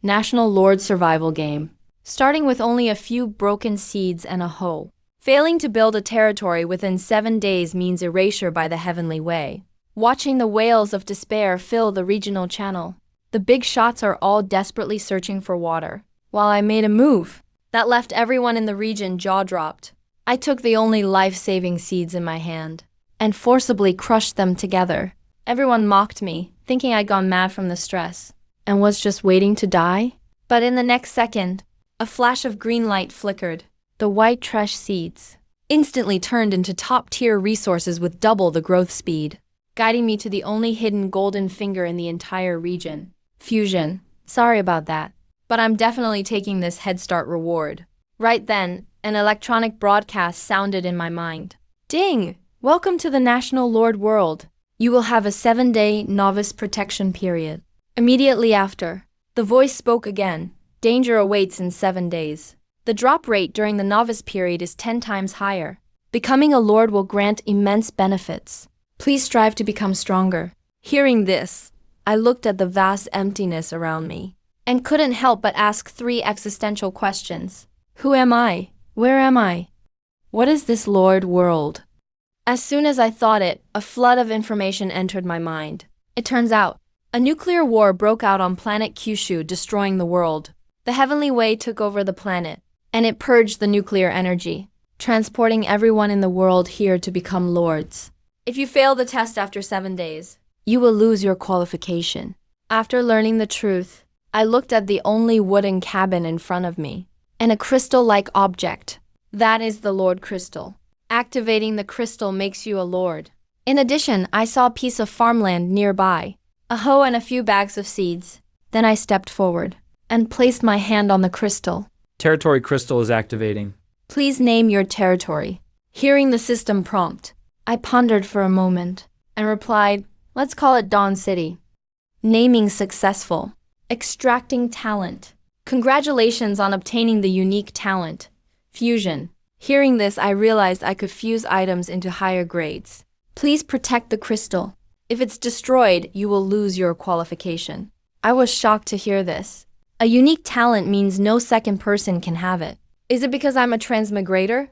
National Lord Survival Game. Starting with only a few broken seeds and a hoe. Failing to build a territory within 7 days means erasure by the heavenly way. Watching the wails of despair fill the regional channel. The big shots are all desperately searching for water. While I made a move that left everyone in the region jaw-dropped, I took the only life-saving seeds in my hand and forcibly crushed them together. Everyone mocked me, thinking I'd gone mad from the stress and was just waiting to die. But in the next second, a flash of green light flickered. The white trash seeds instantly turned into top-tier resources with double the growth speed, guiding me to the only hidden golden finger in the entire region. Fusion. Sorry about that, but I'm definitely taking this head start reward. Right then, an electronic broadcast sounded in my mind. Ding! Welcome to the National Lord World. You will have a 7-day novice protection period. Immediately after, the voice spoke again. Danger awaits in 7 days. The drop rate during the novice period is 10 times higher. Becoming a lord will grant immense benefits. Please strive to become stronger. Hearing this, I looked at the vast emptiness around me and couldn't help but ask 3 existential questions. Who am I? Where am I? What is this Lord world? As soon as I thought it, a flood of information entered my mind. It turns out, a nuclear war broke out on planet Kyushu, destroying the world. The heavenly way took over the planet, and it purged the nuclear energy, transporting everyone in the world here to become lords. If you fail the test after 7 days, you will lose your qualification. After learning the truth, I looked at the only wooden cabin in front of me, and a crystal-like object. That is the Lord Crystal. Activating the crystal makes you a lord. In addition, I saw a piece of farmland nearby, a hoe and a few bags of seeds. Then I stepped forward and placed my hand on the crystal. Territory crystal is activating. Please name your territory. Hearing the system prompt, I pondered for a moment and replied, let's call it Dawn City. Naming successful. Extracting talent. Congratulations on obtaining the unique talent. Fusion. Hearing this, I realized I could fuse items into higher grades. Please protect the crystal. If it's destroyed, you will lose your qualification. I was shocked to hear this. A unique talent means no second person can have it. Is it because I'm a transmigrator?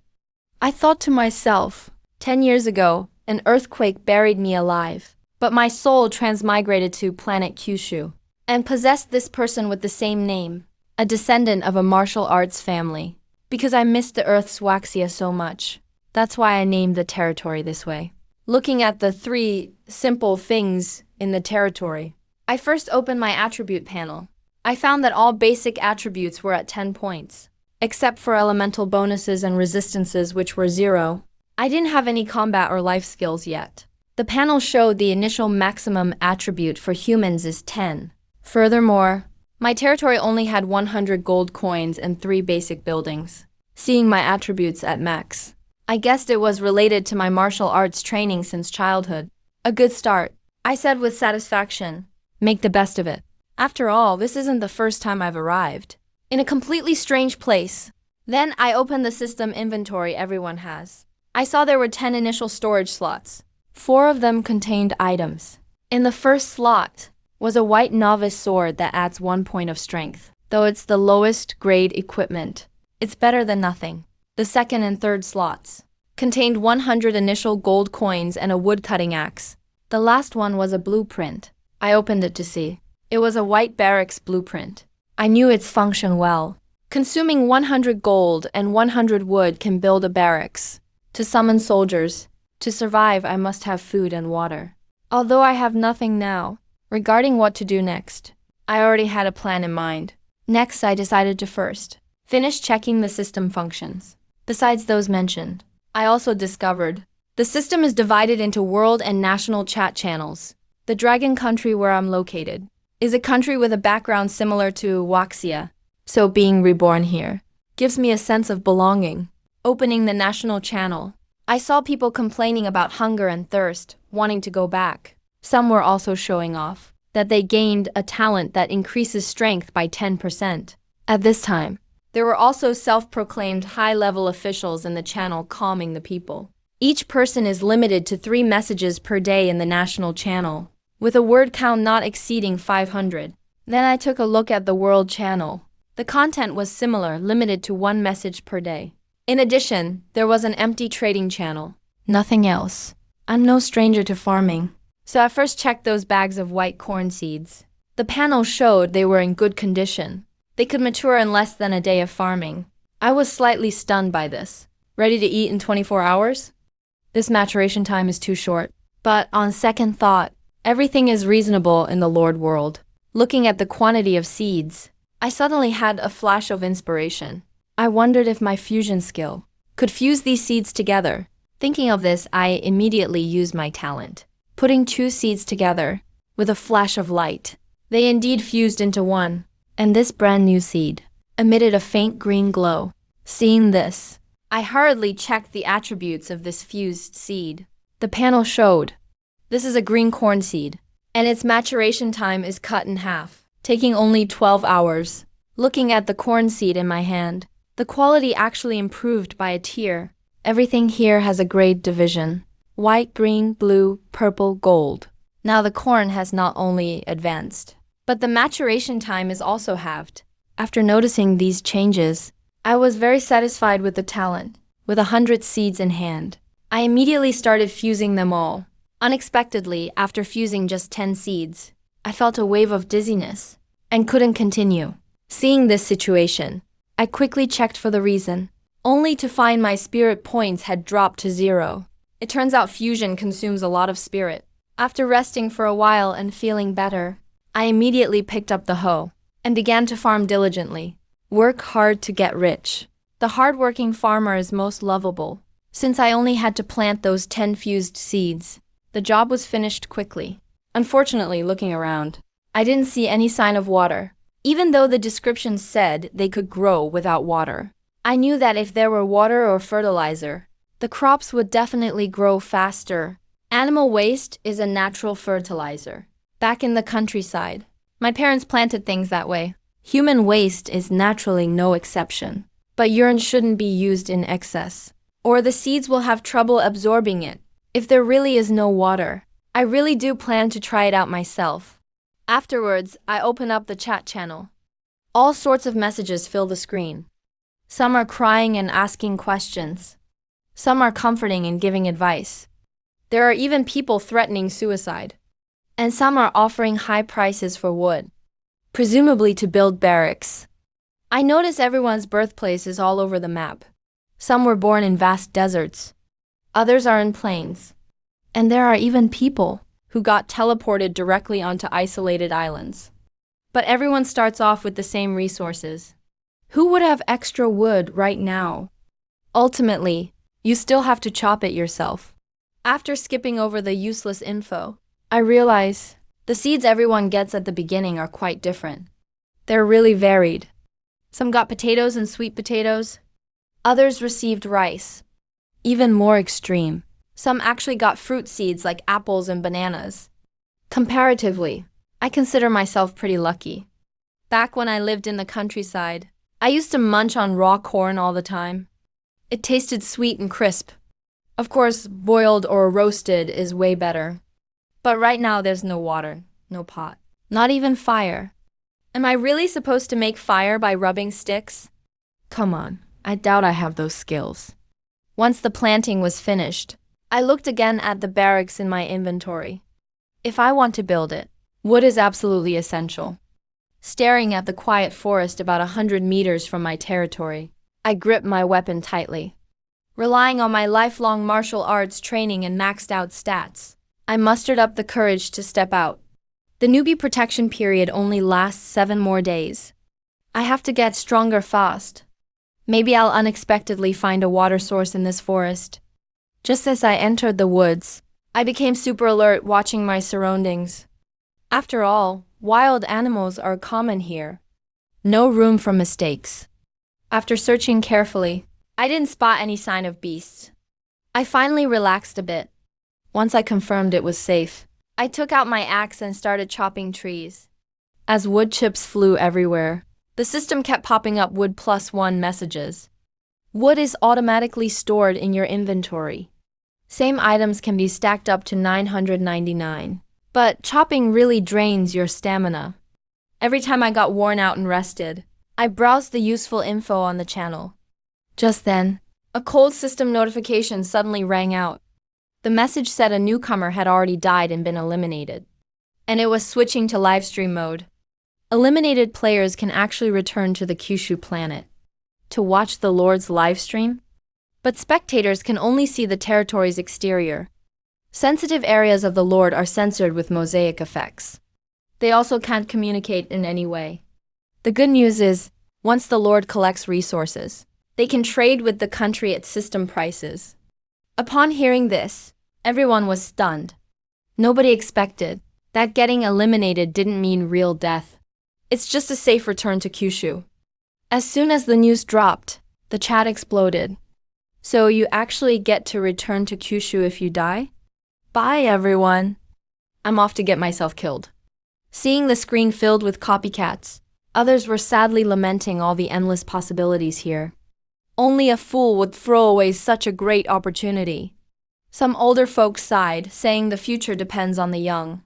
I thought to myself, 10 years ago, an earthquake buried me alive, but my soul transmigrated to planet Kyushu and possessed this person with the same name, a descendant of a martial arts family. Because I missed the Earth's waxia so much. That's why I named the territory this way. Looking at the 3 simple things in the territory, I first opened my attribute panel. I found that all basic attributes were at 10 points, except for elemental bonuses and resistances, which were 0. I didn't have any combat or life skills yet. The panel showed the initial maximum attribute for humans is 10. Furthermore, my territory only had 100 gold coins and 3 basic buildings. Seeing my attributes at max, I guessed it was related to my martial arts training since childhood. A good start, I said with satisfaction. Make the best of it. After all, this isn't the first time I've arrived in a completely strange place. Then I opened the system inventory everyone has. I saw there were 10 initial storage slots. 4 of them contained items. In the first slot was a white novice sword that adds 1 point of strength. Though it's the lowest grade equipment, it's better than nothing. The second and third slots contained 100 initial gold coins and a wood-cutting axe. The last one was a blueprint. I opened it to see. It was a white barracks blueprint. I knew its function well. Consuming 100 gold and 100 wood can build a barracks. To summon soldiers. To survive, I must have food and water. Although I have nothing now, regarding what to do next, I already had a plan in mind. Next, I decided to first finish checking the system functions. Besides those mentioned, I also discovered the system is divided into world and national chat channels. The Dragon Country, where I'm located, is a country with a background similar to Waxia, so being reborn here gives me a sense of belonging. Opening the national channel, I saw people complaining about hunger and thirst, wanting to go back. Some were also showing off that they gained a talent that increases strength by 10%. At this time, there were also self-proclaimed high-level officials in the channel calming the people. Each person is limited to 3 messages per day in the national channel, with a word count not exceeding 500. Then I took a look at the World Channel. The content was similar, limited to one message per day. In addition, there was an empty trading channel. Nothing else. I'm no stranger to farming. So I first checked those bags of white corn seeds. The panel showed they were in good condition. They could mature in less than a day of farming. I was slightly stunned by this. Ready to eat in 24 hours? This maturation time is too short. But on second thought, everything is reasonable in the Lord world. Looking at the quantity of seeds, I suddenly had a flash of inspiration. I wondered if my fusion skill could fuse these seeds together. Thinking of this, I immediately used my talent, putting two seeds together with a flash of light. They indeed fused into one, and this brand new seed emitted a faint green glow. Seeing this, I hurriedly checked the attributes of this fused seed. The panel showed this is a green corn seed, and its maturation time is cut in half, taking only 12 hours. Looking at the corn seed in my hand, the quality actually improved by a tier. Everything here has a grade division: white, green, blue, purple, gold. Now the corn has not only advanced, but the maturation time is also halved. After noticing these changes, I was very satisfied with the talent. With 100 seeds in hand, I immediately started fusing them all. Unexpectedly, after fusing just 10 seeds, I felt a wave of dizziness and couldn't continue. Seeing this situation, I quickly checked for the reason, only to find my spirit points had dropped to 0. It turns out fusion consumes a lot of spirit. After resting for a while and feeling better, I immediately picked up the hoe and began to farm diligently. Work hard to get rich. The hardworking farmer is most lovable. Since I only had to plant those 10 fused seeds, the job was finished quickly. Unfortunately, looking around, I didn't see any sign of water. Even though the description said they could grow without water, I knew that if there were water or fertilizer, the crops would definitely grow faster. Animal waste is a natural fertilizer. Back in the countryside, my parents planted things that way. Human waste is naturally no exception. But urine shouldn't be used in excess, or the seeds will have trouble absorbing it. If there really is no water, I really do plan to try it out myself. Afterwards, I open up the chat channel. All sorts of messages fill the screen. Some are crying and asking questions. Some are comforting and giving advice. There are even people threatening suicide. And some are offering high prices for wood, presumably to build barracks. I notice everyone's birthplace is all over the map. Some were born in vast deserts. Others are in plains. And there are even people who got teleported directly onto isolated islands. But everyone starts off with the same resources. Who would have extra wood right now? Ultimately, you still have to chop it yourself. After skipping over the useless info, I realize the seeds everyone gets at the beginning are quite different. They're really varied. Some got potatoes and sweet potatoes. Others received rice. Even more extreme, some actually got fruit seeds like apples and bananas. Comparatively, I consider myself pretty lucky. Back when I lived in the countryside, I used to munch on raw corn all the time. It tasted sweet and crisp. Of course, boiled or roasted is way better. But right now there's no water, no pot, not even fire. Am I really supposed to make fire by rubbing sticks? Come on, I doubt I have those skills. Once the planting was finished, I looked again at the barracks in my inventory. If I want to build it, wood is absolutely essential. Staring at the quiet forest about 100 meters from my territory, I gripped my weapon tightly. Relying on my lifelong martial arts training and maxed out stats, I mustered up the courage to step out. The newbie protection period only lasts 7 more days. I have to get stronger fast. Maybe I'll unexpectedly find a water source in this forest. Just as I entered the woods, I became super alert watching my surroundings. After all, wild animals are common here. No room for mistakes. After searching carefully, I didn't spot any sign of beasts. I finally relaxed a bit. Once I confirmed it was safe, I took out my axe and started chopping trees. As wood chips flew everywhere, the system kept popping up wood +1 messages. Wood is automatically stored in your inventory. Same items can be stacked up to 999. But chopping really drains your stamina. Every time I got worn out and rested, I browsed the useful info on the channel. Just then, a cold system notification suddenly rang out. The message said a newcomer had already died and been eliminated, and it was switching to livestream mode. Eliminated players can actually return to the Kyushu planet to watch the Lord's livestream, but spectators can only see the territory's exterior. Sensitive areas of the Lord are censored with mosaic effects. They also can't communicate in any way. The good news is, once the Lord collects resources, they can trade with the country at system prices. Upon hearing this, everyone was stunned. Nobody expected that getting eliminated didn't mean real death. It's just a safe return to Kyushu. As soon as the news dropped, the chat exploded. So you actually get to return to Kyushu if you die? Bye, everyone. I'm off to get myself killed. Seeing the screen filled with copycats, others were sadly lamenting all the endless possibilities here. Only a fool would throw away such a great opportunity. Some older folks sighed, saying the future depends on the young.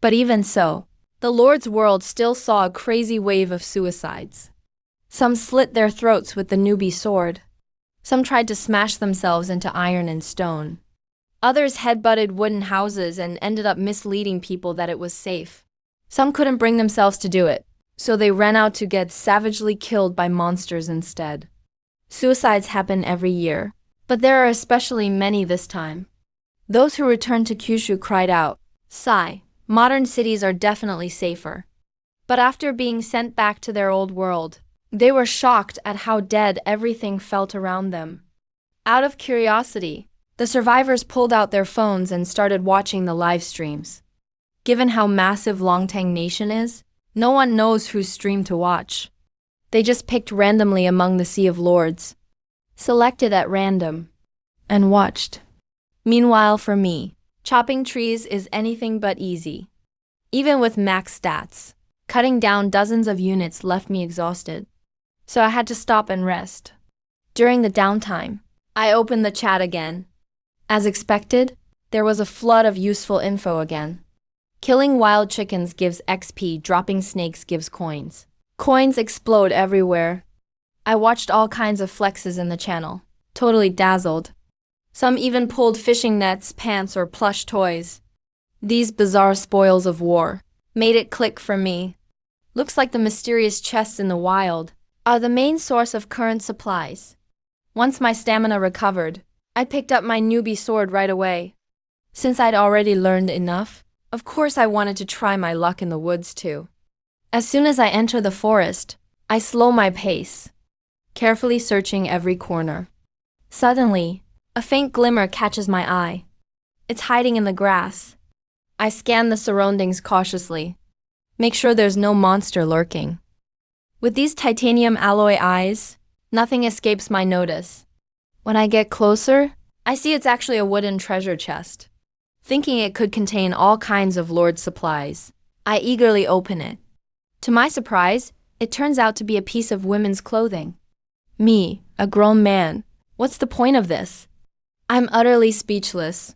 But even so, the Lord's world still saw a crazy wave of suicides. Some slit their throats with the newbie sword. Some tried to smash themselves into iron and stone. Others headbutted wooden houses and ended up misleading people that it was safe. Some couldn't bring themselves to do it, so they ran out to get savagely killed by monsters instead. Suicides happen every year, but there are especially many this time. Those who returned to Kyushu cried out, "Sigh, modern cities are definitely safer." But after being sent back to their old world, they were shocked at how dead everything felt around them. Out of curiosity, the survivors pulled out their phones and started watching the live streams. Given how massive Longtang Nation is, no one knows whose stream to watch. They just picked randomly among the Sea of Lords, selected at random, and watched. Meanwhile, for me, chopping trees is anything but easy. Even with max stats, cutting down dozens of units left me exhausted, so I had to stop and rest. During the downtime, I opened the chat again. As expected, there was a flood of useful info again. Killing wild chickens gives XP, dropping snakes gives coins. Coins explode everywhere. I watched all kinds of flexes in the channel, totally dazzled. Some even pulled fishing nets, pants, or plush toys. These bizarre spoils of war made it click for me. Looks like the mysterious chests in the wild are the main source of current supplies. Once my stamina recovered, I picked up my newbie sword right away. Since I'd already learned enough, of course I wanted to try my luck in the woods too. As soon as I enter the forest, I slow my pace, carefully searching every corner. Suddenly, a faint glimmer catches my eye. It's hiding in the grass. I scan the surroundings cautiously, make sure there's no monster lurking. With these titanium alloy eyes, nothing escapes my notice. When I get closer, I see it's actually a wooden treasure chest. Thinking it could contain all kinds of Lord's supplies, I eagerly open it. To my surprise, it turns out to be a piece of women's clothing. Me, a grown man, what's the point of this? I'm utterly speechless.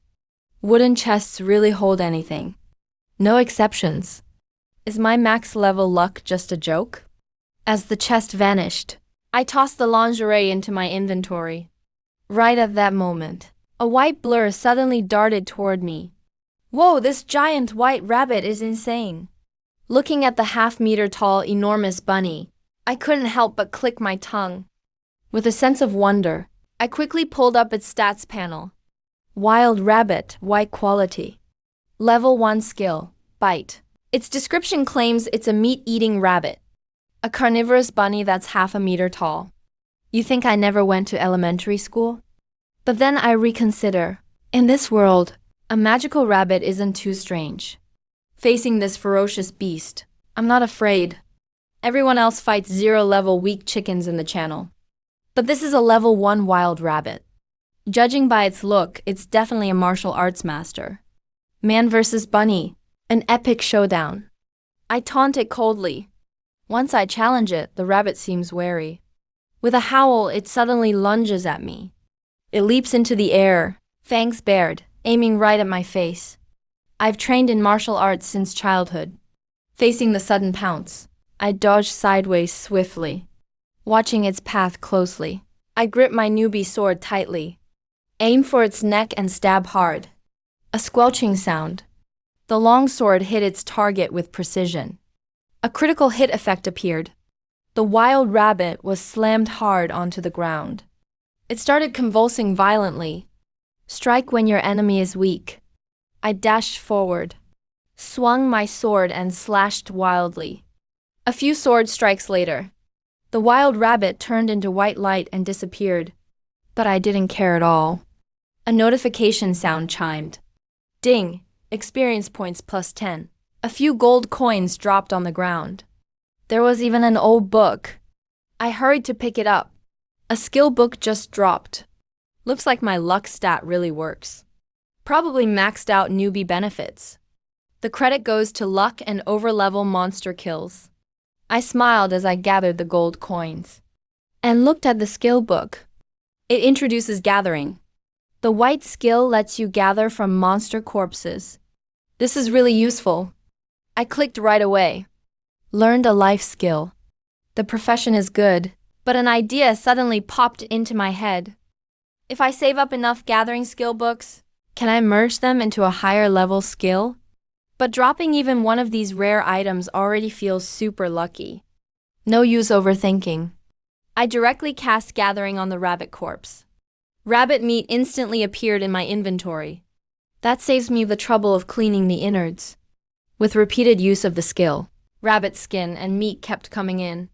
Wooden chests really hold anything. No exceptions. Is my max level luck just a joke? As the chest vanished, I tossed the lingerie into my inventory. Right at that moment, a white blur suddenly darted toward me. Whoa, this giant white rabbit is insane. Looking at the half-meter-tall enormous bunny, I couldn't help but click my tongue. With a sense of wonder, I quickly pulled up its stats panel. Wild rabbit, white quality. Level 1 skill, bite. Its description claims it's a meat-eating rabbit. A carnivorous bunny that's half a meter tall. You think I never went to elementary school? But then I reconsider. In this world, a magical rabbit isn't too strange. Facing this ferocious beast, I'm not afraid. Everyone else fights 0-level weak chickens in the channel. But this is a level 1 wild rabbit. Judging by its look, it's definitely a martial arts master. Man versus bunny, an epic showdown. I taunt it coldly. Once I challenge it, the rabbit seems wary. With a howl, it suddenly lunges at me. It leaps into the air, fangs bared, aiming right at my face. I've trained in martial arts since childhood. Facing the sudden pounce, I dodged sideways swiftly, watching its path closely. I gripped my newbie sword tightly, aimed for its neck and stab hard. A squelching sound. The long sword hit its target with precision. A critical hit effect appeared. The wild rabbit was slammed hard onto the ground. It started convulsing violently. Strike when your enemy is weak. I dashed forward, swung my sword and slashed wildly. A few sword strikes later, the wild rabbit turned into white light and disappeared. But I didn't care at all. A notification sound chimed. Ding, experience points plus 10. A few gold coins dropped on the ground. There was even an old book. I hurried to pick it up. A skill book just dropped. Looks like my luck stat really works. Probably maxed out newbie benefits. The credit goes to luck and overlevel monster kills. I smiled as I gathered the gold coins and looked at the skill book. It introduces gathering. The white skill lets you gather from monster corpses. This is really useful. I clicked right away. Learned a life skill. The profession is good, but an idea suddenly popped into my head. If I save up enough gathering skill books, can I merge them into a higher level skill? But dropping even one of these rare items already feels super lucky. No use overthinking. I directly cast Gathering on the rabbit corpse. Rabbit meat instantly appeared in my inventory. That saves me the trouble of cleaning the innards. With repeated use of the skill, rabbit skin and meat kept coming in.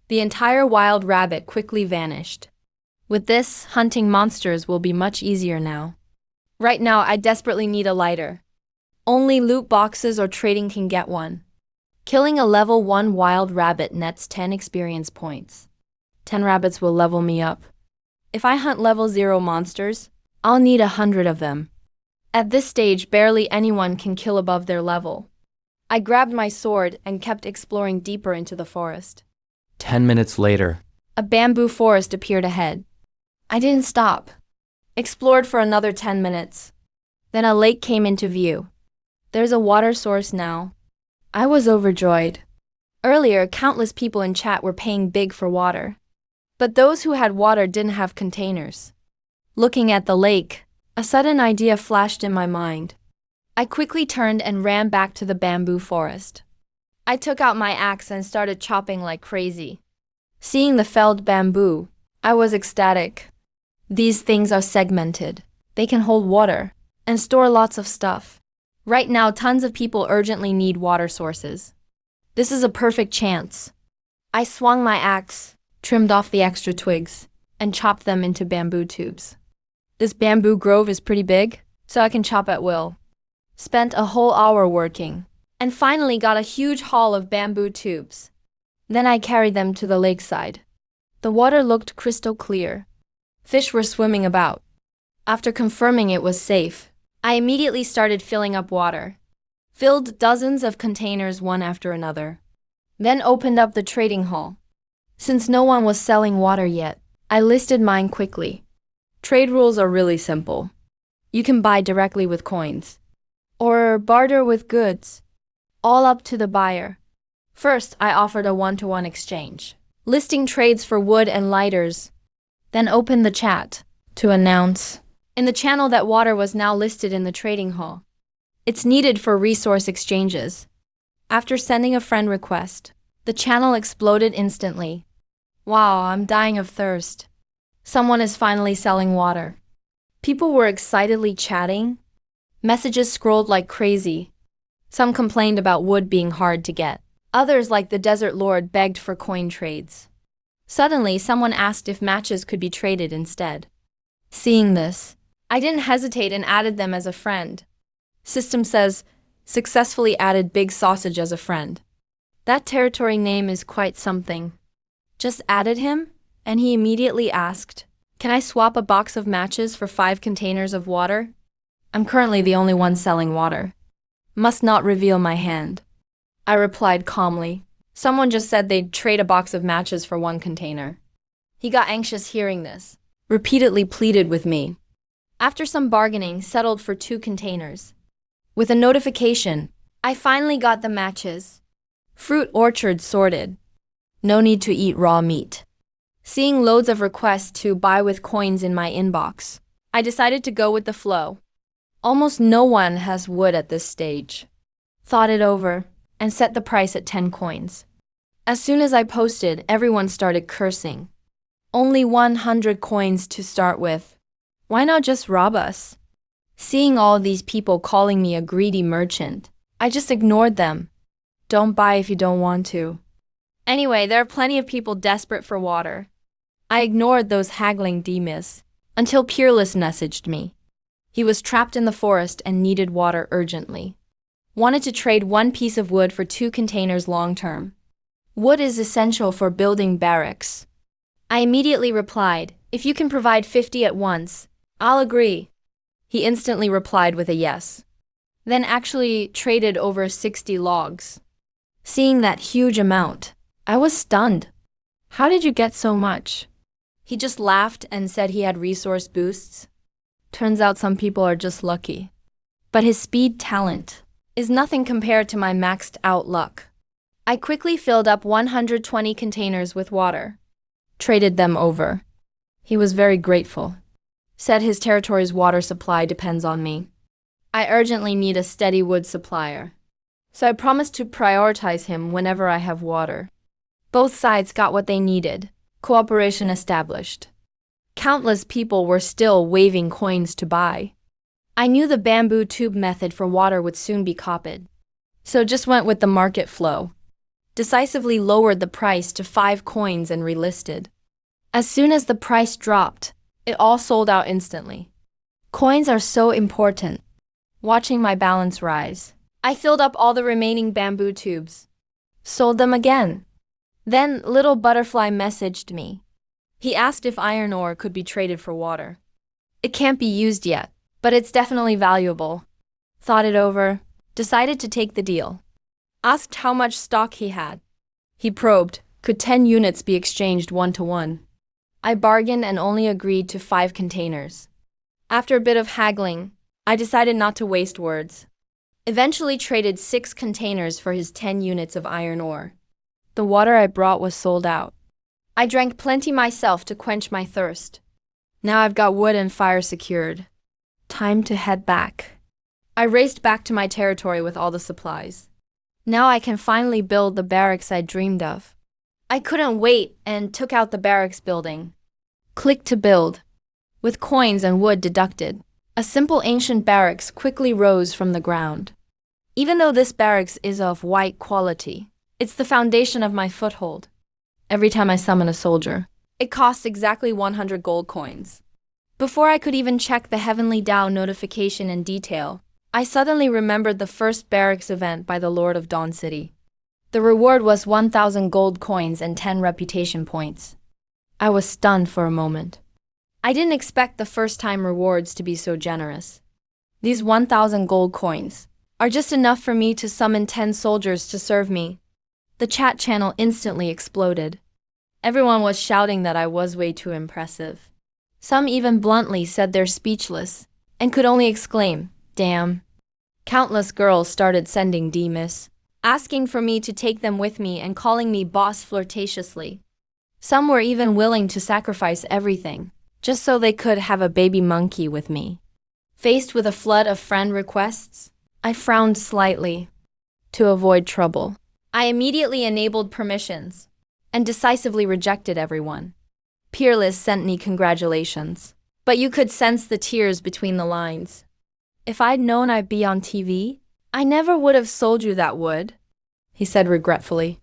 The entire wild rabbit quickly vanished. With this, hunting monsters will be much easier now. Right now, I desperately need a lighter. Only loot boxes or trading can get one. Killing a level 1 wild rabbit nets 10 experience points. 10 rabbits will level me up. If I hunt level 0 monsters, I'll need 100 of them. At this stage, barely anyone can kill above their level. I grabbed my sword and kept exploring deeper into the forest. 10 minutes later. A bamboo forest appeared ahead. I didn't stop. Explored for another 10 minutes. Then a lake came into view. There's a water source now. I was overjoyed. Earlier, countless people in chat were paying big for water. But those who had water didn't have containers. Looking at the lake, a sudden idea flashed in my mind. I quickly turned and ran back to the bamboo forest. I took out my axe and started chopping like crazy. Seeing the felled bamboo, I was ecstatic. These things are segmented. They can hold water and store lots of stuff. Right now, tons of people urgently need water sources. This is a perfect chance. I swung my axe, trimmed off the extra twigs, and chopped them into bamboo tubes. This bamboo grove is pretty big, so I can chop at will. Spent a whole hour working, and finally got a huge haul of bamboo tubes. Then I carried them to the lakeside. The water looked crystal clear. Fish were swimming about. After confirming it was safe, I immediately started filling up water. Filled dozens of containers one after another. Then opened up the trading hall. Since no one was selling water yet, I listed mine quickly. Trade rules are really simple. You can buy directly with coins, or barter with goods, all up to the buyer. First, I offered a 1-to-1 exchange, listing trades for wood and lighters. Then opened the chat to announce in the channel that water was now listed in the trading hall. It's needed for resource exchanges. After sending a friend request, the channel exploded instantly. Wow, I'm dying of thirst. Someone is finally selling water. People were excitedly chatting. Messages scrolled like crazy. Some complained about wood being hard to get. Others, like the Desert Lord, begged for coin trades. Suddenly, someone asked if matches could be traded instead. Seeing this, I didn't hesitate and added them as a friend. System says, successfully added Big Sausage as a friend. That territory name is quite something. Just added him, and he immediately asked, can I swap a box of matches for 5 containers of water? I'm currently the only one selling water. Must not reveal my hand. I replied calmly. Someone just said they'd trade a box of matches for 1 container. He got anxious hearing this, repeatedly pleaded with me. After some bargaining, settled for 2 containers. With a notification, I finally got the matches. Fruit orchard sorted. No need to eat raw meat. Seeing loads of requests to buy with coins in my inbox, I decided to go with the flow. Almost no one has wood at this stage. Thought it over and set the price at 10 coins. As soon as I posted, everyone started cursing. Only 100 coins to start with. Why not just rob us? Seeing all these people calling me a greedy merchant, I just ignored them. Don't buy if you don't want to. Anyway, there are plenty of people desperate for water. I ignored those haggling demons until Peerless messaged me. He was trapped in the forest and needed water urgently. Wanted to trade one piece of wood for 2 containers long term. Wood is essential for building barracks. I immediately replied, if you can provide 50 at once, I'll agree. He instantly replied with a yes. Then actually traded over 60 logs. Seeing that huge amount, I was stunned. How did you get so much? He just laughed and said he had resource boosts. Turns out some people are just lucky. But his speed talent is nothing compared to my maxed out luck. I quickly filled up 120 containers with water. Traded them over. He was very grateful. Said his territory's water supply depends on me. I urgently need a steady wood supplier. So I promised to prioritize him whenever I have water. Both sides got what they needed. Cooperation established. Countless people were still waving coins to buy. I knew the bamboo tube method for water would soon be copied. So just went with the market flow. Decisively lowered the price to 5 coins and relisted. As soon as the price dropped, it all sold out instantly. Coins are so important. Watching my balance rise, I filled up all the remaining bamboo tubes. Sold them again. Then Little Butterfly messaged me. He asked if iron ore could be traded for water. It can't be used yet, but it's definitely valuable. Thought it over, decided to take the deal. Asked how much stock he had. He probed, could 10 units be exchanged 1-to-1? I bargained and only agreed to 5 containers. After a bit of haggling, I decided not to waste words. Eventually traded 6 containers for his 10 units of iron ore. The water I brought was sold out. I drank plenty myself to quench my thirst. Now I've got wood and fire secured. Time to head back. I raced back to my territory with all the supplies. Now I can finally build the barracks I dreamed of. I couldn't wait and took out the barracks building. Click to build. With coins and wood deducted, a simple ancient barracks quickly rose from the ground. Even though this barracks is of white quality, it's the foundation of my foothold. Every time I summon a soldier, it costs exactly 100 gold coins. Before I could even check the Heavenly Tao notification in detail, I suddenly remembered the first barracks event by the Lord of Dawn City. The reward was 1,000 gold coins and 10 reputation points. I was stunned for a moment. I didn't expect the first-time rewards to be so generous. These 1,000 gold coins are just enough for me to summon 10 soldiers to serve me. The chat channel instantly exploded. Everyone was shouting that I was way too impressive. Some even bluntly said they're speechless and could only exclaim, "Damn." Countless girls started sending DMs, asking for me to take them with me and calling me boss flirtatiously. Some were even willing to sacrifice everything, just so they could have a baby monkey with me. Faced with a flood of friend requests, I frowned slightly. To avoid trouble, I immediately enabled permissions and decisively rejected everyone. Peerless sent me congratulations, but you could sense the tears between the lines. If I'd known I'd be on TV, I never would have sold you that wood, he said regretfully.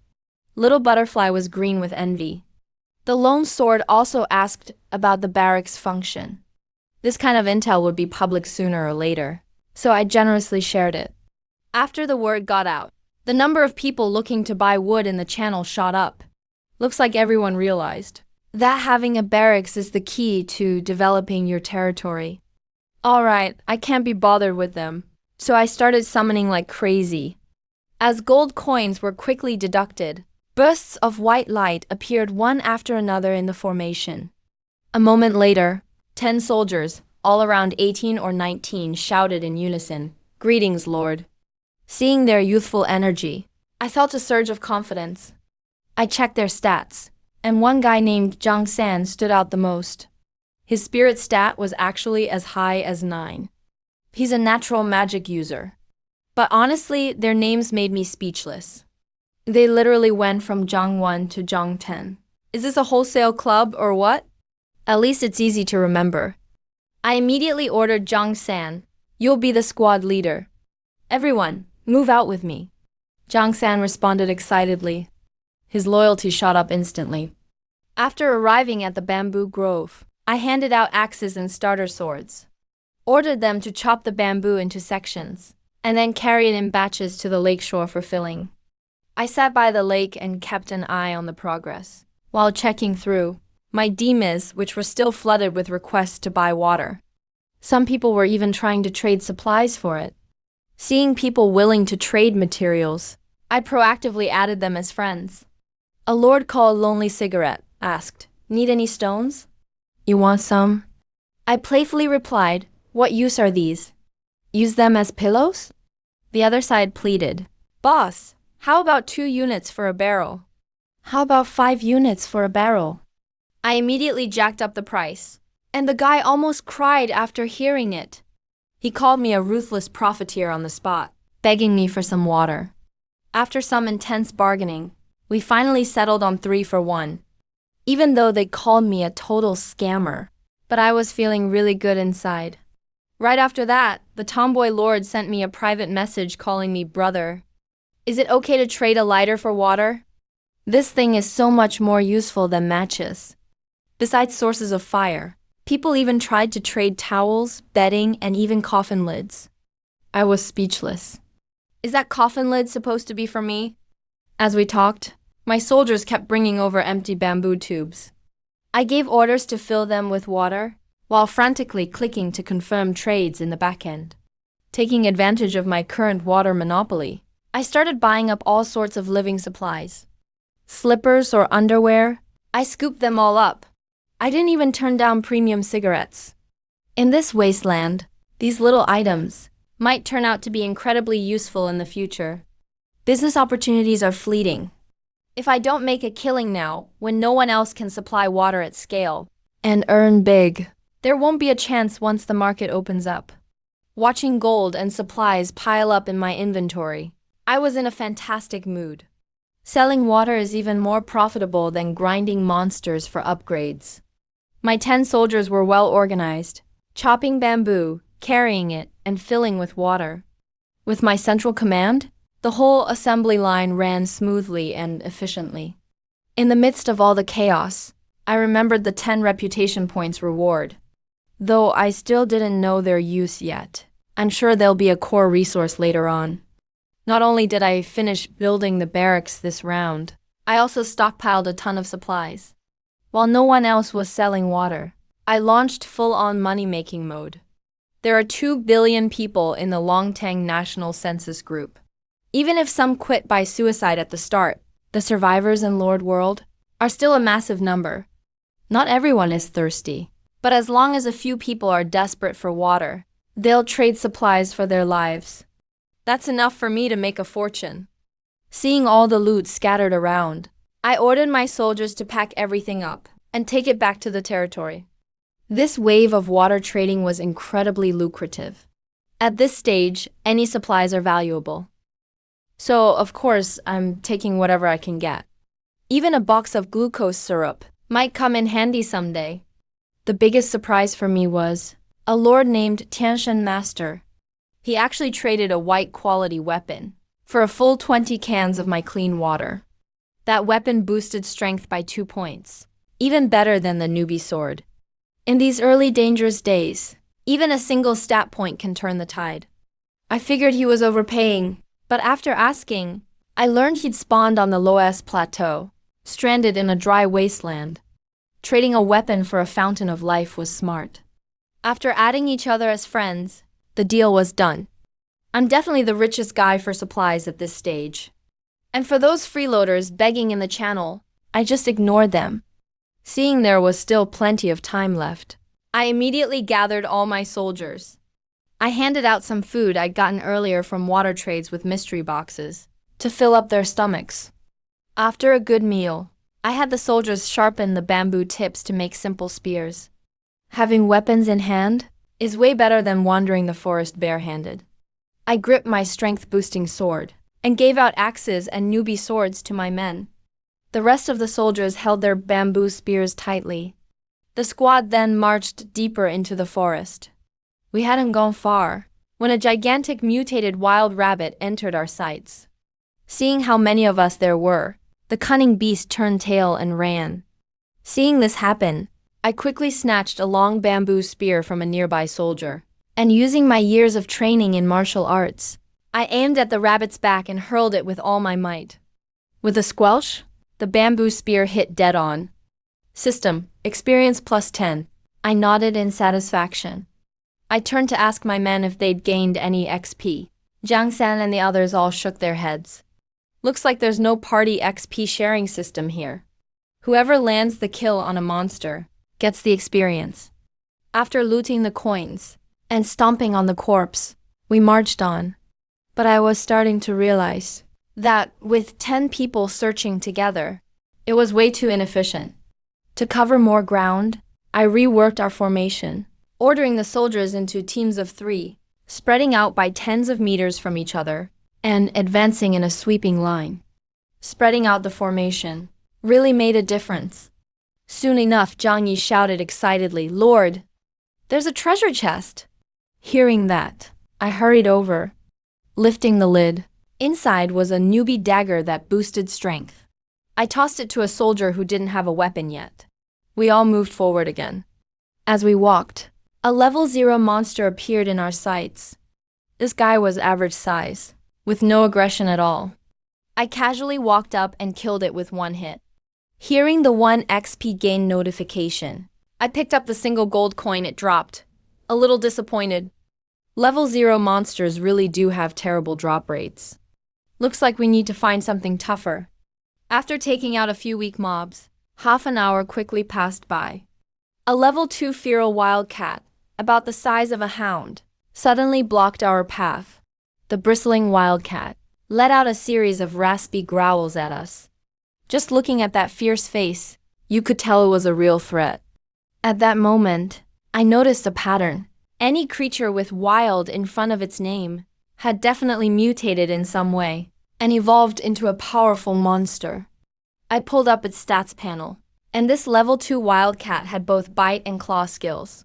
Little Butterfly was green with envy. The Lone Sword also asked about the barracks function. This kind of intel would be public sooner or later, so I generously shared it. After the word got out, the number of people looking to buy wood in the channel shot up. Looks like everyone realized that having a barracks is the key to developing your territory. Alright, I can't be bothered with them, so I started summoning like crazy. As gold coins were quickly deducted, bursts of white light appeared one after another in the formation. A moment later, 10 soldiers, all around 18 or 19, shouted in unison, "Greetings, Lord." Seeing their youthful energy, I felt a surge of confidence. I checked their stats, and one guy named Zhang San stood out the most. His spirit stat was actually as high as 9. He's a natural magic user. But honestly, their names made me speechless. They literally went from Zhang 1 to Zhang 10. Is this a wholesale club or what? At least it's easy to remember. I immediately ordered Zhang San. You'll be the squad leader. Everyone, move out with me. Zhang San responded excitedly. His loyalty shot up instantly. After arriving at the bamboo grove, I handed out axes and starter swords, ordered them to chop the bamboo into sections, and then carry it in batches to the lakeshore for filling. I sat by the lake and kept an eye on the progress, while checking through my DMs, which were still flooded with requests to buy water. Some people were even trying to trade supplies for it. Seeing people willing to trade materials, I proactively added them as friends. A lord called Lonely Cigarette asked, "Need any stones?" "You want some?" I playfully replied, "What use are these? Use them as pillows?" The other side pleaded, "Boss, how about 2 units for a barrel?" "How about 5 units for a barrel?" I immediately jacked up the price, and the guy almost cried after hearing it. He called me a ruthless profiteer on the spot, begging me for some water. After some intense bargaining, we finally settled on 3 for 1. Even though they called me a total scammer, but I was feeling really good inside. Right after that, the tomboy lord sent me a private message calling me brother. Is it okay to trade a lighter for water? This thing is so much more useful than matches. Besides sources of fire, people even tried to trade towels, bedding, and even coffin lids. I was speechless. Is that coffin lid supposed to be for me? As we talked, my soldiers kept bringing over empty bamboo tubes. I gave orders to fill them with water, while frantically clicking to confirm trades in the back end. Taking advantage of my current water monopoly, I started buying up all sorts of living supplies. Slippers or underwear, I scooped them all up. I didn't even turn down premium cigarettes. In this wasteland, these little items might turn out to be incredibly useful in the future. Business opportunities are fleeting. If I don't make a killing now, when no one else can supply water at scale, and earn big, there won't be a chance once the market opens up. Watching gold and supplies pile up in my inventory, I was in a fantastic mood. Selling water is even more profitable than grinding monsters for upgrades. My 10 soldiers were well organized, chopping bamboo, carrying it, and filling with water. With my central command, the whole assembly line ran smoothly and efficiently. In the midst of all the chaos, I remembered the 10 reputation points reward. Though I still didn't know their use yet, I'm sure they'll be a core resource later on. Not only did I finish building the barracks this round, I also stockpiled a ton of supplies. While no one else was selling water, I launched full-on money-making mode. There are 2 billion people in the Longtang National Census Group. Even if some quit by suicide at the start, the survivors in Lord World are still a massive number. Not everyone is thirsty, but as long as a few people are desperate for water, they'll trade supplies for their lives. That's enough for me to make a fortune. Seeing all the loot scattered around, I ordered my soldiers to pack everything up and take it back to the territory. This wave of water trading was incredibly lucrative. At this stage, any supplies are valuable. So, of course, I'm taking whatever I can get. Even a box of glucose syrup might come in handy someday. The biggest surprise for me was a lord named Tianshan Master. He actually traded a white quality weapon for a full 20 cans of my clean water. That weapon boosted strength by 2 points, even better than the newbie sword. In these early dangerous days, even a single stat point can turn the tide. I figured he was overpaying, but after asking, I learned he'd spawned on the Loess Plateau, stranded in a dry wasteland. Trading a weapon for a fountain of life was smart. After adding each other as friends, the deal was done. I'm definitely the richest guy for supplies at this stage. And for those freeloaders begging in the channel, I just ignored them. Seeing there was still plenty of time left, I immediately gathered all my soldiers. I handed out some food I'd gotten earlier from water trades with mystery boxes, to fill up their stomachs. After a good meal, I had the soldiers sharpen the bamboo tips to make simple spears. Having weapons in hand is way better than wandering the forest barehanded. I gripped my strength-boosting sword and gave out axes and newbie swords to my men. The rest of the soldiers held their bamboo spears tightly. The squad then marched deeper into the forest. We hadn't gone far when a gigantic mutated wild rabbit entered our sights. Seeing how many of us there were, the cunning beast turned tail and ran. Seeing this happen, I quickly snatched a long bamboo spear from a nearby soldier, and using my years of training in martial arts, I aimed at the rabbit's back and hurled it with all my might. With a squelch, the bamboo spear hit dead on. System, experience plus 10. I nodded in satisfaction. I turned to ask my men if they'd gained any XP. Jiang San and the others all shook their heads. Looks like there's no party XP sharing system here. Whoever lands the kill on a monster gets the experience. After looting the coins and stomping on the corpse, we marched on. But I was starting to realize that with 10 people searching together, it was way too inefficient. To cover more ground, I reworked our formation, ordering the soldiers into teams of 3, spreading out by tens of meters from each other, and advancing in a sweeping line. Spreading out the formation really made a difference. Soon enough, Zhang Yi shouted excitedly, "Lord, there's a treasure chest!" Hearing that, I hurried over, lifting the lid. Inside was a newbie dagger that boosted strength. I tossed it to a soldier who didn't have a weapon yet. We all moved forward again. As we walked, a level 0 monster appeared in our sights. This guy was average size, with no aggression at all. I casually walked up and killed it with one hit. Hearing the 1 XP gain notification, I picked up the single gold coin it dropped, a little disappointed. Level 0 monsters really do have terrible drop rates. Looks like we need to find something tougher. After taking out a few weak mobs, half an hour quickly passed by. A level 2 feral wildcat, about the size of a hound, suddenly blocked our path. The bristling wildcat let out a series of raspy growls at us. Just looking at that fierce face, you could tell it was a real threat. At that moment, I noticed a pattern. Any creature with wild in front of its name had definitely mutated in some way and evolved into a powerful monster. I pulled up its stats panel, and this level 2 wildcat had both bite and claw skills.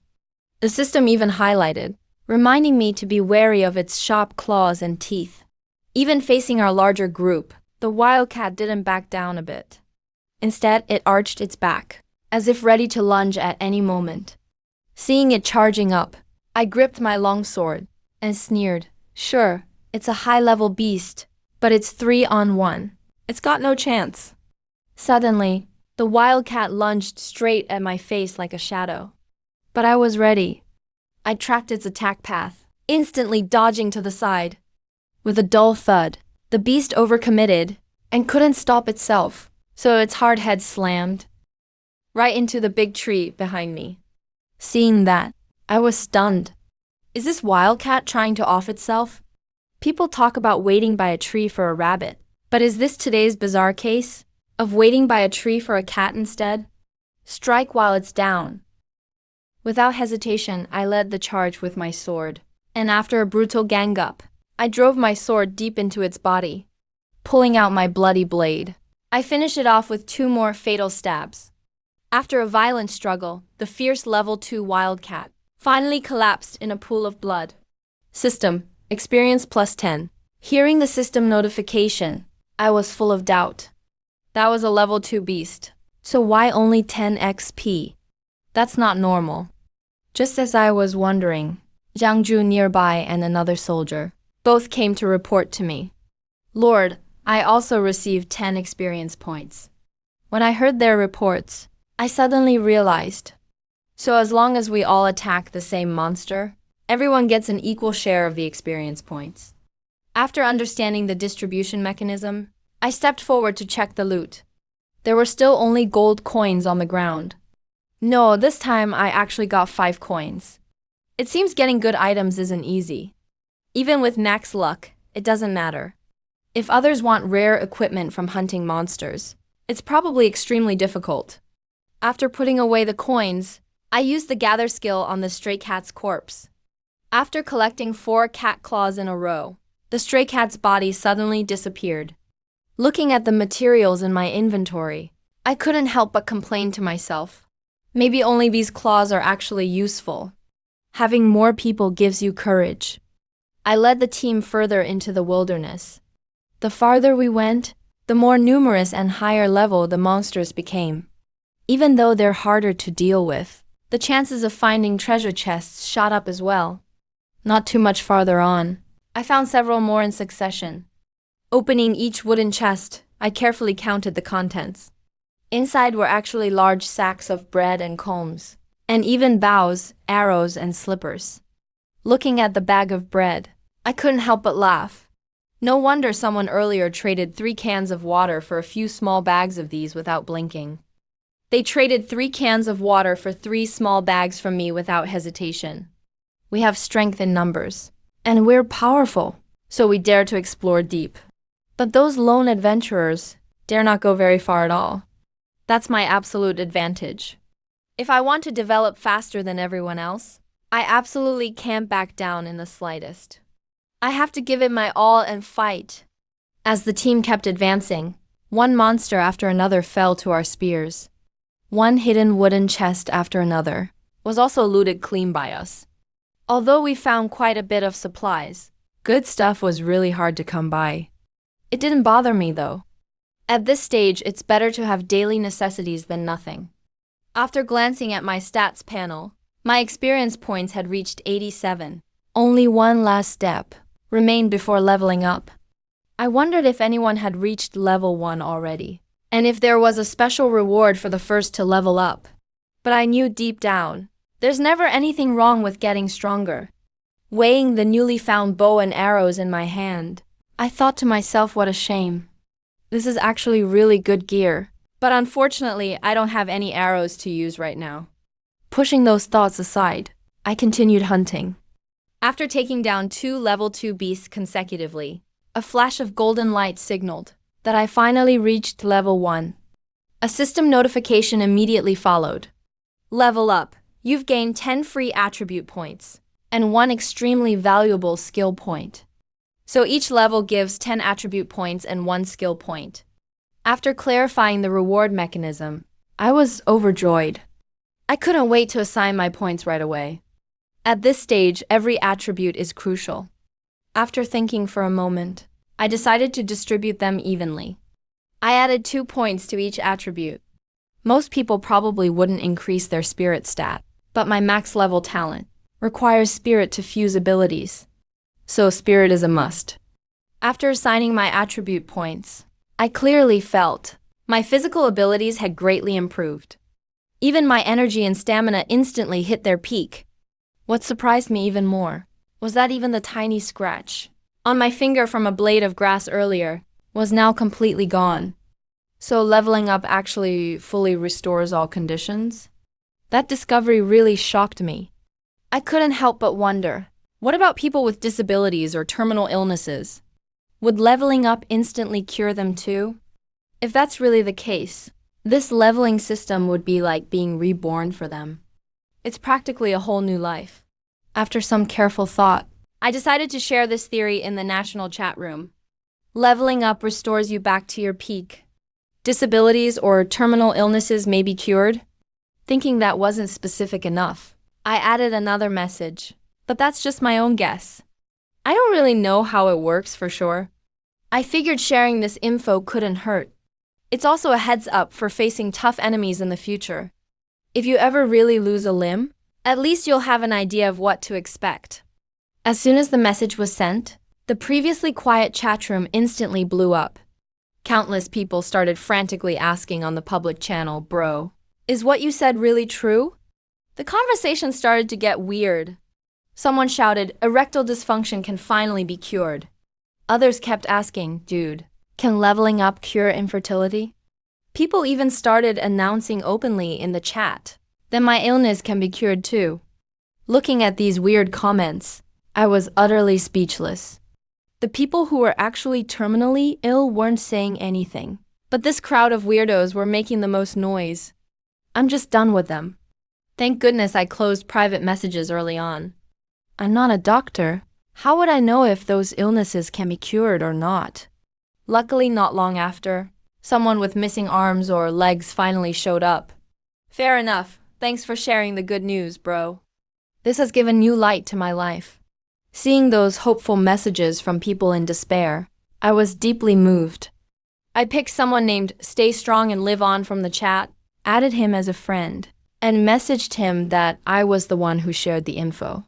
The system even highlighted, reminding me to be wary of its sharp claws and teeth. Even facing our larger group, the wildcat didn't back down a bit. Instead, it arched its back, as if ready to lunge at any moment. Seeing it charging up, I gripped my longsword and sneered, "Sure, it's a high-level beast, but it's 3-on-1. It's got no chance." Suddenly, the wildcat lunged straight at my face like a shadow. But I was ready. I tracked its attack path, instantly dodging to the side. With a dull thud, the beast overcommitted and couldn't stop itself, so its hard head slammed right into the big tree behind me. Seeing that, I was stunned. Is this wildcat trying to off itself? People talk about waiting by a tree for a rabbit, but is this today's bizarre case of waiting by a tree for a cat instead? Strike while it's down. Without hesitation, I led the charge with my sword, and after a brutal gang-up, I drove my sword deep into its body. Pulling out my bloody blade, I finished it off with 2 more fatal stabs. After a violent struggle, the fierce level 2 wildcat finally collapsed in a pool of blood. System, experience plus 10. Hearing the system notification, I was full of doubt. That was a level 2 beast, so why only 10 XP? That's not normal. Just as I was wondering, Zhang Zhu nearby and another soldier both came to report to me. "Lord, I also received 10 experience points." When I heard their reports, I suddenly realized, so as long as we all attack the same monster, everyone gets an equal share of the experience points. After understanding the distribution mechanism, I stepped forward to check the loot. There were still only gold coins on the ground. No, this time I actually got 5 coins. It seems getting good items isn't easy. Even with max luck, it doesn't matter. If others want rare equipment from hunting monsters, it's probably extremely difficult. After putting away the coins, I used the gather skill on the stray cat's corpse. After collecting 4 cat claws in a row, the stray cat's body suddenly disappeared. Looking at the materials in my inventory, I couldn't help but complain to myself. Maybe only these claws are actually useful. Having more people gives you courage. I led the team further into the wilderness. The farther we went, the more numerous and higher level the monsters became. Even though they're harder to deal with, the chances of finding treasure chests shot up as well. Not too much farther on, I found several more in succession. Opening each wooden chest, I carefully counted the contents. Inside were actually large sacks of bread and combs, and even bows, arrows, and slippers. Looking at the bag of bread, I couldn't help but laugh. No wonder someone earlier traded 3 cans of water for a few small bags of these without blinking. They traded 3 cans of water for 3 small bags from me without hesitation. We have strength in numbers, and we're powerful, so we dare to explore deep. But those lone adventurers dare not go very far at all. That's my absolute advantage. If I want to develop faster than everyone else, I absolutely can't back down in the slightest. I have to give it my all and fight. As the team kept advancing, one monster after another fell to our spears. One hidden wooden chest after another was also looted clean by us. Although we found quite a bit of supplies, good stuff was really hard to come by. It didn't bother me though. At this stage, it's better to have daily necessities than nothing. After glancing at my stats panel, my experience points had reached 87. Only one last step remained before leveling up. I wondered if anyone had reached level 1 already, and if there was a special reward for the first to level up. But I knew deep down, there's never anything wrong with getting stronger. Weighing the newly found bow and arrows in my hand, I thought to myself, what a shame. This is actually really good gear, but unfortunately I don't have any arrows to use right now. Pushing those thoughts aside, I continued hunting. After taking down 2 level 2 beasts consecutively, a flash of golden light signaled that I finally reached level 1. A system notification immediately followed. Level up. You've gained 10 free attribute points and 1 extremely valuable skill point. So each level gives 10 attribute points and 1 skill point. After clarifying the reward mechanism, I was overjoyed. I couldn't wait to assign my points right away. At this stage, every attribute is crucial. After thinking for a moment, I decided to distribute them evenly. I added 2 points to each attribute. Most people probably wouldn't increase their spirit stat, but my max level talent requires spirit to fuse abilities. So spirit is a must. After assigning my attribute points, I clearly felt my physical abilities had greatly improved. Even my energy and stamina instantly hit their peak. What surprised me even more was that even the tiny scratch on my finger from a blade of grass earlier was now completely gone. So leveling up actually fully restores all conditions? That discovery really shocked me. I couldn't help but wonder, what about people with disabilities or terminal illnesses? Would leveling up instantly cure them too? If that's really the case, this leveling system would be like being reborn for them. It's practically a whole new life. After some careful thought, I decided to share this theory in the national chat room. Leveling up restores you back to your peak. Disabilities or terminal illnesses may be cured. Thinking that wasn't specific enough, I added another message, but that's just my own guess. I don't really know how it works for sure. I figured sharing this info couldn't hurt. It's also a heads up for facing tough enemies in the future. If you ever really lose a limb, at least you'll have an idea of what to expect. As soon as the message was sent, the previously quiet chat room instantly blew up. Countless people started frantically asking on the public channel, "Bro, is what you said really true?" The conversation started to get weird. Someone shouted, "Erectile dysfunction can finally be cured." Others kept asking, "Dude, can leveling up cure infertility?" People even started announcing openly in the chat that my illness can be cured too. Looking at these weird comments, I was utterly speechless. The people who were actually terminally ill weren't saying anything, but this crowd of weirdos were making the most noise. I'm just done with them. Thank goodness I closed private messages early on. I'm not a doctor. How would I know if those illnesses can be cured or not? Luckily, not long after, someone with missing arms or legs finally showed up. Fair enough. Thanks for sharing the good news, bro. This has given new light to my life. Seeing those hopeful messages from people in despair, I was deeply moved. I picked someone named Stay Strong and Live On from the chat, added him as a friend, and messaged him that I was the one who shared the info.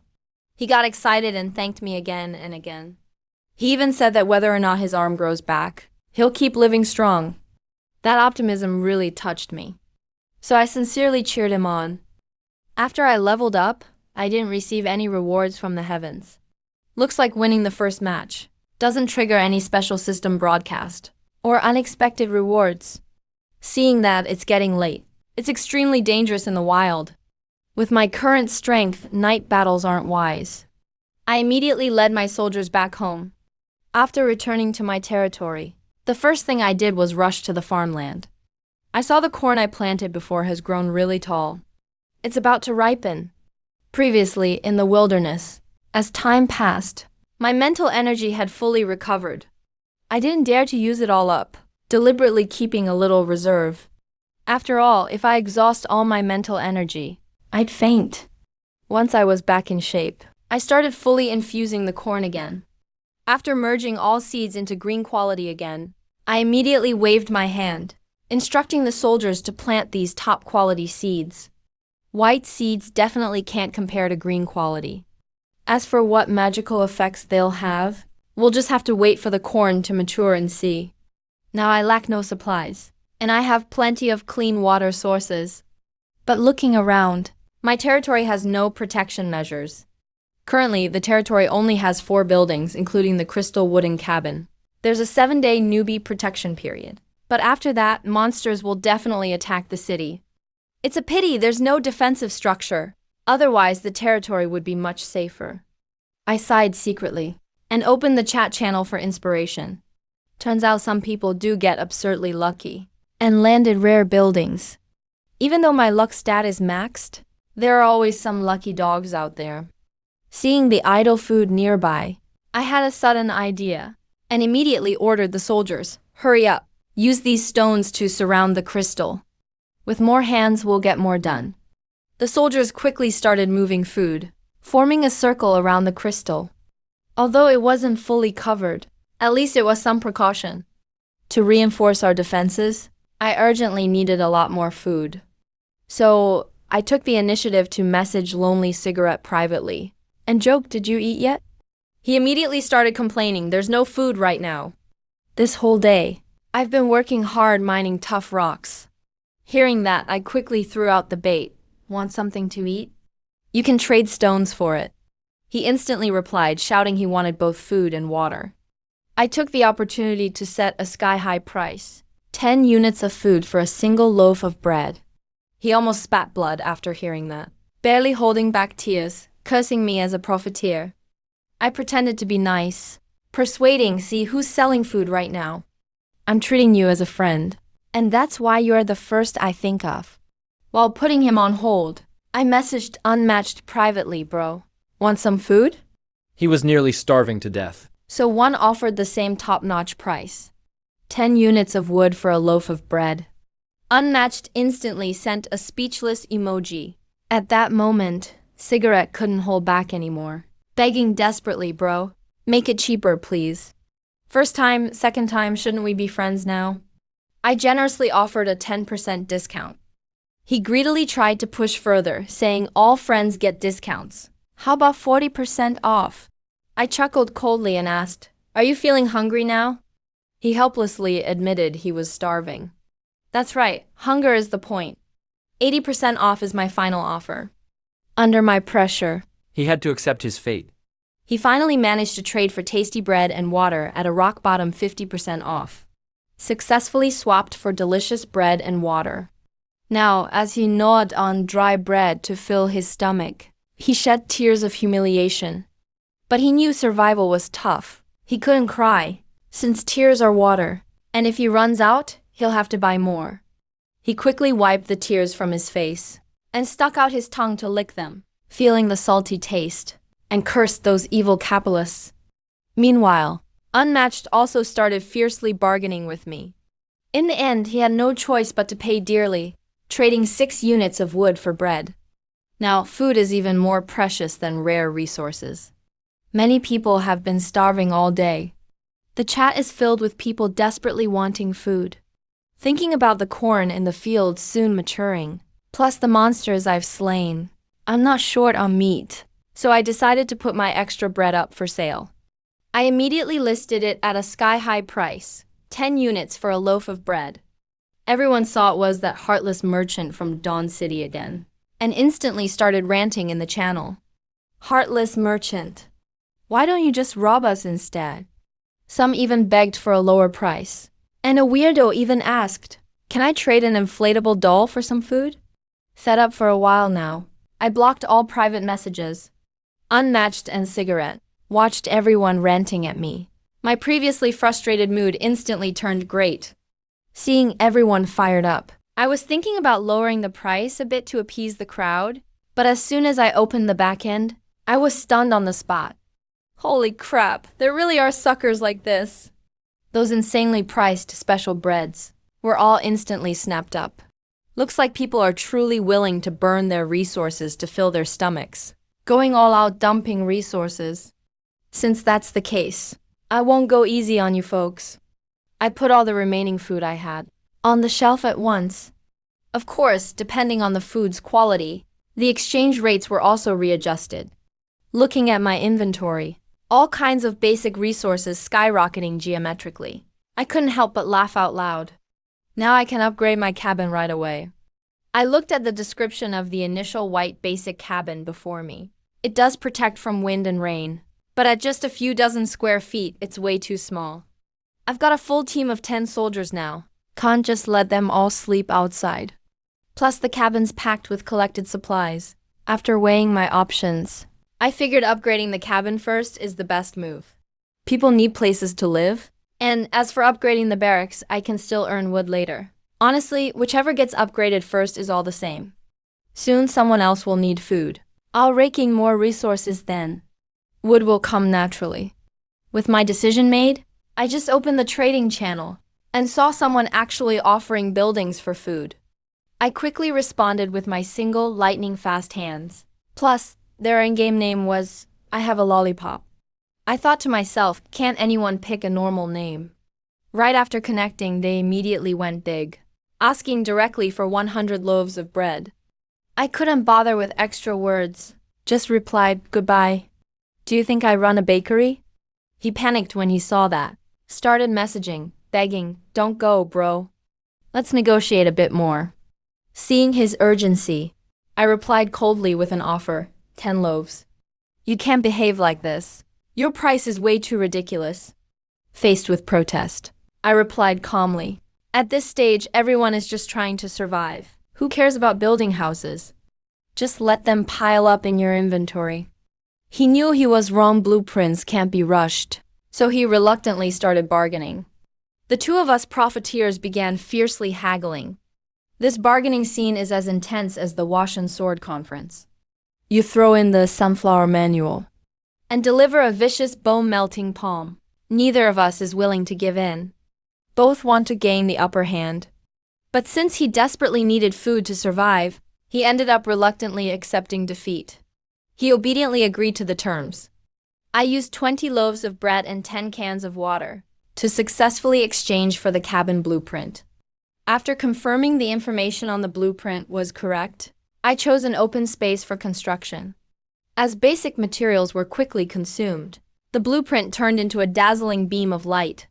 He got excited and thanked me again and again. He even said that whether or not his arm grows back, he'll keep living strong. That optimism really touched me. So I sincerely cheered him on. After I leveled up, I didn't receive any rewards from the heavens. Looks like winning the first match doesn't trigger any special system broadcast or unexpected rewards. Seeing that it's getting late, it's extremely dangerous in the wild. With my current strength, night battles aren't wise. I immediately led my soldiers back home. After returning to my territory, the first thing I did was rush to the farmland. I saw the corn I planted before has grown really tall. It's about to ripen. Previously, in the wilderness, as time passed, my mental energy had fully recovered. I didn't dare to use it all up, deliberately keeping a little reserve. After all, if I exhaust all my mental energy, I'd faint. Once I was back in shape, I started fully infusing the corn again. After merging all seeds into green quality again, I immediately waved my hand, instructing the soldiers to plant these top quality seeds. White seeds definitely can't compare to green quality. As for what magical effects they'll have, we'll just have to wait for the corn to mature and see. Now I lack no supplies, and I have plenty of clean water sources. But looking around, my territory has no protection measures. Currently, the territory only has 4 buildings, including the crystal wooden cabin. There's a 7-day newbie protection period. But after that, monsters will definitely attack the city. It's a pity there's no defensive structure. Otherwise, the territory would be much safer. I sighed secretly and opened the chat channel for inspiration. Turns out some people do get absurdly lucky and landed rare buildings. Even though my luck stat is maxed, there are always some lucky dogs out there. Seeing the idle food nearby, I had a sudden idea and immediately ordered the soldiers, hurry up, use these stones to surround the crystal. With more hands, we'll get more done. The soldiers quickly started moving food, forming a circle around the crystal. Although it wasn't fully covered, at least it was some precaution. To reinforce our defenses, I urgently needed a lot more food. So I took the initiative to message Lonely Cigarette privately and joked, "Did you eat yet?" He immediately started complaining, "There's no food right now." This whole day, I've been working hard mining tough rocks. Hearing that, I quickly threw out the bait. "Want something to eat? You can trade stones for it." He instantly replied, shouting he wanted both food and water. I took the opportunity to set a sky-high price, 10 units of food for a single loaf of bread. He almost spat blood after hearing that, barely holding back tears, cursing me as a profiteer. I pretended to be nice, persuading, "See, who's selling food right now? I'm treating you as a friend, and that's why you're the first I think of." While putting him on hold, I messaged Unmatched privately, "Bro, want some food?" He was nearly starving to death. So one offered the same top-notch price, 10 units of wood for a loaf of bread. Unmatched instantly sent a speechless emoji. At that moment, Cigarette couldn't hold back anymore, begging desperately, "Bro, make it cheaper, please. First time, second time, shouldn't we be friends now?" I generously offered a 10% discount. He greedily tried to push further, saying all friends get discounts. How about 40% off? I chuckled coldly and asked, "Are you feeling hungry now?" He helplessly admitted he was starving. "That's right, hunger is the point. 80% off is my final offer." Under my pressure, He had to accept his fate. he finally managed to trade for tasty bread and water at a rock-bottom 50% off. Successfully swapped for delicious bread and water. Now, as he gnawed on dry bread to fill his stomach, he shed tears of humiliation. But he knew survival was tough, He couldn't cry, since tears are water, and if he runs out, he'll have to buy more. He quickly wiped the tears from his face and stuck out his tongue to lick them, feeling the salty taste, and cursed those evil capitalists. Meanwhile, Unmatched also started fiercely bargaining with me. In the end, he had no choice but to pay dearly, trading 6 units of wood for bread. Now, food is even more precious than rare resources. Many people have been starving all day. The chat is filled with people desperately wanting food, thinking about the corn in the fields soon maturing, plus the monsters I've slain. I'm not short on meat, so I decided to put my extra bread up for sale. I immediately listed it at a sky-high price, 10 units for a loaf of bread. Everyone saw it was that heartless merchant from Dawn City again, and instantly started ranting in the channel. Heartless merchant. Why don't you just rob us instead? Some even begged for a lower price. And a weirdo even asked, "Can I trade an inflatable doll for some food?" Fed up for a while now, I blocked all private messages. Unmatched and Cigarette watched everyone ranting at me. My previously frustrated mood instantly turned great. Seeing everyone fired up, I was thinking about lowering the price a bit to appease the crowd, but as soon as I opened the back end, I was stunned on the spot. Holy crap, there really are suckers like this. Those insanely priced special breads were all instantly snapped up. Looks like people are truly willing to burn their resources to fill their stomachs, going all out dumping resources. Since that's the case, I won't go easy on you folks. I put all the remaining food I had on the shelf at once. Of course, depending on the food's quality, the exchange rates were also readjusted. Looking at my inventory, all kinds of basic resources skyrocketing geometrically, I couldn't help but laugh out loud. Now I can upgrade my cabin right away. I looked at the description of the initial white basic cabin before me. It does protect from wind and rain, but at just a few dozen square feet, it's way too small. I've got a full team of 10 soldiers now. Can't just let them all sleep outside. Plus the cabin's packed with collected supplies. After weighing my options, I figured upgrading the cabin first is the best move. People need places to live, and as for upgrading the barracks, I can still earn wood later. Honestly, whichever gets upgraded first is all the same. Soon someone else will need food. I'll rake in more resources then. Wood will come naturally. With my decision made, I just opened the trading channel and saw someone actually offering buildings for food. I quickly responded with my single lightning-fast hands. Plus, their in-game name was, "I have a lollipop." I thought to myself, can't anyone pick a normal name? Right after connecting, they immediately went big, asking directly for 100 loaves of bread. I couldn't bother with extra words, just replied, "Goodbye. Do you think I run a bakery?" He panicked when he saw that, started messaging, begging, "Don't go, bro. Let's negotiate a bit more." Seeing his urgency, I replied coldly with an offer, 10 loaves. "You can't behave like this. Your price is way too ridiculous." Faced with protest, I replied calmly, "At this stage, everyone is just trying to survive. Who cares about building houses? Just let them pile up in your inventory." He knew he was wrong. Blueprints can't be rushed, so he reluctantly started bargaining. The two of us profiteers began fiercely haggling. This bargaining scene is as intense as the Wash and Sword conference. You throw in the sunflower manual and deliver a vicious bone-melting palm. Neither of us is willing to give in. Both want to gain the upper hand. But since he desperately needed food to survive, he ended up reluctantly accepting defeat. He obediently agreed to the terms. I used 20 loaves of bread and 10 cans of water to successfully exchange for the cabin blueprint. After confirming the information on the blueprint was correct, I chose an open space for construction. As basic materials were quickly consumed, the blueprint turned into a dazzling beam of light.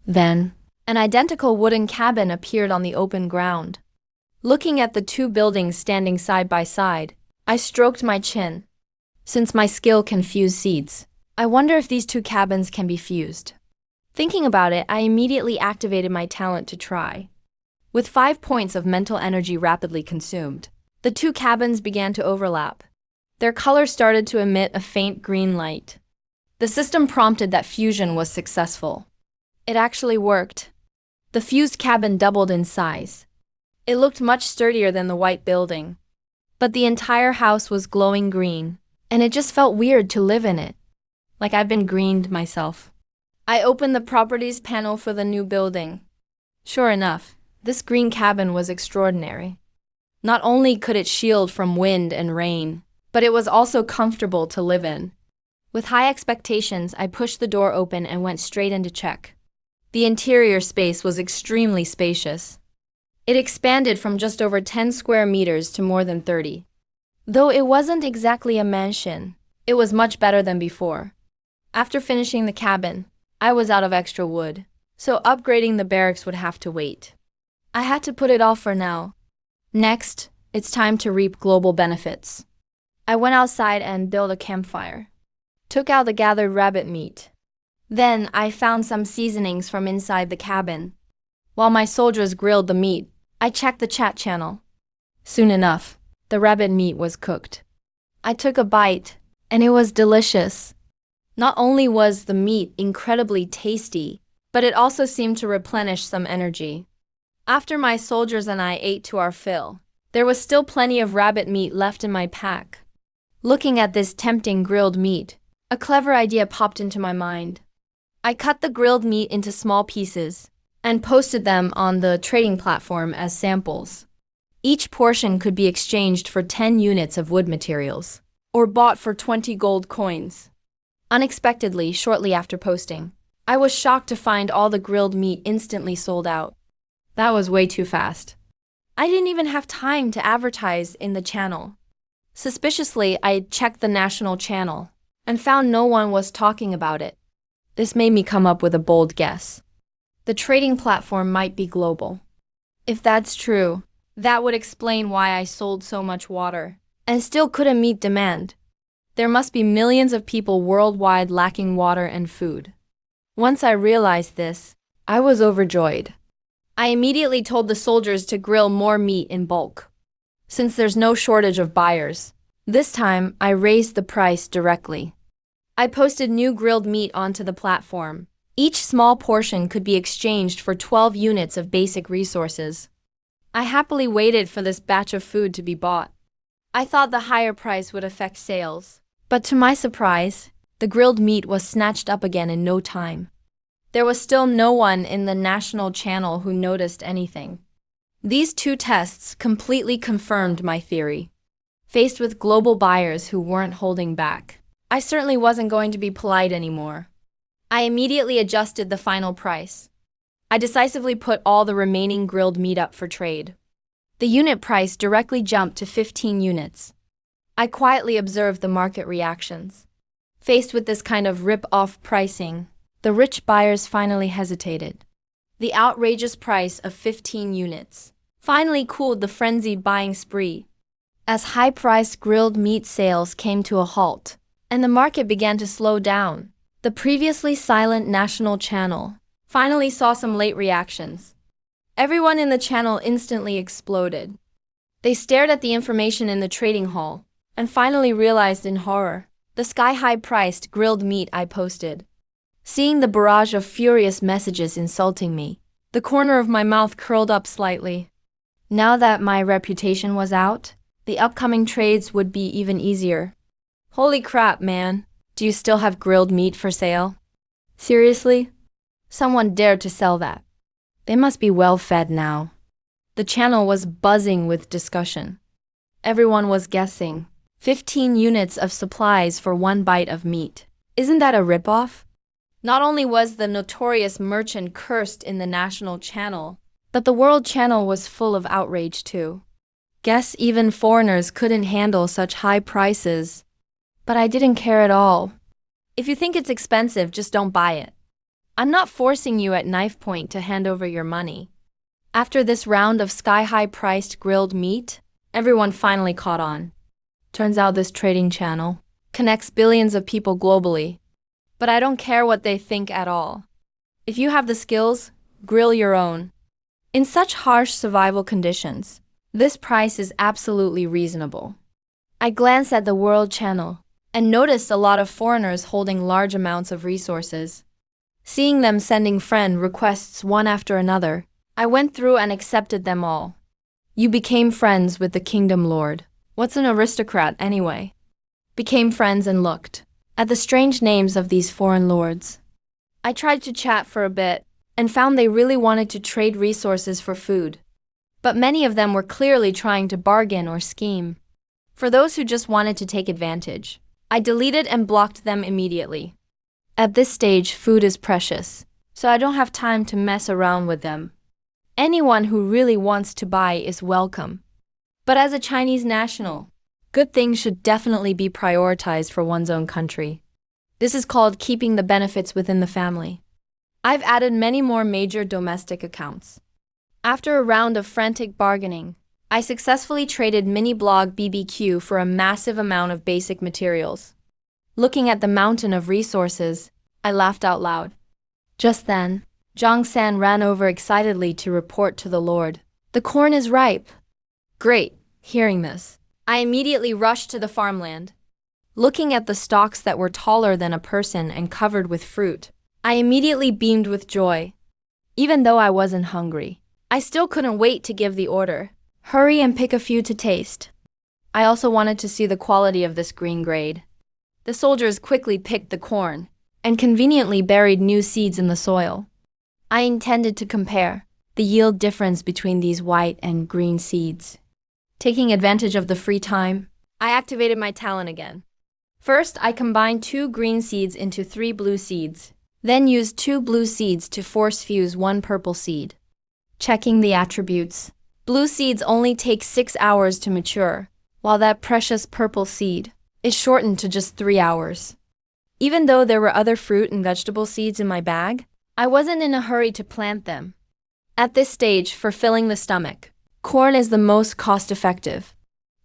Then, an identical wooden cabin appeared on the open ground. Looking at the two buildings standing side by side, I stroked my chin. Since my skill can fuse seeds, I wonder if these two cabins can be fused. Thinking about it, I immediately activated my talent to try. With 5 points of mental energy rapidly consumed, the two cabins began to overlap. Their color started to emit a faint green light. The system prompted that fusion was successful. It actually worked. The fused cabin doubled in size. It looked much sturdier than the white building. But the entire house was glowing green, and it just felt weird to live in it. Like I've been greened myself. I opened the properties panel for the new building. Sure enough, this green cabin was extraordinary. Not only could it shield from wind and rain, but it was also comfortable to live in. With high expectations, I pushed the door open and went straight in to check. The interior space was extremely spacious. It expanded from just over 10 square meters to more than 30. Though it wasn't exactly a mansion, it was much better than before. After finishing the cabin, I was out of extra wood, so upgrading the barracks would have to wait. I had to put it off for now. Next, it's time to reap global benefits. I went outside and built a campfire. Took out the gathered rabbit meat. Then I found some seasonings from inside the cabin. While my soldiers grilled the meat, I checked the chat channel. Soon enough, the rabbit meat was cooked. I took a bite, and it was delicious. Not only was the meat incredibly tasty, but it also seemed to replenish some energy. After my soldiers and I ate to our fill, there was still plenty of rabbit meat left in my pack. Looking at this tempting grilled meat, a clever idea popped into my mind. I cut the grilled meat into small pieces and posted them on the trading platform as samples. Each portion could be exchanged for 10 units of wood materials, or bought for 20 gold coins. Unexpectedly, shortly after posting, I was shocked to find all the grilled meat instantly sold out. That was way too fast. I didn't even have time to advertise in the channel. Suspiciously, I checked the national channel and found no one was talking about it. This made me come up with a bold guess. The trading platform might be global. If that's true, that would explain why I sold so much water and still couldn't meet demand. There must be millions of people worldwide lacking water and food. Once I realized this, I was overjoyed. I immediately told the soldiers to grill more meat in bulk. Since there's no shortage of buyers, this time I raised the price directly. I posted new grilled meat onto the platform. Each small portion could be exchanged for 12 units of basic resources. I happily waited for this batch of food to be bought. I thought the higher price would affect sales, but to my surprise, the grilled meat was snatched up again in no time. There was still no one in the national channel who noticed anything. These two tests completely confirmed my theory. Faced with global buyers who weren't holding back, I certainly wasn't going to be polite anymore. I immediately adjusted the final price. I decisively put all the remaining grilled meat up for trade. The unit price directly jumped to 15 units. I quietly observed the market reactions. Faced with this kind of rip-off pricing, the rich buyers finally hesitated. The outrageous price of 15 units finally cooled the frenzied buying spree. As high-priced grilled meat sales came to a halt, and the market began to slow down, the previously silent national channel finally saw some late reactions. Everyone in the channel instantly exploded. They stared at the information in the trading hall and finally realized in horror the sky-high priced grilled meat I posted. Seeing the barrage of furious messages insulting me, the corner of my mouth curled up slightly. Now that my reputation was out, the upcoming trades would be even easier. Holy crap, man. Do you still have grilled meat for sale? Seriously? Someone dared to sell that. They must be well fed now. The channel was buzzing with discussion. Everyone was guessing. 15 units of supplies for one bite of meat. Isn't that a ripoff? Not only was the notorious merchant cursed in the national channel, but the world channel was full of outrage too. Guess even foreigners couldn't handle such high prices. But I didn't care at all. If you think it's expensive, just don't buy it. I'm not forcing you at knife point to hand over your money. After this round of sky-high priced grilled meat, everyone finally caught on. Turns out this trading channel connects billions of people globally. But I don't care what they think at all. If you have the skills, grill your own. In such harsh survival conditions, this price is absolutely reasonable. I glanced at the world channel. and noticed a lot of foreigners holding large amounts of resources. Seeing them sending friend requests one after another, I went through and accepted them all. You became friends with the kingdom lord. What's an aristocrat anyway? Became friends and looked at the strange names of these foreign lords. I tried to chat for a bit and found they really wanted to trade resources for food. But many of them were clearly trying to bargain or scheme. For those who just wanted to take advantage, I deleted and blocked them immediately. At this stage, food is precious, so I don't have time to mess around with them. Anyone who really wants to buy is welcome. But as a Chinese national, good things should definitely be prioritized for one's own country. This is called keeping the benefits within the family. I've added many more major domestic accounts. After a round of frantic bargaining, I successfully traded mini-blog BBQ for a massive amount of basic materials. Looking at the mountain of resources, I laughed out loud. Just then, Zhang San ran over excitedly to report to the Lord. The corn is ripe. Great, hearing this, I immediately rushed to the farmland. Looking at the stalks that were taller than a person and covered with fruit, I immediately beamed with joy. Even though I wasn't hungry, I still couldn't wait to give the order. Hurry and pick a few to taste. I also wanted to see the quality of this green grade. The soldiers quickly picked the corn and conveniently buried new seeds in the soil. I intended to compare the yield difference between these white and green seeds. Taking advantage of the free time, I activated my talent again. First, I combined 2 green seeds into 3 blue seeds, then used 2 blue seeds to force fuse 1 purple seed. Checking the attributes, blue seeds only take 6 hours to mature, while that precious purple seed is shortened to just 3 hours. Even though there were other fruit and vegetable seeds in my bag, I wasn't in a hurry to plant them. At this stage, for filling the stomach, corn is the most cost-effective.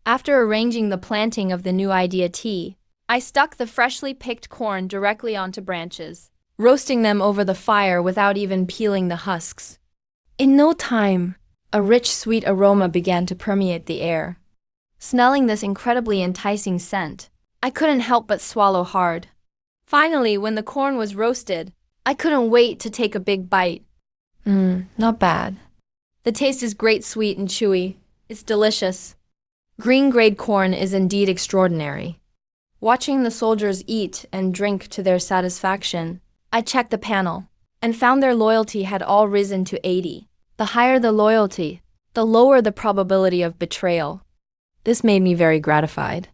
After arranging the planting of the new idea tea, I stuck the freshly picked corn directly onto branches, roasting them over the fire without even peeling the husks. In no time, a rich sweet aroma began to permeate the air. Smelling this incredibly enticing scent, I couldn't help but swallow hard. Finally, when the corn was roasted, I couldn't wait to take a big bite. Not bad. The taste is great, sweet and chewy. It's delicious. Green grade corn is indeed extraordinary. Watching the soldiers eat and drink to their satisfaction, I checked the panel and found their loyalty had all risen to 80. The higher the loyalty, the lower the probability of betrayal. This made me very gratified.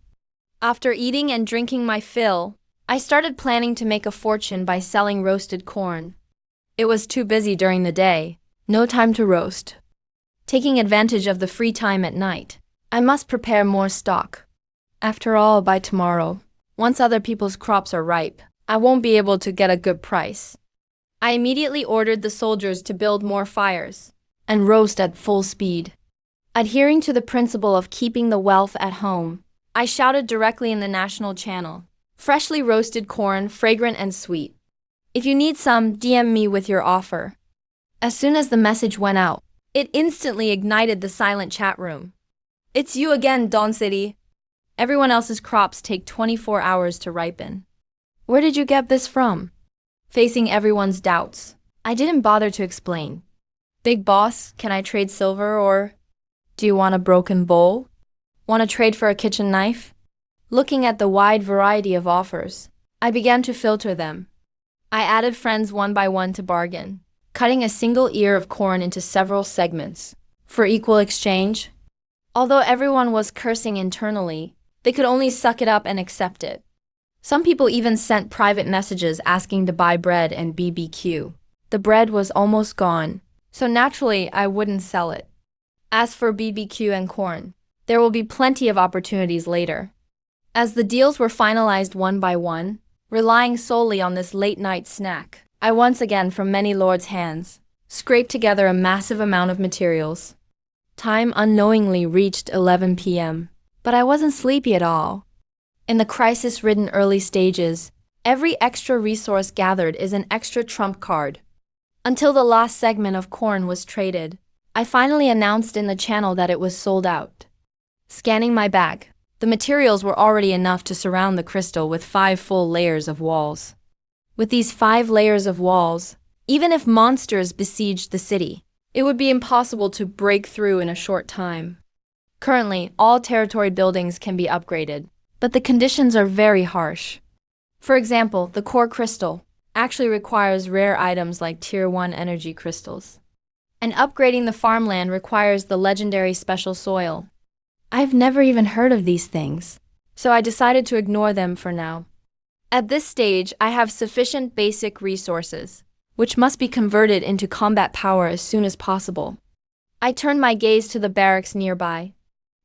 After eating and drinking my fill, I started planning to make a fortune by selling roasted corn. It was too busy during the day, no time to roast. Taking advantage of the free time at night, I must prepare more stock. After all, by tomorrow, once other people's crops are ripe, I won't be able to get a good price. I immediately ordered the soldiers to build more fires and roast at full speed. Adhering to the principle of keeping the wealth at home, I shouted directly in the national channel, freshly roasted corn, fragrant and sweet. If you need some, DM me with your offer. As soon as the message went out, it instantly ignited the silent chat room. It's you again, Dawn City. Everyone else's crops take 24 hours to ripen. Where did you get this from? Facing everyone's doubts, I didn't bother to explain. Big boss, can I trade silver or... Do you want a broken bowl? Want to trade for a kitchen knife? Looking at the wide variety of offers, I began to filter them. I added friends one by one to bargain, cutting a single ear of corn into several segments for equal exchange. Although everyone was cursing internally, they could only suck it up and accept it. Some people even sent private messages asking to buy bread and BBQ. The bread was almost gone, so naturally I wouldn't sell it. As for BBQ and corn, there will be plenty of opportunities later. As the deals were finalized one by one, relying solely on this late-night snack, I once again, from many lords' hands, scraped together a massive amount of materials. Time unknowingly reached 11 p.m., but I wasn't sleepy at all. In the crisis-ridden early stages, every extra resource gathered is an extra trump card. Until the last segment of corn was traded, I finally announced in the channel that it was sold out. Scanning my bag, The materials were already enough to surround the crystal with 5 full layers of walls. With these 5 layers of walls, even if monsters besieged the city, it would be impossible to break through in a short time. Currently, all territory buildings can be upgraded, but the conditions are very harsh. For example, the core crystal actually requires rare items like Tier 1 energy crystals. And upgrading the farmland requires the legendary special soil. I've never even heard of these things, so I decided to ignore them for now. At this stage, I have sufficient basic resources, which must be converted into combat power as soon as possible. I turned my gaze to the barracks nearby.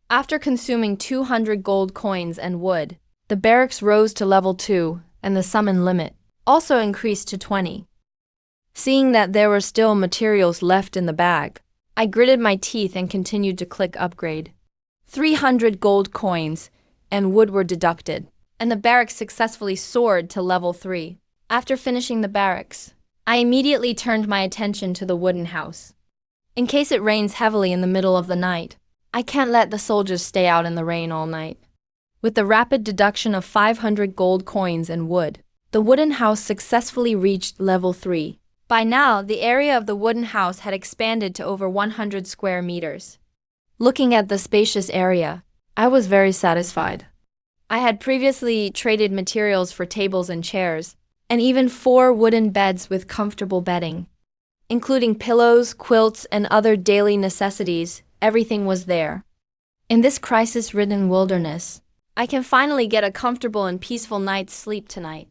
After consuming 200 gold coins and wood, the barracks rose to level 2, and the summon limit also increased to 20. Seeing that there were still materials left in the bag, I gritted my teeth and continued to click upgrade. 300 gold coins and wood were deducted, and the barracks successfully soared to level 3. After finishing the barracks, I immediately turned my attention to the wooden house. In case it rains heavily in the middle of the night, I can't let the soldiers stay out in the rain all night. With the rapid deduction of 500 gold coins and wood, the wooden house successfully reached level 3. By now, the area of the wooden house had expanded to over 100 square meters. Looking at the spacious area, I was very satisfied. I had previously traded materials for tables and chairs, and even 4 wooden beds with comfortable bedding. Including pillows, quilts, and other daily necessities, everything was there. In this crisis-ridden wilderness, I can finally get a comfortable and peaceful night's sleep tonight.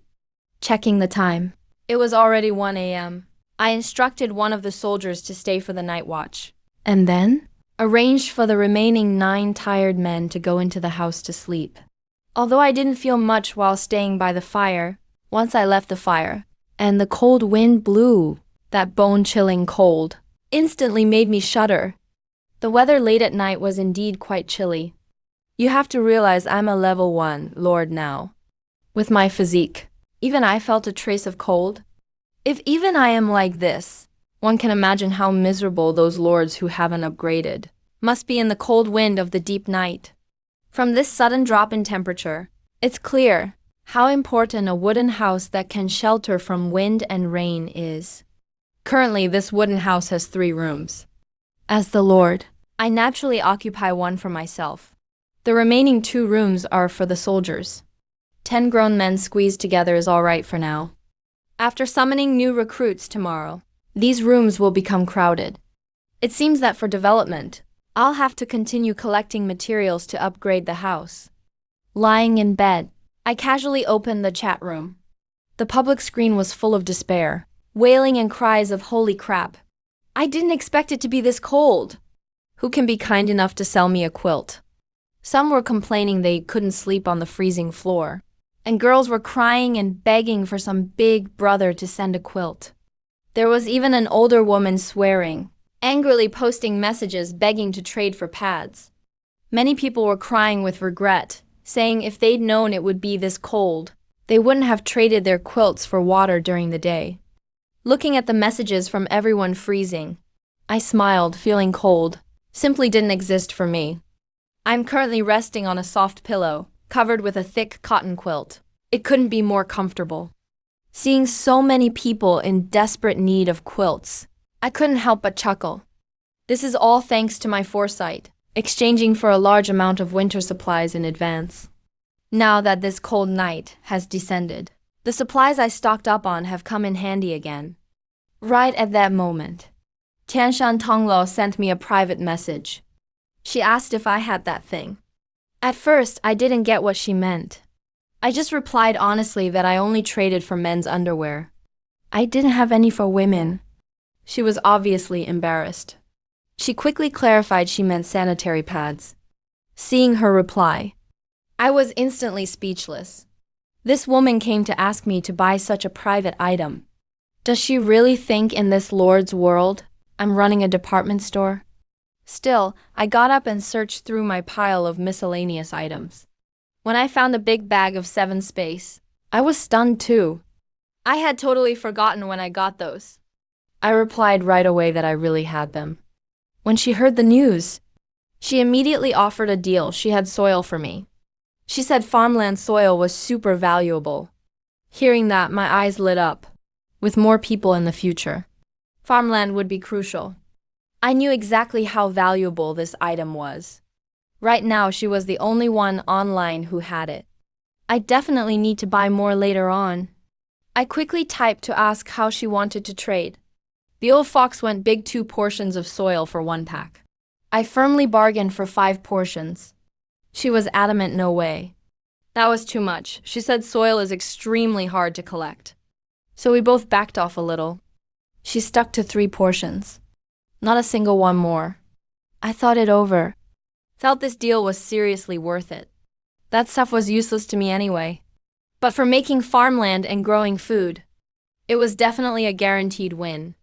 Checking the time. It was already 1 a.m. I instructed one of the soldiers to stay for the night watch, and then arranged for the remaining 9 tired men to go into the house to sleep. Although I didn't feel much while staying by the fire, once I left the fire, and the cold wind blew, that bone-chilling cold instantly made me shudder. The weather late at night was indeed quite chilly. You have to realize I'm a level 1 lord now. With my physique, even I felt a trace of cold. If even I am like this, one can imagine how miserable those lords who haven't upgraded must be in the cold wind of the deep night. From this sudden drop in temperature, it's clear how important a wooden house that can shelter from wind and rain is. Currently, this wooden house has 3 rooms. As the lord, I naturally occupy one for myself. The remaining 2 rooms are for the soldiers. 10 grown men squeezed together is all right for now. After summoning new recruits tomorrow, these rooms will become crowded. It seems that for development, I'll have to continue collecting materials to upgrade the house. Lying in bed, I casually opened the chat room. The public screen was full of despair, wailing and cries of "Holy crap! I didn't expect it to be this cold. Who can be kind enough to sell me a quilt?" Some were complaining they couldn't sleep on the freezing floor, and girls were crying and begging for some big brother to send a quilt. There was even an older woman swearing, angrily posting messages begging to trade for pads. Many people were crying with regret, saying if they'd known it would be this cold, they wouldn't have traded their quilts for water during the day. Looking at the messages from everyone freezing, I smiled, feeling cold simply didn't exist for me. I'm currently resting on a soft pillow, covered with a thick cotton quilt. It couldn't be more comfortable. Seeing so many people in desperate need of quilts, I couldn't help but chuckle. This is all thanks to my foresight, exchanging for a large amount of winter supplies in advance. Now that this cold night has descended, the supplies I stocked up on have come in handy again. Right at that moment, Tianshan Tonglo sent me a private message. She asked if I had that thing. At first, I didn't get what she meant. I just replied honestly that I only traded for men's underwear. I didn't have any for women. She was obviously embarrassed. She quickly clarified she meant sanitary pads. Seeing her reply, I was instantly speechless. This woman came to ask me to buy such a private item. Does she really think in this lord's world I'm running a department store? Still, I got up and searched through my pile of miscellaneous items. When I found a big bag of 7 space, I was stunned too. I had totally forgotten when I got those. I replied right away that I really had them. When she heard the news, she immediately offered a deal. She had soil for me. She said farmland soil was super valuable. Hearing that, my eyes lit up. With more people in the future, farmland would be crucial. I knew exactly how valuable this item was. Right now, she was the only one online who had it. I definitely need to buy more later on. I quickly typed to ask how she wanted to trade. The old fox went big 2 portions of soil for 1 pack. I firmly bargained for 5 portions. She was adamant no way. That was too much. She said soil is extremely hard to collect. So we both backed off a little. She stuck to 3 portions. Not a single one more. I thought it over. Felt this deal was seriously worth it. That stuff was useless to me anyway. But for making farmland and growing food, it was definitely a guaranteed win.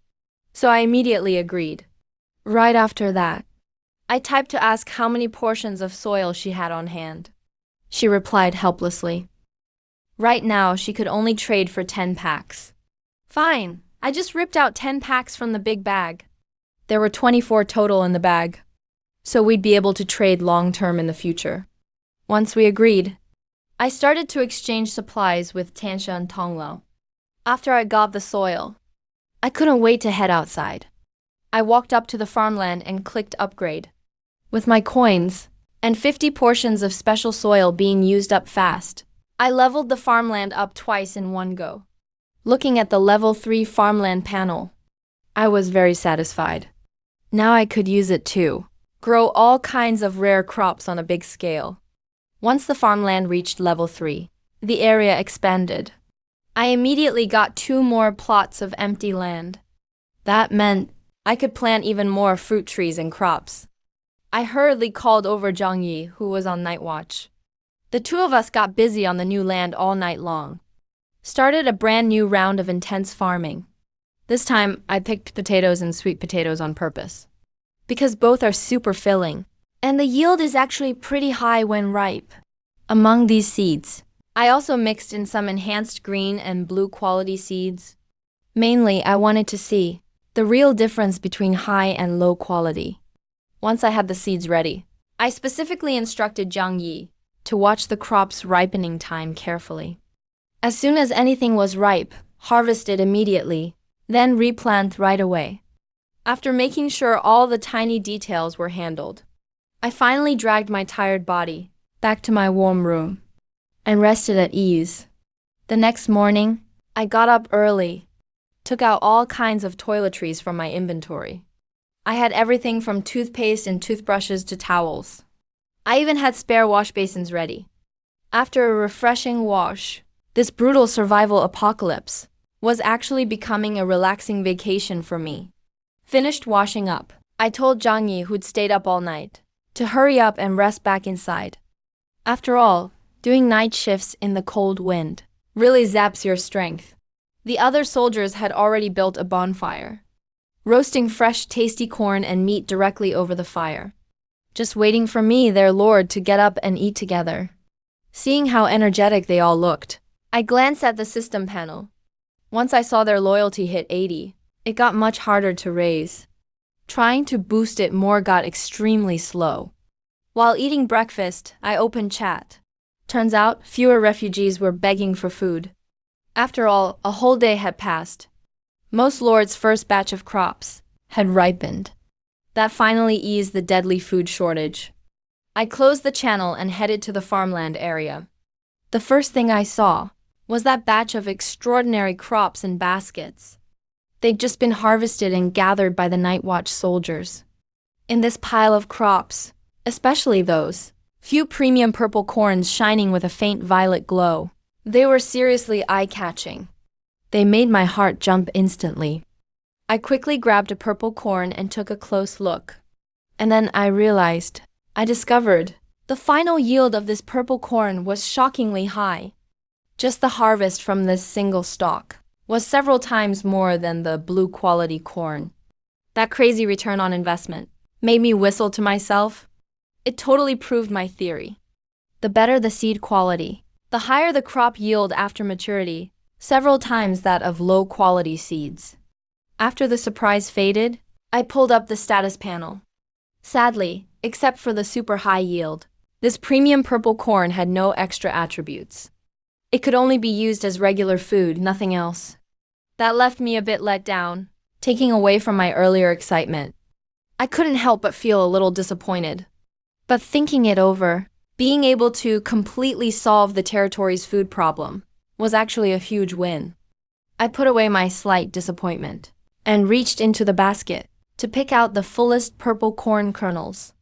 So I immediately agreed. Right after that, I typed to ask how many portions of soil she had on hand. She replied helplessly. Right now, she could only trade for 10 packs. Fine, I just ripped out 10 packs from the big bag. There were 24 total in the bag, so we'd be able to trade long-term in the future. Once we agreed, I started to exchange supplies with Tansha and Tonglao. After I got the soil, I couldn't wait to head outside. I walked up to the farmland and clicked upgrade. With my coins and 50 portions of special soil being used up fast, I leveled the farmland up twice in one go. Looking at the level 3 farmland panel, I was very satisfied. Now I could use it too. Grow all kinds of rare crops on a big scale. Once the farmland reached level 3, the area expanded. I immediately got 2 more plots of empty land. That meant I could plant even more fruit trees and crops. I hurriedly called over Zhang Yi, who was on night watch. The 2 of us got busy on the new land all night long. Started a brand new round of intense farming. This time, I picked potatoes and sweet potatoes on purpose, because both are super filling, and the yield is actually pretty high when ripe. Among these seeds, I also mixed in some enhanced green and blue quality seeds. Mainly, I wanted to see the real difference between high and low quality. Once I had the seeds ready, I specifically instructed Zhang Yi to watch the crop's ripening time carefully. As soon as anything was ripe, harvest it immediately, then replant right away. After making sure all the tiny details were handled, I finally dragged my tired body back to my warm room and rested at ease. The next morning, I got up early, took out all kinds of toiletries from my inventory. I had everything from toothpaste and toothbrushes to towels. I even had spare wash basins ready. After a refreshing wash, this brutal survival apocalypse was actually becoming a relaxing vacation for me. Finished washing up, I told Zhang Yi, who'd stayed up all night, to hurry up and rest back inside. After all, doing night shifts in the cold wind really zaps your strength. The other soldiers had already built a bonfire, roasting fresh, tasty corn and meat directly over the fire, just waiting for me, their lord, to get up and eat together. Seeing how energetic they all looked, I glanced at the system panel. Once I saw their loyalty hit 80, it got much harder to raise. Trying to boost it more got extremely slow. While eating breakfast, I opened chat. Turns out, fewer refugees were begging for food. After all, a whole day had passed. Most lords' first batch of crops had ripened. That finally eased the deadly food shortage. I closed the channel and headed to the farmland area. The first thing I saw was that batch of extraordinary crops in baskets. They'd just been harvested and gathered by the night watch soldiers. In this pile of crops, especially those few premium purple corns shining with a faint violet glow, they were seriously eye-catching. They made my heart jump instantly. I quickly grabbed a purple corn and took a close look. And then I discovered the final yield of this purple corn was shockingly high. Just the harvest from this single stalk was several times more than the blue quality corn. That crazy return on investment made me whistle to myself. It totally proved my theory. The better the seed quality, the higher the crop yield after maturity, several times that of low quality seeds. After the surprise faded, I pulled up the status panel. Sadly, except for the super high yield, This premium purple corn had no extra attributes. It could only be used as regular food, nothing else. That left me a bit let down, taking away from my earlier excitement. I couldn't help but feel a little disappointed. But thinking it over, being able to completely solve the territory's food problem was actually a huge win. I put away my slight disappointment and reached into the basket to pick out the fullest purple corn kernels.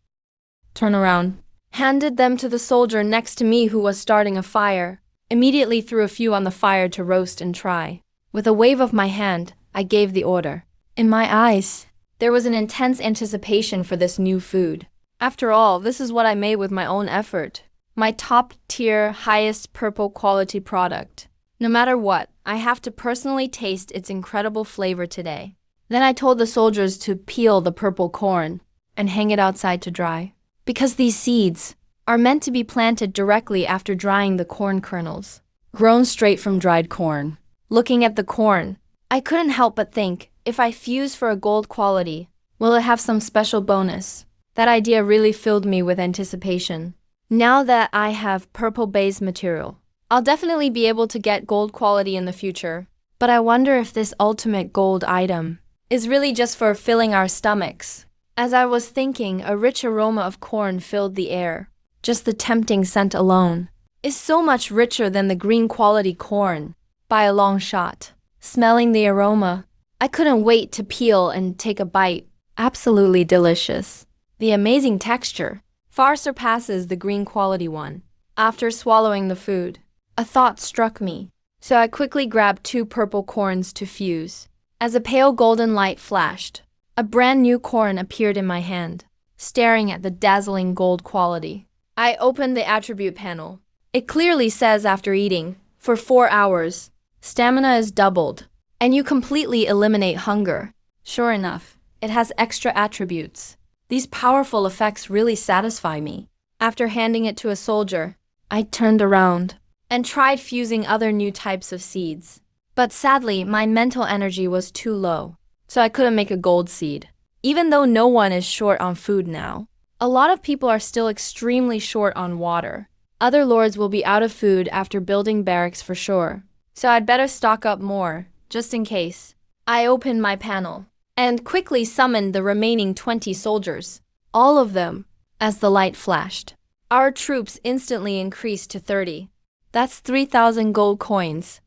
Turn around, handed them to the soldier next to me who was starting a fire, immediately threw a few on the fire to roast and try. With a wave of my hand, I gave the order. In my eyes, there was an intense anticipation for this new food. After all, this is what I made with my own effort. My top-tier, highest purple quality product. No matter what, I have to personally taste its incredible flavor today. Then I told the soldiers to peel the purple corn and hang it outside to dry. Because these seeds are meant to be planted directly after drying the corn kernels, grown straight from dried corn. Looking at the corn, I couldn't help but think, if I fuse for a gold quality, will it have some special bonus? That idea really filled me with anticipation. Now that I have purple base material, I'll definitely be able to get gold quality in the future. But I wonder if this ultimate gold item is really just for filling our stomachs. As I was thinking, a rich aroma of corn filled the air. Just the tempting scent alone is so much richer than the green quality corn, by a long shot. Smelling the aroma, I couldn't wait to peel and take a bite. Absolutely delicious. The amazing texture far surpasses the green quality one. After swallowing the food, a thought struck me, so I quickly grabbed 2 purple corns to fuse. As a pale golden light flashed, a brand new corn appeared in my hand, staring at the dazzling gold quality. I opened the attribute panel. It clearly says after eating, for 4 hours, stamina is doubled, and you completely eliminate hunger. Sure enough, it has extra attributes. These powerful effects really satisfy me. After handing it to a soldier, I turned around and tried fusing other new types of seeds. But sadly, my mental energy was too low, so I couldn't make a gold seed. Even though no one is short on food now, a lot of people are still extremely short on water. Other lords will be out of food after building barracks for sure, so I'd better stock up more, just in case. I opened my panel and quickly summoned the remaining 20 soldiers, all of them, as the light flashed. Our troops instantly increased to 30. That's 3,000 gold coins.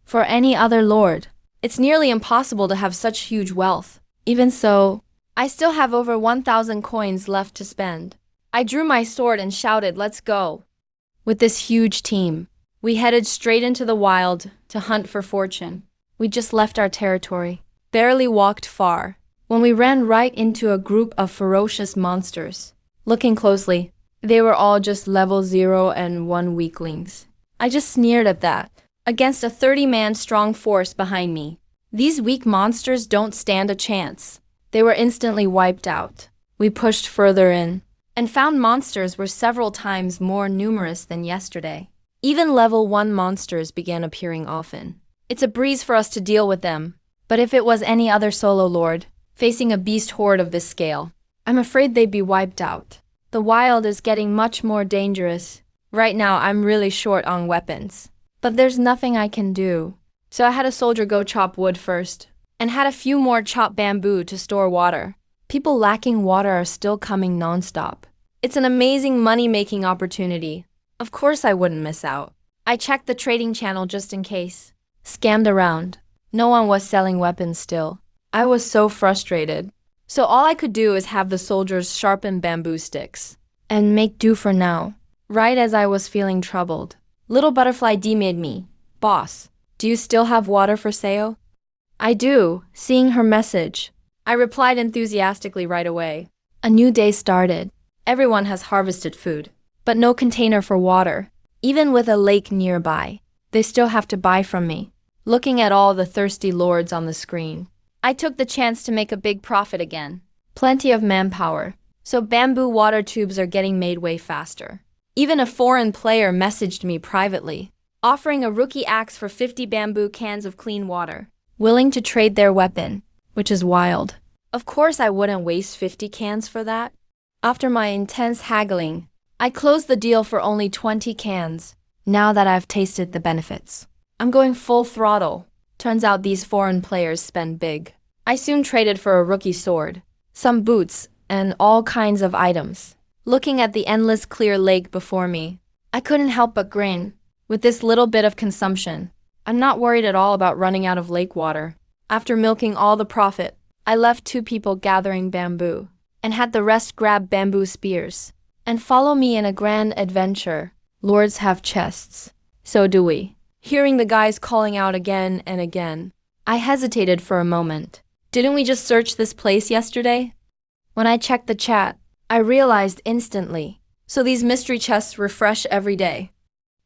For any other lord, it's nearly impossible to have such huge wealth. Even so, I still have over 1,000 coins left to spend. I drew my sword and shouted, "Let's go!" With this huge team, we headed straight into the wild to hunt for fortune. We just left our territory, barely walked far, when we ran right into a group of ferocious monsters. Looking closely, they were all just level 0 and 1 weaklings. I just sneered at that, against a 30-man strong force behind me. These weak monsters don't stand a chance. They were instantly wiped out. We pushed further in, and found monsters were several times more numerous than yesterday. Even level 1 monsters began appearing often. It's a breeze for us to deal with them, but if it was any other solo lord, facing a beast horde of this scale, I'm afraid they'd be wiped out. The wild is getting much more dangerous. Right now, I'm really short on weapons, but there's nothing I can do. So I had a soldier go chop wood first, and had a few more chop bamboo to store water. People lacking water are still coming non-stop. It's an amazing money-making opportunity. Of course I wouldn't miss out. I checked the trading channel just in case. Scammed around. No one was selling weapons still. I was so frustrated. So all I could do is have the soldiers sharpen bamboo sticks and make do for now. Right as I was feeling troubled, Little Butterfly DM'd me. "Boss, do you still have water for sale?" "I do," seeing her message. I replied enthusiastically right away. A new day started. Everyone has harvested food, but no container for water. Even with a lake nearby, they still have to buy from me. Looking at all the thirsty lords on the screen, I took the chance to make a big profit again. Plenty of manpower, so bamboo water tubes are getting made way faster. Even a foreign player messaged me privately, offering a rookie axe for 50 bamboo cans of clean water, willing to trade their weapon, which is wild. Of course I wouldn't waste 50 cans for that. After my intense haggling, I closed the deal for only 20 cans, now that I've tasted the benefits. I'm going full throttle. Turns out these foreign players spend big. I soon traded for a rookie sword, some boots, and all kinds of items. Looking at the endless clear lake before me, I couldn't help but grin. With this little bit of consumption, I'm not worried at all about running out of lake water. After milking all the profit, I left 2 people gathering bamboo, and had the rest grab bamboo spears and follow me in a grand adventure. Lords have chests. So do we. Hearing the guys calling out again and again, I hesitated for a moment. Didn't we just search this place yesterday? When I checked the chat, I realized instantly. So these mystery chests refresh every day.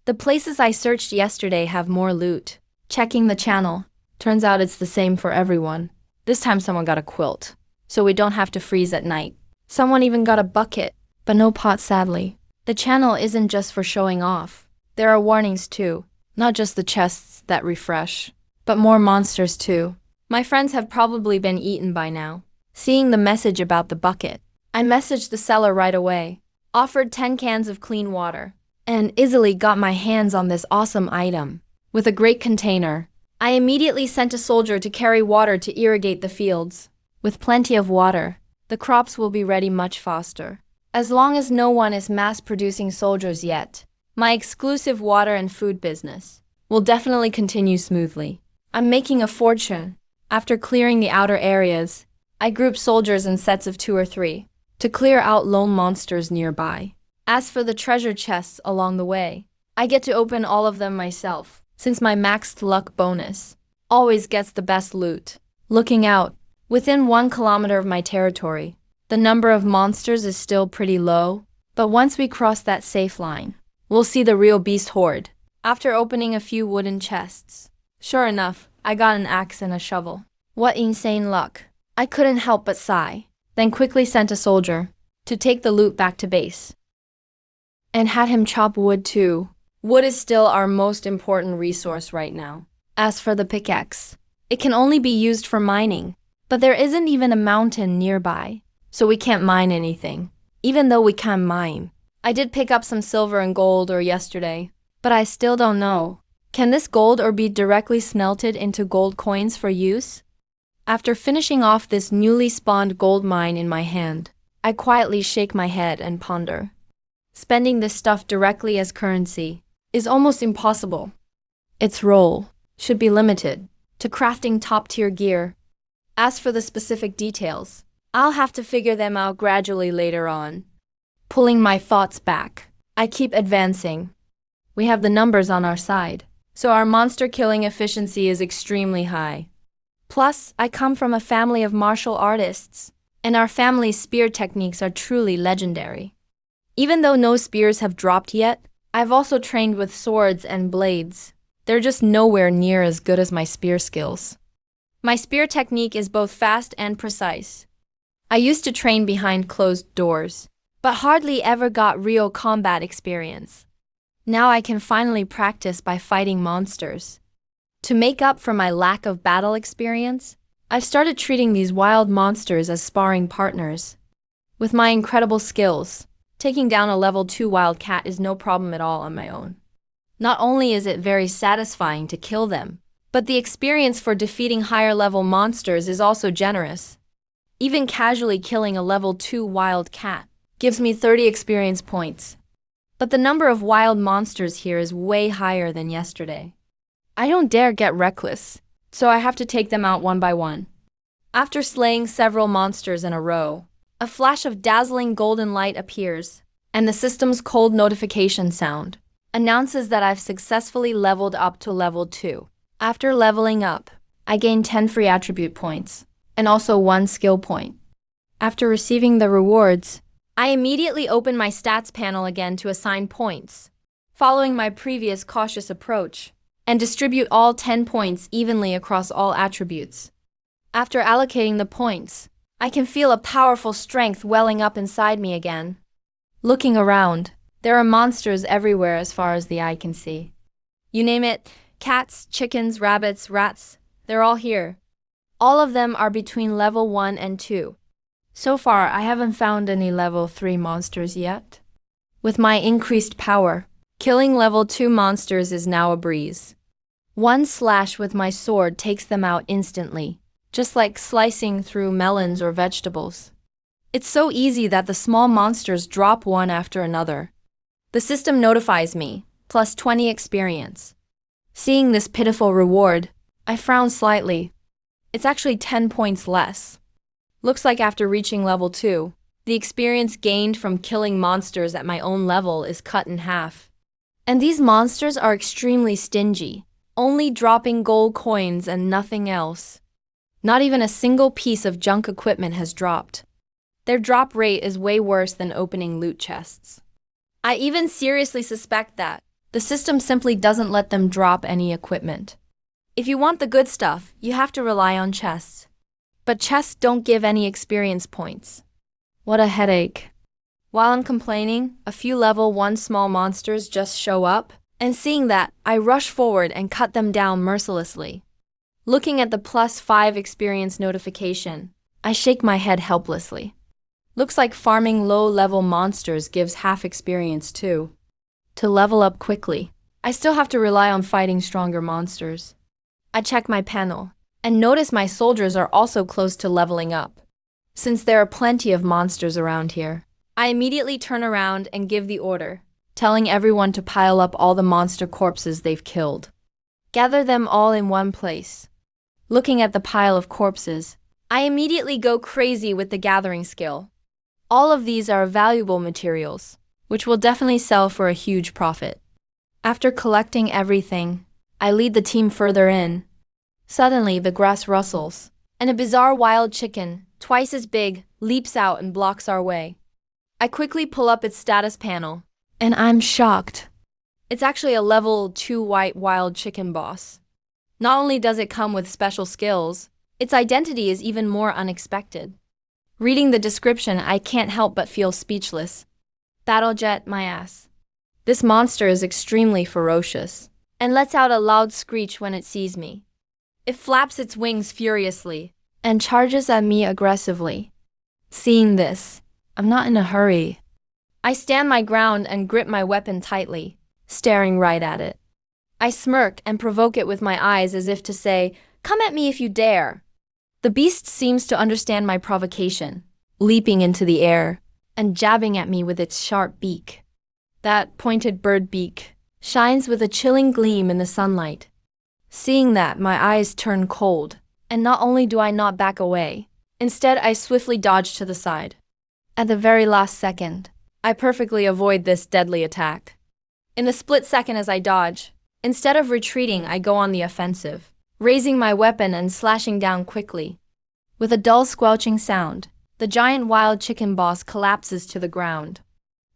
The places I searched yesterday have more loot. Checking the channel, turns out it's the same for everyone. This time someone got a quilt, so we don't have to freeze at night. Someone even got a bucket, but no pot sadly. The channel isn't just for showing off. There are warnings too, not just the chests that refresh, but more monsters too. My friends have probably been eaten by now. Seeing the message about the bucket, I messaged the seller right away, offered 10 cans of clean water, and easily got my hands on this awesome item. With a great container, I immediately sent a soldier to carry water to irrigate the fields. With plenty of water, the crops will be ready much faster. As long as no one is mass-producing soldiers yet, my exclusive water and food business will definitely continue smoothly. I'm making a fortune. After clearing the outer areas, I grouped soldiers in sets of 2 or 3 to clear out lone monsters nearby. As for the treasure chests along the way, I get to open all of them myself, since my maxed luck bonus always gets the best loot. Looking out, within 1 kilometer of my territory, the number of monsters is still pretty low, but once we cross that safe line, we'll see the real beast horde. After opening a few wooden chests, sure enough, I got an axe and a shovel. What insane luck. I couldn't help but sigh, then quickly sent a soldier to take the loot back to base. And had him chop wood too. Wood is still our most important resource right now. As for the pickaxe, it can only be used for mining, but there isn't even a mountain nearby, so we can't mine anything. Even though we can mine. I did pick up some silver and gold yesterday, but I still don't know. Can this gold ore be directly smelted into gold coins for use? After finishing off this newly spawned gold mine in my hand, I quietly shake my head and ponder. Spending this stuff directly as currency is almost impossible. Its role should be limited to crafting top-tier gear. As for the specific details, I'll have to figure them out gradually later on. Pulling my thoughts back, I keep advancing. We have the numbers on our side, so our monster killing efficiency is extremely high. Plus, I come from a family of martial artists, and our family's spear techniques are truly legendary. Even though no spears have dropped yet, I've also trained with swords and blades. They're just nowhere near as good as my spear skills. My spear technique is both fast and precise. I used to train behind closed doors, but hardly ever got real combat experience. Now I can finally practice by fighting monsters. To make up for my lack of battle experience, I've started treating these wild monsters as sparring partners. With my incredible skills, taking down a level 2 wildcat is no problem at all on my own. Not only is it very satisfying to kill them, but the experience for defeating higher level monsters is also generous. Even casually killing a level 2 wildcat gives me 30 experience points. But the number of wild monsters here is way higher than yesterday. I don't dare get reckless, so I have to take them out one by one. After slaying several monsters in a row, a flash of dazzling golden light appears, and the system's cold notification sound announces that I've successfully leveled up to level 2. After leveling up, I gain 10 free attribute points, and also 1 skill point. After receiving the rewards, I immediately open my stats panel again to assign points, following my previous cautious approach, and distribute all 10 points evenly across all attributes. After allocating the points, I can feel a powerful strength welling up inside me again. Looking around, there are monsters everywhere as far as the eye can see. You name it, cats, chickens, rabbits, rats, they're all here. All of them are between level 1 and 2. So far, I haven't found any level 3 monsters yet. With my increased power, killing level 2 monsters is now a breeze. One slash with my sword takes them out instantly, just like slicing through melons or vegetables. It's so easy that the small monsters drop one after another. The system notifies me, plus 20 experience. Seeing this pitiful reward, I frown slightly. It's actually 10 points less. Looks like after reaching level 2, the experience gained from killing monsters at my own level is cut in half. And these monsters are extremely stingy, only dropping gold coins and nothing else. Not even a single piece of junk equipment has dropped. Their drop rate is way worse than opening loot chests. I even seriously suspect that the system simply doesn't let them drop any equipment. If you want the good stuff, you have to rely on chests. But chests don't give any experience points. What a headache. While I'm complaining, a few level 1 small monsters just show up, and seeing that, I rush forward and cut them down mercilessly. Looking at the plus 5 experience notification, I shake my head helplessly. Looks like farming low-level monsters gives half experience too. To level up quickly, I still have to rely on fighting stronger monsters. I check my panel, and notice my soldiers are also close to leveling up. Since there are plenty of monsters around here, I immediately turn around and give the order, telling everyone to pile up all the monster corpses they've killed. Gather them all in one place. Looking at the pile of corpses, I immediately go crazy with the gathering skill. All of these are valuable materials, which will definitely sell for a huge profit. After collecting everything, I lead the team further in. Suddenly, the grass rustles, and a bizarre wild chicken, twice as big, leaps out and blocks our way. I quickly pull up its status panel, and I'm shocked. It's actually a level 2 white wild chicken boss. Not only does it come with special skills, its identity is even more unexpected. Reading the description, I can't help but feel speechless. Battlejet, my ass. This monster is extremely ferocious, and lets out a loud screech when it sees me. It flaps its wings furiously, and charges at me aggressively. Seeing this, I'm not in a hurry. I stand my ground and grip my weapon tightly, staring right at it. I smirk and provoke it with my eyes as if to say, "Come at me if you dare." The beast seems to understand my provocation, leaping into the air and jabbing at me with its sharp beak. That pointed bird beak shines with a chilling gleam in the sunlight. Seeing that, my eyes turn cold, and not only do I not back away, instead I swiftly dodge to the side. At the very last second, I perfectly avoid this deadly attack. In the split second as I dodge, instead of retreating, I go on the offensive, raising my weapon and slashing down quickly. With a dull squelching sound, the giant wild chicken boss collapses to the ground.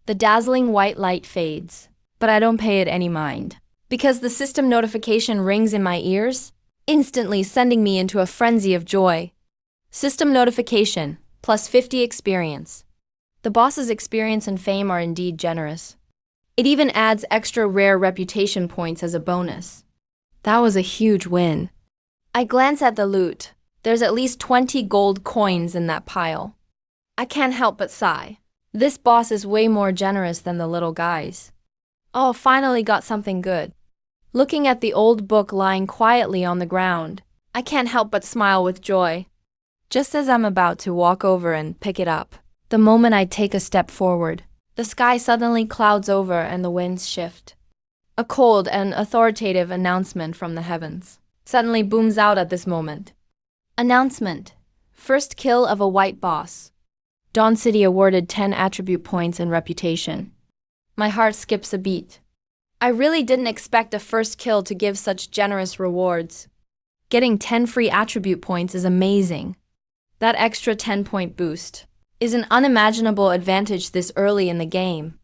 The dazzling white light fades, but I don't pay it any mind, because the system notification rings in my ears, instantly sending me into a frenzy of joy. System notification, plus 50 experience. The boss's experience and fame are indeed generous. It even adds extra rare reputation points as a bonus. That was a huge win. I glance at the loot. There's at least 20 gold coins in that pile. I can't help but sigh. This boss is way more generous than the little guys. Oh, finally got something good. Looking at the old book lying quietly on the ground, I can't help but smile with joy. Just as I'm about to walk over and pick it up, the moment I take a step forward, the sky suddenly clouds over and the winds shift. A cold and authoritative announcement from the heavens suddenly booms out at this moment. Announcement: first kill of a white boss. Dawn City awarded 10 attribute points and reputation. My heart skips a beat. I really didn't expect a first kill to give such generous rewards. Getting 10 free attribute points is amazing. That extra 10-point boost is an unimaginable advantage this early in the game.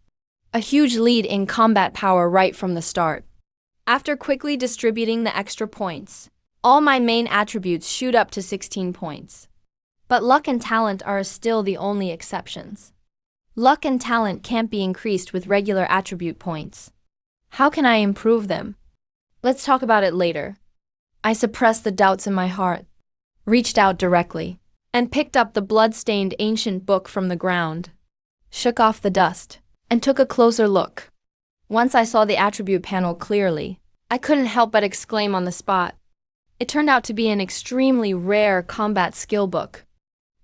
A huge lead in combat power right from the start. After quickly distributing the extra points, all my main attributes shoot up to 16 points. But luck and talent are still the only exceptions. Luck and talent can't be increased with regular attribute points. How can I improve them? Let's talk about it later. I suppressed the doubts in my heart, reached out directly, and picked up the blood-stained ancient book from the ground. Shook off the dust, and took a closer look. Once I saw the attribute panel clearly, I couldn't help but exclaim on the spot. It turned out to be an extremely rare combat skill book.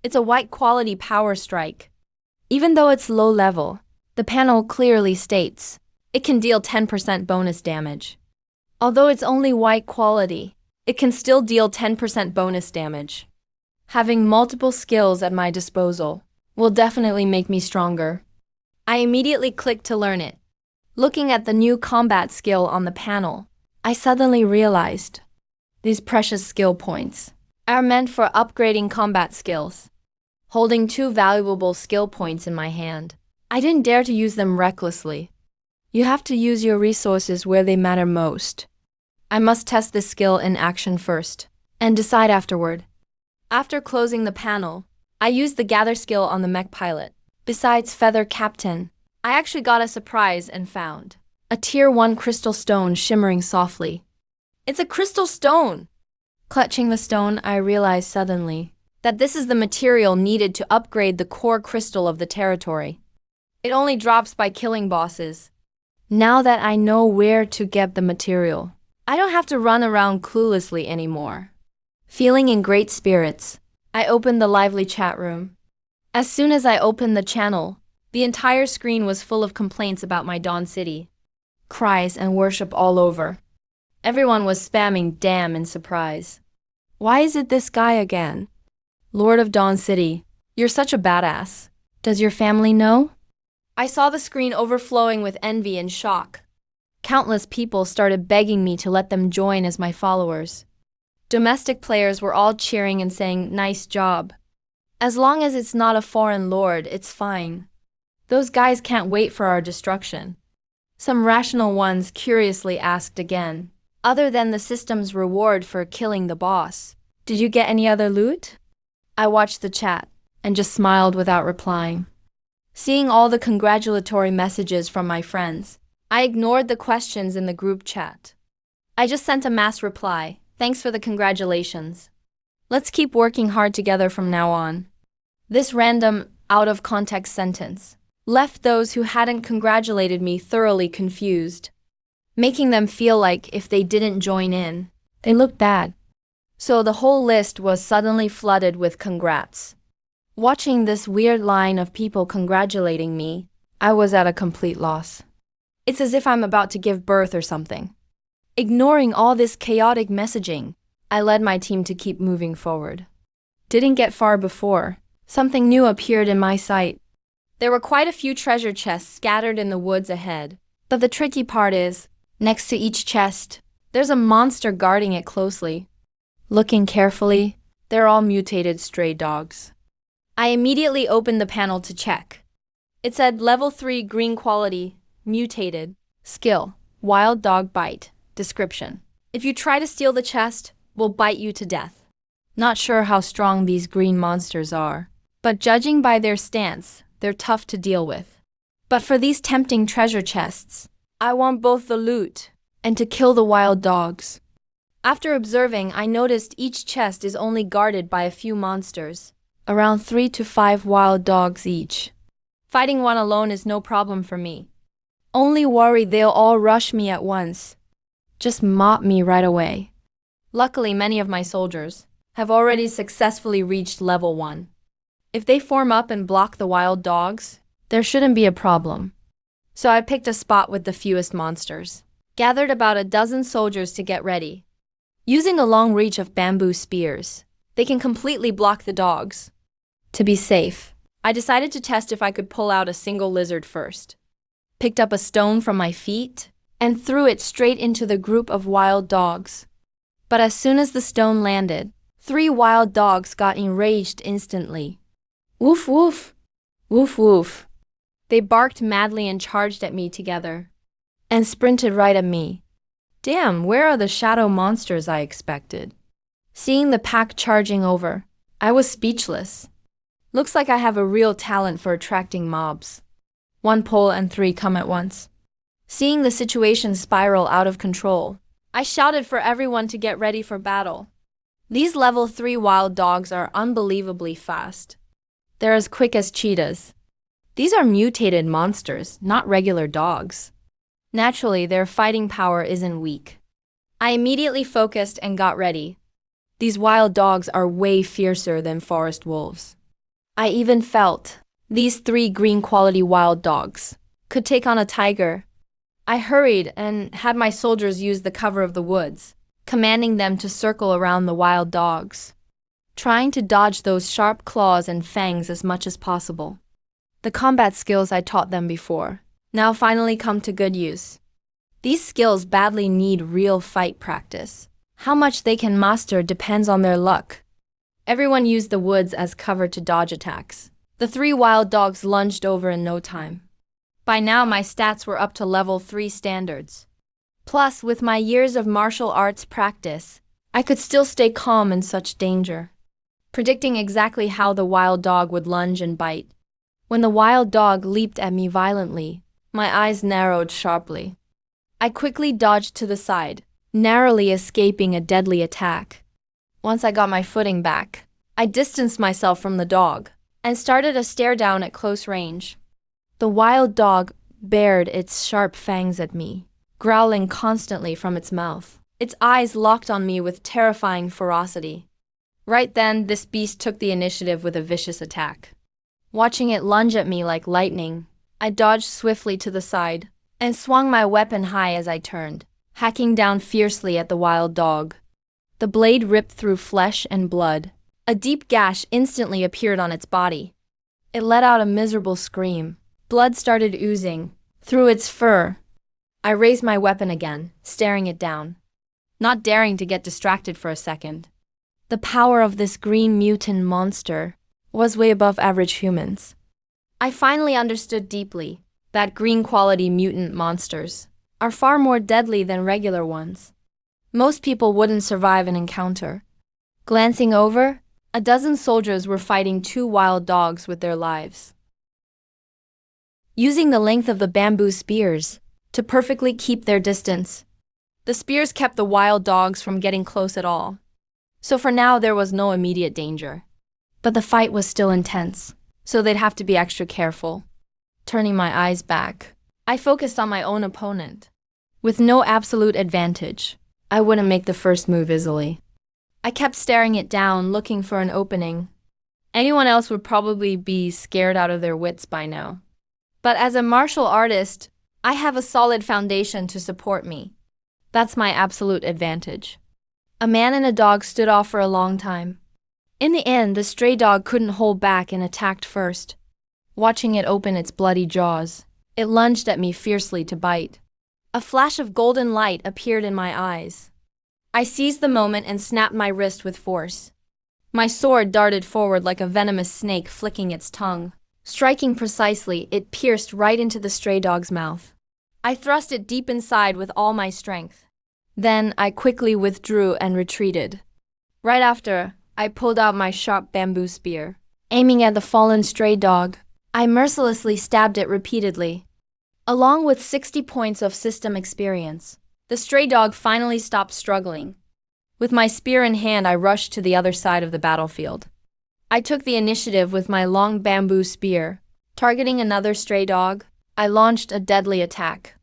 It's a white quality power strike. Even though it's low level, the panel clearly states it can deal 10% bonus damage. Although it's only white quality, it can still deal 10% bonus damage. Having multiple skills at my disposal will definitely make me stronger. I immediately clicked to learn it. Looking at the new combat skill on the panel, I suddenly realized these precious skill points are meant for upgrading combat skills. Holding 2 valuable skill points in my hand, I didn't dare to use them recklessly. You have to use your resources where they matter most. I must test this skill in action first, and decide afterward. After closing the panel, I used the gather skill on the mech pilot. Besides Feather Captain, I actually got a surprise and found a Tier 1 crystal stone shimmering softly. It's a crystal stone! Clutching the stone, I realized suddenly that this is the material needed to upgrade the core crystal of the territory. It only drops by killing bosses. Now that I know where to get the material, I don't have to run around cluelessly anymore. Feeling in great spirits, I opened the lively chat room. As soon as I opened the channel, the entire screen was full of complaints about my Dawn City. Cries and worship all over. Everyone was spamming damn in surprise. Why is it this guy again? Lord of Dawn City, you're such a badass. Does your family know? I saw the screen overflowing with envy and shock. Countless people started begging me to let them join as my followers. Domestic players were all cheering and saying, "Nice job. As long as it's not a foreign lord, it's fine. Those guys can't wait for our destruction." Some rational ones curiously asked again, "Other than the system's reward for killing the boss, did you get any other loot?" I watched the chat and just smiled without replying. Seeing all the congratulatory messages from my friends, I ignored the questions in the group chat. I just sent a mass reply, "Thanks for the congratulations. Let's keep working hard together from now on." This random, out-of-context sentence left those who hadn't congratulated me thoroughly confused, making them feel like if they didn't join in, they looked bad. So the whole list was suddenly flooded with congrats. Watching this weird line of people congratulating me, I was at a complete loss. It's as if I'm about to give birth or something. Ignoring all this chaotic messaging, I led my team to keep moving forward. Didn't get far before something new appeared in my sight. There were quite a few treasure chests scattered in the woods ahead, but the tricky part is, next to each chest, there's a monster guarding it closely. Looking carefully, they're all mutated stray dogs. I immediately opened the panel to check. It said level 3 green quality, mutated, skill, wild dog bite, description. If you try to steal the chest, we'll bite you to death. Not sure how strong these green monsters are, but judging by their stance, they're tough to deal with. But for these tempting treasure chests, I want both the loot and to kill the wild dogs. After observing, I noticed each chest is only guarded by a few monsters, around 3 to 5 wild dogs each. Fighting one alone is no problem for me. Only worry they'll all rush me at once. Just mop me right away. Luckily, many of my soldiers have already successfully reached level 1. If they form up and block the wild dogs, there shouldn't be a problem. So I picked a spot with the fewest monsters, gathered about a dozen soldiers to get ready. Using a long reach of bamboo spears, they can completely block the dogs. To be safe, I decided to test if I could pull out a single lizard first. Picked up a stone from my feet and threw it straight into the group of wild dogs. But as soon as the stone landed, 3 wild dogs got enraged instantly. Woof woof! Woof woof! They barked madly and charged at me together, and sprinted right at me. Damn, where are the shadow monsters I expected? Seeing the pack charging over, I was speechless. Looks like I have a real talent for attracting mobs. 1 pull and 3 come at once. Seeing the situation spiral out of control, I shouted for everyone to get ready for battle. These level 3 wild dogs are unbelievably fast. They're as quick as cheetahs. These are mutated monsters, not regular dogs. Naturally, their fighting power isn't weak. I immediately focused and got ready. These wild dogs are way fiercer than forest wolves. I even felt these 3 green quality wild dogs could take on a tiger. I hurried and had my soldiers use the cover of the woods, commanding them to circle around the wild dogs, trying to dodge those sharp claws and fangs as much as possible. The combat skills I taught them before now finally come to good use. These skills badly need real fight practice. How much they can master depends on their luck. Everyone used the woods as cover to dodge attacks. The 3 wild dogs lunged over in no time. By now, my stats were up to level 3 standards. Plus, with my years of martial arts practice, I could still stay calm in such danger, predicting exactly how the wild dog would lunge and bite. When the wild dog leaped at me violently, my eyes narrowed sharply. I quickly dodged to the side, narrowly escaping a deadly attack. Once I got my footing back, I distanced myself from the dog and started a stare down at close range. The wild dog bared its sharp fangs at me, growling constantly from its mouth. Its eyes locked on me with terrifying ferocity. Right then, this beast took the initiative with a vicious attack. Watching it lunge at me like lightning, I dodged swiftly to the side and swung my weapon high as I turned, hacking down fiercely at the wild dog. The blade ripped through flesh and blood. A deep gash instantly appeared on its body. It let out a miserable scream. Blood started oozing through its fur. I raised my weapon again, staring it down, not daring to get distracted for a second. The power of this green mutant monster was way above average humans. I finally understood deeply that green quality mutant monsters are far more deadly than regular ones. Most people wouldn't survive an encounter. Glancing over, a dozen soldiers were fighting 2 wild dogs with their lives, using the length of the bamboo spears to perfectly keep their distance. The spears kept the wild dogs from getting close at all, so for now there was no immediate danger. But the fight was still intense, so they'd have to be extra careful. Turning my eyes back, I focused on my own opponent. With no absolute advantage, I wouldn't make the first move easily. I kept staring it down, looking for an opening. Anyone else would probably be scared out of their wits by now. But as a martial artist, I have a solid foundation to support me. That's my absolute advantage. A man and a dog stood off for a long time. In the end, the stray dog couldn't hold back and attacked first. Watching it open its bloody jaws, it lunged at me fiercely to bite. A flash of golden light appeared in my eyes. I seized the moment and snapped my wrist with force. My sword darted forward like a venomous snake flicking its tongue. Striking precisely, it pierced right into the stray dog's mouth. I thrust it deep inside with all my strength. Then I quickly withdrew and retreated. Right after, I pulled out my sharp bamboo spear. Aiming at the fallen stray dog, I mercilessly stabbed it repeatedly. Along with 60 points of system experience, the stray dog finally stopped struggling. With my spear in hand, I rushed to the other side of the battlefield. I took the initiative with my long bamboo spear. Targeting another stray dog, I launched a deadly attack.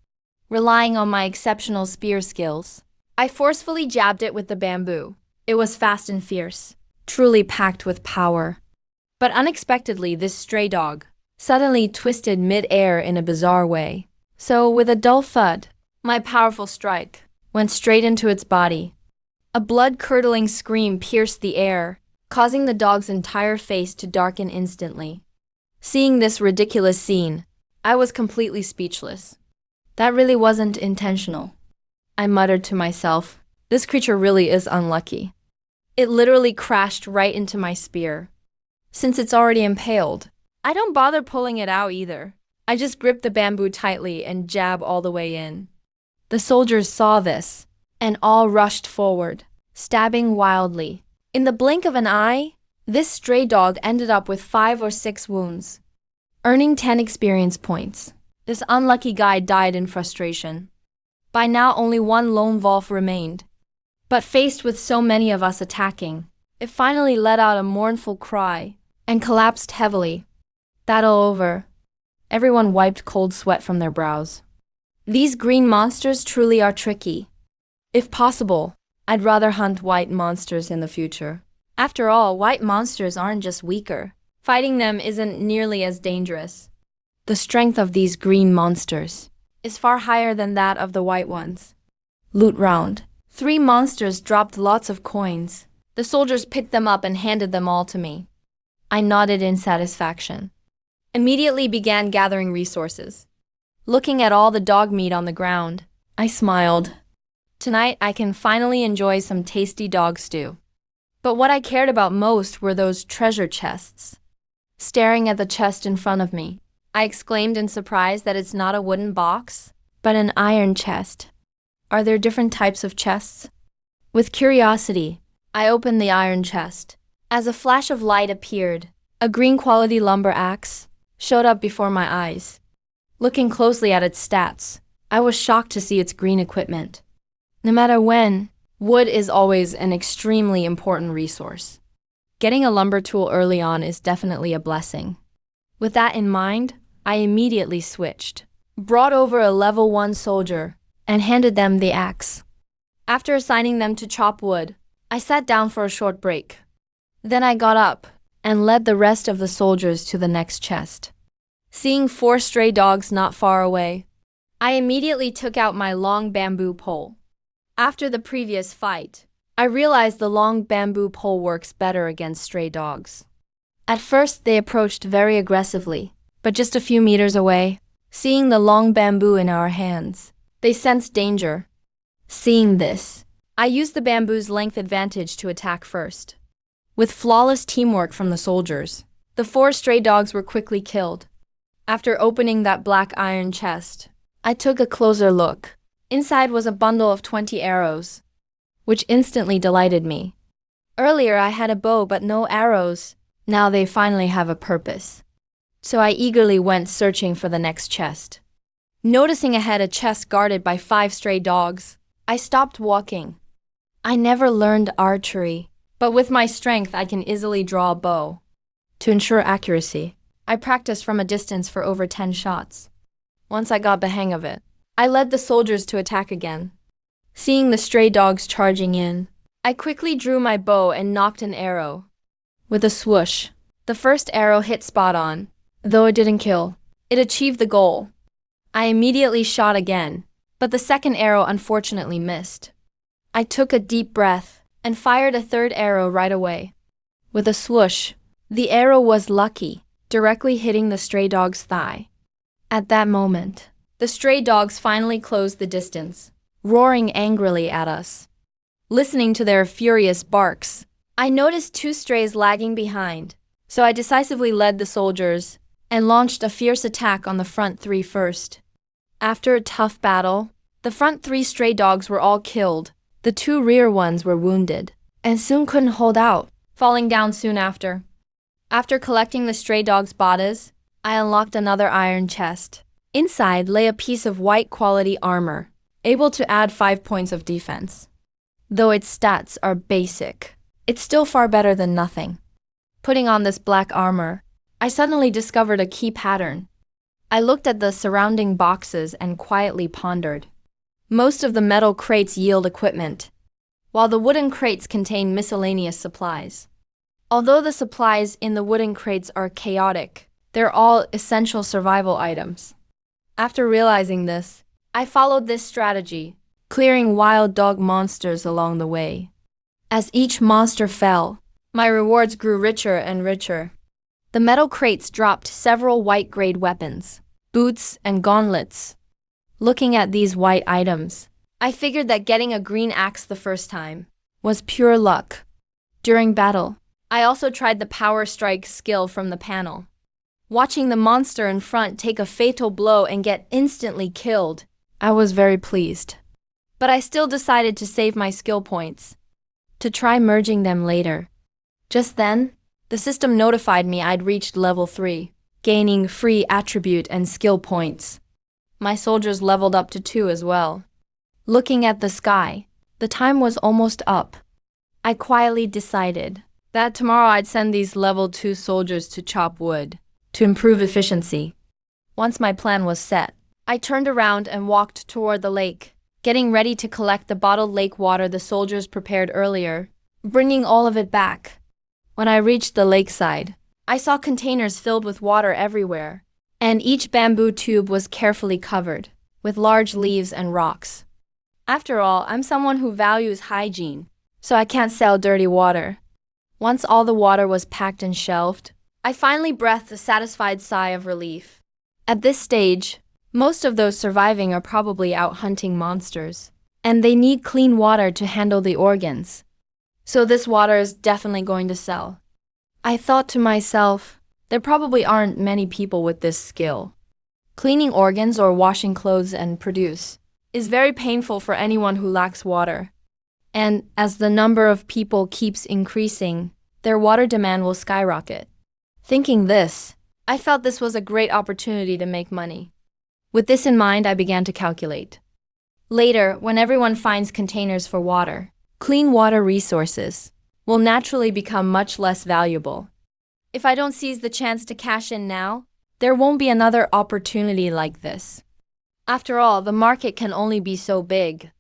Relying on my exceptional spear skills, I forcefully jabbed it with the bamboo. It was fast and fierce, truly packed with power. But unexpectedly, this stray dog suddenly twisted mid-air in a bizarre way. So, with a dull thud, my powerful strike went straight into its body. A blood-curdling scream pierced the air, causing the dog's entire face to darken instantly. Seeing this ridiculous scene, I was completely speechless. That really wasn't intentional. I muttered to myself, this creature really is unlucky. It literally crashed right into my spear. Since it's already impaled, I don't bother pulling it out either. I just grip the bamboo tightly and jab all the way in. The soldiers saw this, and all rushed forward, stabbing wildly. In the blink of an eye, this stray dog ended up with 5 or 6 wounds, earning 10 experience points. This unlucky guy died in frustration. By now, only one lone wolf remained. But faced with so many of us attacking, it finally let out a mournful cry and collapsed heavily. Battle over. Everyone wiped cold sweat from their brows. These green monsters truly are tricky. If possible, I'd rather hunt white monsters in the future. After all, white monsters aren't just weaker. Fighting them isn't nearly as dangerous. The strength of these green monsters is far higher than that of the white ones. Loot round. 3 monsters dropped lots of coins. The soldiers picked them up and handed them all to me. I nodded in satisfaction. Immediately began gathering resources. Looking at all the dog meat on the ground, I smiled. Tonight I can finally enjoy some tasty dog stew. But what I cared about most were those treasure chests. Staring at the chest in front of me, I exclaimed in surprise that it's not a wooden box, but an iron chest. Are there different types of chests? With curiosity, I opened the iron chest. As a flash of light appeared, a green quality lumber axe showed up before my eyes. Looking closely at its stats, I was shocked to see its green equipment. No matter when, wood is always an extremely important resource. Getting a lumber tool early on is definitely a blessing. With that in mind, I immediately switched, brought over a level 1 soldier, and handed them the axe. After assigning them to chop wood, I sat down for a short break. Then I got up and led the rest of the soldiers to the next chest. Seeing 4 stray dogs not far away, I immediately took out my long bamboo pole. After the previous fight, I realized the long bamboo pole works better against stray dogs. At first, they approached very aggressively, but just a few meters away, seeing the long bamboo in our hands, they sensed danger. Seeing this, I used the bamboo's length advantage to attack first. With flawless teamwork from the soldiers, the 4 stray dogs were quickly killed. After opening that black iron chest, I took a closer look. Inside was a bundle of 20 arrows, which instantly delighted me. Earlier I had a bow but no arrows. Now they finally have a purpose. So I eagerly went searching for the next chest. Noticing ahead a chest guarded by 5 stray dogs, I stopped walking. I never learned archery, but with my strength I can easily draw a bow. To ensure accuracy, I practiced from a distance for over 10 shots. Once I got the hang of it, I led the soldiers to attack again. Seeing the stray dogs charging in, I quickly drew my bow and nocked an arrow. With a swoosh, the first arrow hit spot on. Though it didn't kill, it achieved the goal. I immediately shot again, but the second arrow unfortunately missed. I took a deep breath and fired a third arrow right away. With a swoosh, the arrow was lucky, directly hitting the stray dog's thigh. At that moment, the stray dogs finally closed the distance, roaring angrily at us. Listening to their furious barks, I noticed 2 strays lagging behind, so I decisively led the soldiers and launched a fierce attack on the front 3 first. After a tough battle, the front 3 stray dogs were all killed. The 2 rear ones were wounded and soon couldn't hold out, falling down soon after. After collecting the stray dogs' bodies, I unlocked another iron chest. Inside lay a piece of white quality armor, able to add 5 points of defense. Though its stats are basic, it's still far better than nothing. Putting on this black armor, I suddenly discovered a key pattern. I looked at the surrounding boxes and quietly pondered. Most of the metal crates yield equipment, while the wooden crates contain miscellaneous supplies. Although the supplies in the wooden crates are chaotic, they're all essential survival items. After realizing this, I followed this strategy, clearing wild dog monsters along the way. As each monster fell, my rewards grew richer and richer. The metal crates dropped several white-grade weapons, boots, and gauntlets. Looking at these white items, I figured that getting a green axe the first time was pure luck. During battle, I also tried the power strike skill from the panel. Watching the monster in front take a fatal blow and get instantly killed, I was very pleased. But I still decided to save my skill points, to try merging them later. Just then, the system notified me I'd reached level 3, gaining free attribute and skill points. My soldiers leveled up to 2 as well. Looking at the sky, the time was almost up. I quietly decided that tomorrow I'd send these level 2 soldiers to chop wood, to improve efficiency. Once my plan was set, I turned around and walked toward the lake, getting ready to collect the bottled lake water the soldiers prepared earlier, bringing all of it back. When I reached the lakeside, I saw containers filled with water everywhere, and each bamboo tube was carefully covered with large leaves and rocks. After all, I'm someone who values hygiene, so I can't sell dirty water. Once all the water was packed and shelved, I finally breathed a satisfied sigh of relief. At this stage, most of those surviving are probably out hunting monsters, and they need clean water to handle the organs. So this water is definitely going to sell. I thought to myself, there probably aren't many people with this skill. Cleaning organs or washing clothes and produce is very painful for anyone who lacks water. And as the number of people keeps increasing, their water demand will skyrocket. Thinking this, I felt this was a great opportunity to make money. With this in mind, I began to calculate. Later, when everyone finds containers for water, clean water resources will naturally become much less valuable. If I don't seize the chance to cash in now, there won't be another opportunity like this. After all, the market can only be so big.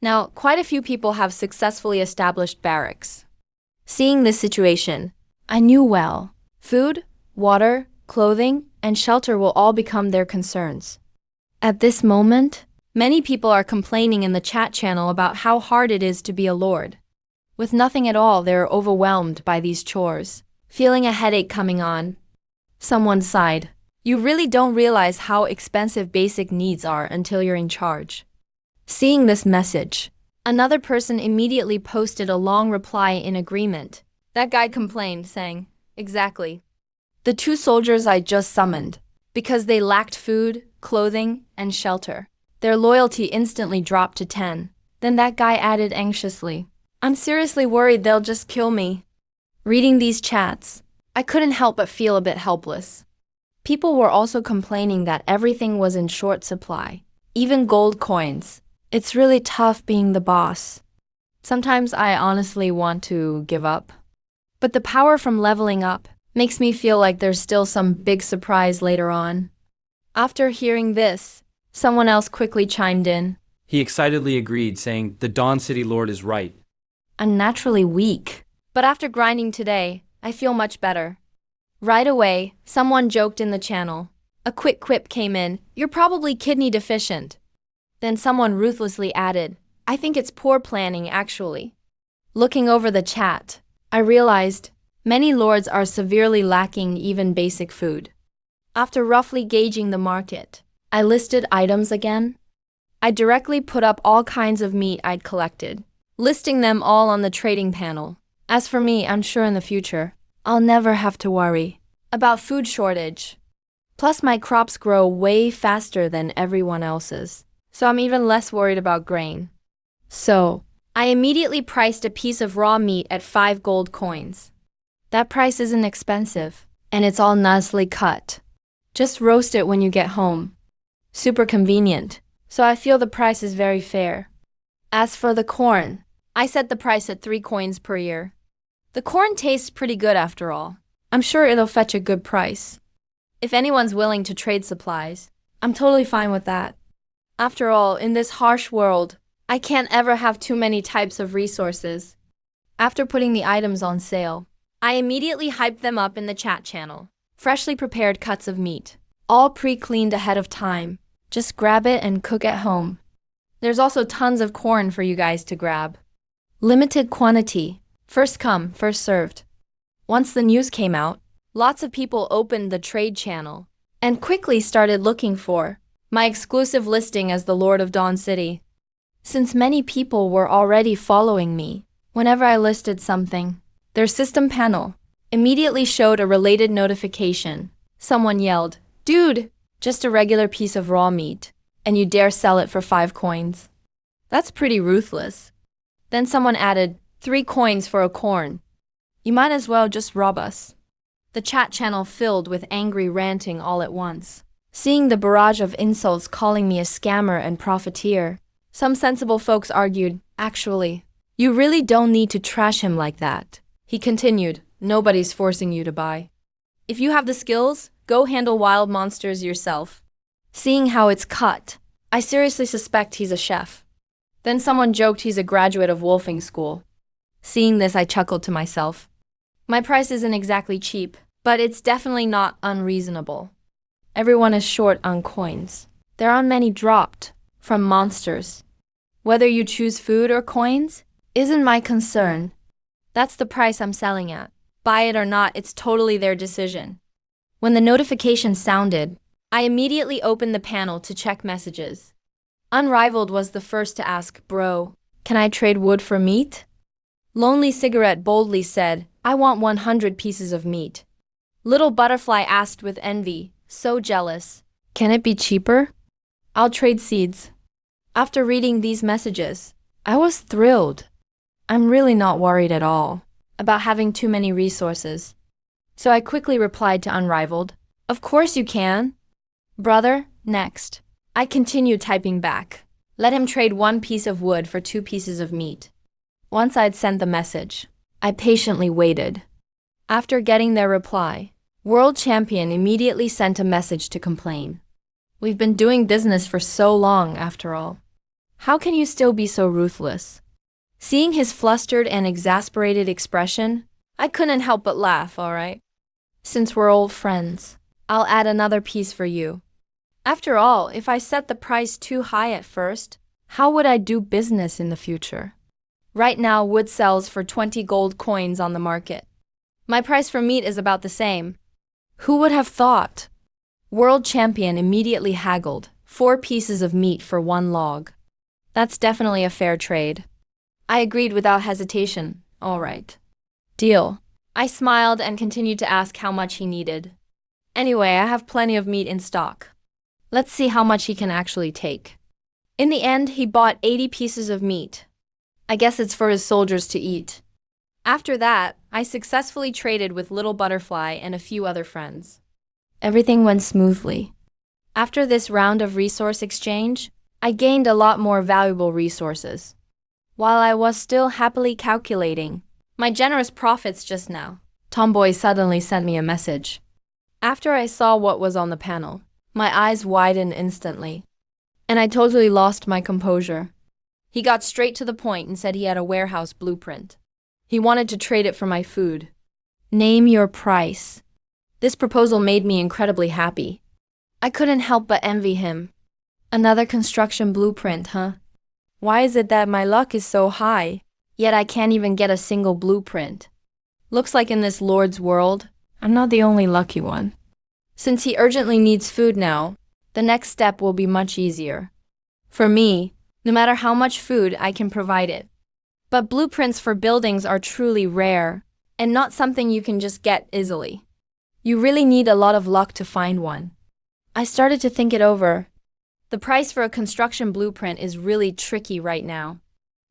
Now, quite a few people have successfully established barracks. Seeing this situation, I knew well, food, water, clothing, and shelter will all become their concerns. At this moment, many people are complaining in the chat channel about how hard it is to be a lord. With nothing at all, they're overwhelmed by these chores, feeling a headache coming on. Someone sighed. You really don't realize how expensive basic needs are until you're in charge. Seeing this message, another person immediately posted a long reply in agreement. That guy complained, saying, "Exactly. The two soldiers I just summoned, because they lacked food, clothing, and shelter. Their loyalty instantly dropped to 10. Then that guy added anxiously, "I'm seriously worried they'll just kill me." Reading these chats, I couldn't help but feel a bit helpless. People were also complaining that everything was in short supply, even gold coins. It's really tough being the boss. Sometimes I honestly want to give up. But the power from leveling up makes me feel like there's still some big surprise later on. After hearing this, someone else quickly chimed in. He excitedly agreed, saying, "The Dawn City Lord is right." I'm naturally weak, but after grinding today, I feel much better. Right away, someone joked in the channel. A quick quip came in, "You're probably kidney deficient." Then someone ruthlessly added, "I think it's poor planning, actually." Looking over the chat, I realized many lords are severely lacking even basic food. After roughly gauging the market, I listed items again. I directly put up all kinds of meat I'd collected, listing them all on the trading panel. As for me, I'm sure in the future, I'll never have to worry about food shortage. Plus, my crops grow way faster than everyone else's, so I'm even less worried about grain. So, I immediately priced a piece of raw meat at 5 gold coins. That price isn't expensive, and it's all nicely cut. Just roast it when you get home. Super convenient, so I feel the price is very fair. As for the corn, I set the price at 3 coins per year. The corn tastes pretty good after all. I'm sure it'll fetch a good price. If anyone's willing to trade supplies, I'm totally fine with that. After all, in this harsh world, I can't ever have too many types of resources. After putting the items on sale, I immediately hyped them up in the chat channel. Freshly prepared cuts of meat, all pre-cleaned ahead of time. Just grab it and cook at home. There's also tons of corn for you guys to grab. Limited quantity. First come, first served. Once the news came out, lots of people opened the trade channel and quickly started looking for my exclusive listing as the Lord of Dawn City. Since many people were already following me, whenever I listed something, their system panel immediately showed a related notification. Someone yelled, "Dude, just a regular piece of raw meat, and you dare sell it for 5 coins? That's pretty ruthless." Then someone added, 3 coins for a corn. You might as well just rob us. The chat channel filled with angry ranting all at once. Seeing the barrage of insults calling me a scammer and profiteer, some sensible folks argued, "Actually, you really don't need to trash him like that." He continued, "Nobody's forcing you to buy. If you have the skills, Go handle wild monsters yourself. Seeing how it's cut, I seriously suspect he's a chef. Then someone joked he's a graduate of wolfing school. Seeing this, I chuckled to myself. My price isn't exactly cheap, but it's definitely not unreasonable. Everyone is short on coins. There are many dropped from monsters. Whether you choose food or coins isn't my concern. That's the price I'm selling at. Buy it or not, it's totally their decision. When the notification sounded, I immediately opened the panel to check messages. Unrivaled was the first to ask, "Bro, can I trade wood for meat?" Lonely Cigarette boldly said, "I want 100 pieces of meat." Little Butterfly asked with envy, so jealous, "Can it be cheaper?" "I'll trade seeds." After reading these messages, I was thrilled. I'm really not worried at all about having too many resources. So I quickly replied to Unrivaled, "Of course you can." "Brother, next." I continued typing back. Let him trade 1 piece of wood for 2 pieces of meat. Once I'd sent the message, I patiently waited. After getting their reply, World Champion immediately sent a message to complain. "We've been doing business for so long, after all. How can you still be so ruthless?" Seeing his flustered and exasperated expression, I couldn't help but laugh, alright. "Since we're old friends, I'll add another piece for you. After all, if I set the price too high at first, how would I do business in the future? Right now, wood sells for 20 gold coins on the market. My price for meat is about the same." Who would have thought? World Champion immediately haggled, 4 pieces of meat for 1 log. That's definitely a fair trade. I agreed without hesitation. All right. Deal. I smiled and continued to ask how much he needed. Anyway, I have plenty of meat in stock. Let's see how much he can actually take. In the end, he bought 80 pieces of meat. I guess it's for his soldiers to eat. After that, I successfully traded with Little Butterfly and a few other friends. Everything went smoothly. After this round of resource exchange, I gained a lot more valuable resources. While I was still happily calculating my generous profits just now, Tomboy suddenly sent me a message. After I saw what was on the panel, my eyes widened instantly, and I totally lost my composure. He got straight to the point and said he had a warehouse blueprint. He wanted to trade it for my food. Name your price. This proposal made me incredibly happy. I couldn't help but envy him. Another construction blueprint, huh? Why is it that my luck is so high, yet I can't even get a single blueprint? Looks like in this Lord's world, I'm not the only lucky one. Since he urgently needs food now, the next step will be much easier. For me, no matter how much food, I can provide it. But blueprints for buildings are truly rare, and not something you can just get easily. You really need a lot of luck to find one. I started to think it over. The price for a construction blueprint is really tricky right now.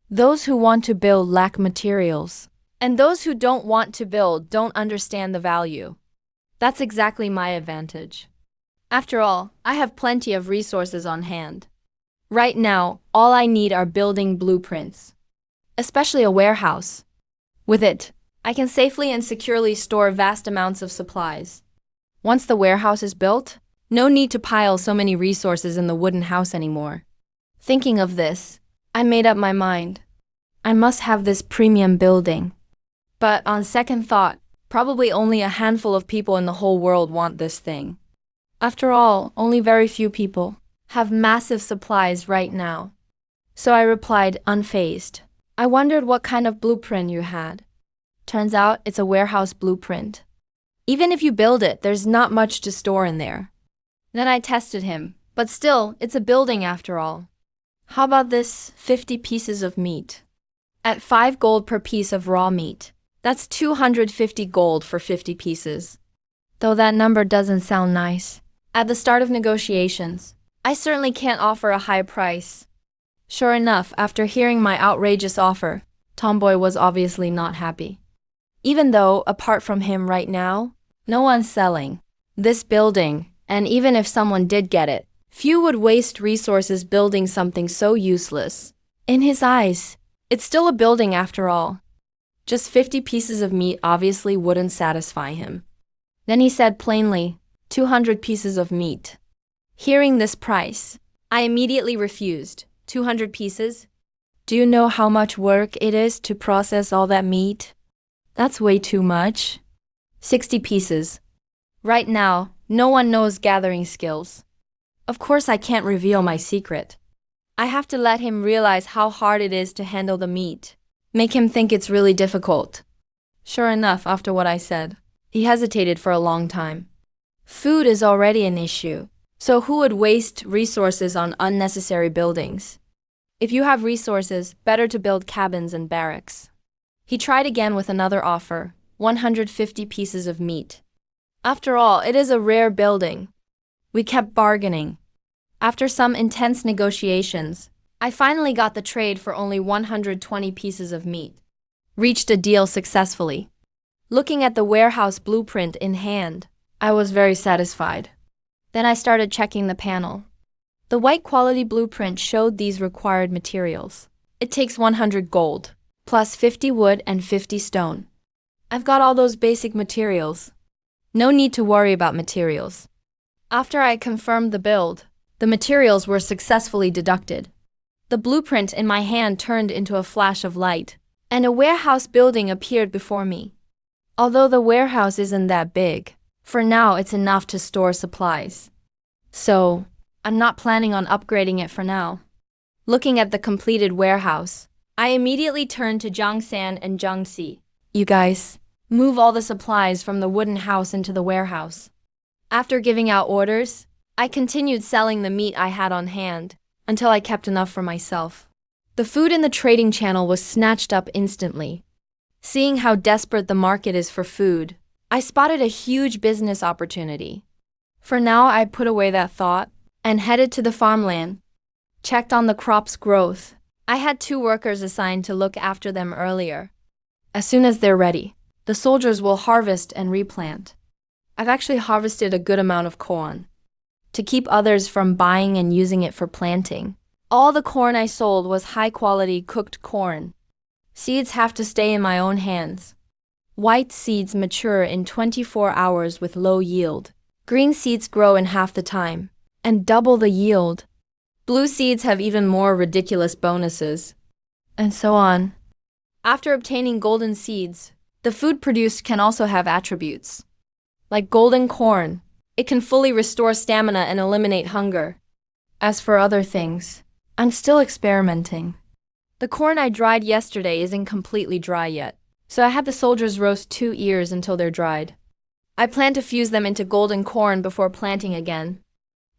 Those who want to build lack materials, and those who don't want to build don't understand the value. That's exactly my advantage. After all, I have plenty of resources on hand. Right now, all I need are building blueprints, especially a warehouse. With it, I can safely and securely store vast amounts of supplies. Once the warehouse is built, no need to pile so many resources in the wooden house anymore. Thinking of this, I made up my mind. I must have this premium building. But on second thought, probably only a handful of people in the whole world want this thing. After all, only very few people have massive supplies right now. So I replied unfazed. I wondered what kind of blueprint you had. Turns out it's a warehouse blueprint. Even if you build it, there's not much to store in there. Then I tested him, but still, it's a building after all. How about this 50 pieces of meat? At 5 gold per piece of raw meat, that's 250 gold for 50 pieces. Though that number doesn't sound nice. At the start of negotiations, I certainly can't offer a high price. Sure enough, after hearing my outrageous offer, Tomboy was obviously not happy. Even though, apart from him right now, no one's selling this building, and even if someone did get it, few would waste resources building something so useless. In his eyes, it's still a building after all. Just 50 pieces of meat obviously wouldn't satisfy him. Then he said plainly, 200 pieces of meat. Hearing this price, I immediately refused. 200 pieces? Do you know how much work it is to process all that meat? That's way too much. 60 pieces. Right now, no one knows gathering skills. Of course, I can't reveal my secret. I have to let him realize how hard it is to handle the meat. Make him think it's really difficult. Sure enough, after what I said, he hesitated for a long time. Food is already an issue, so who would waste resources on unnecessary buildings? If you have resources, better to build cabins and barracks. He tried again with another offer, 150 pieces of meat. After all, it is a rare building. We kept bargaining. After some intense negotiations, I finally got the trade for only 120 pieces of meat. Reached a deal successfully. Looking at the warehouse blueprint in hand, I was very satisfied. Then I started checking the panel. The white quality blueprint showed these required materials. It takes 100 gold, plus 50 wood and 50 stone. I've got all those basic materials. No need to worry about materials. After I confirmed the build, the materials were successfully deducted. The blueprint in my hand turned into a flash of light, and a warehouse building appeared before me. Although the warehouse isn't that big, for now it's enough to store supplies. So, I'm not planning on upgrading it for now. Looking at the completed warehouse, I immediately turned to Zhang San and Zhang Si. You guys, move all the supplies from the wooden house into the warehouse. After giving out orders, I continued selling the meat I had on hand, until I kept enough for myself. The food in the trading channel was snatched up instantly. Seeing how desperate the market is for food, I spotted a huge business opportunity. For now, I put away that thought and headed to the farmland. Checked on the crop's growth. I had 2 workers assigned to look after them earlier. As soon as they're ready, the soldiers will harvest and replant. I've actually harvested a good amount of corn to keep others from buying and using it for planting. All the corn I sold was high-quality cooked corn. Seeds have to stay in my own hands. White seeds mature in 24 hours with low yield. Green seeds grow in half the time and double the yield. Blue seeds have even more ridiculous bonuses. And so on. After obtaining golden seeds, the food produced can also have attributes. Like golden corn, it can fully restore stamina and eliminate hunger. As for other things, I'm still experimenting. The corn I dried yesterday isn't completely dry yet, so I had the soldiers roast 2 ears until they're dried. I plan to fuse them into golden corn before planting again.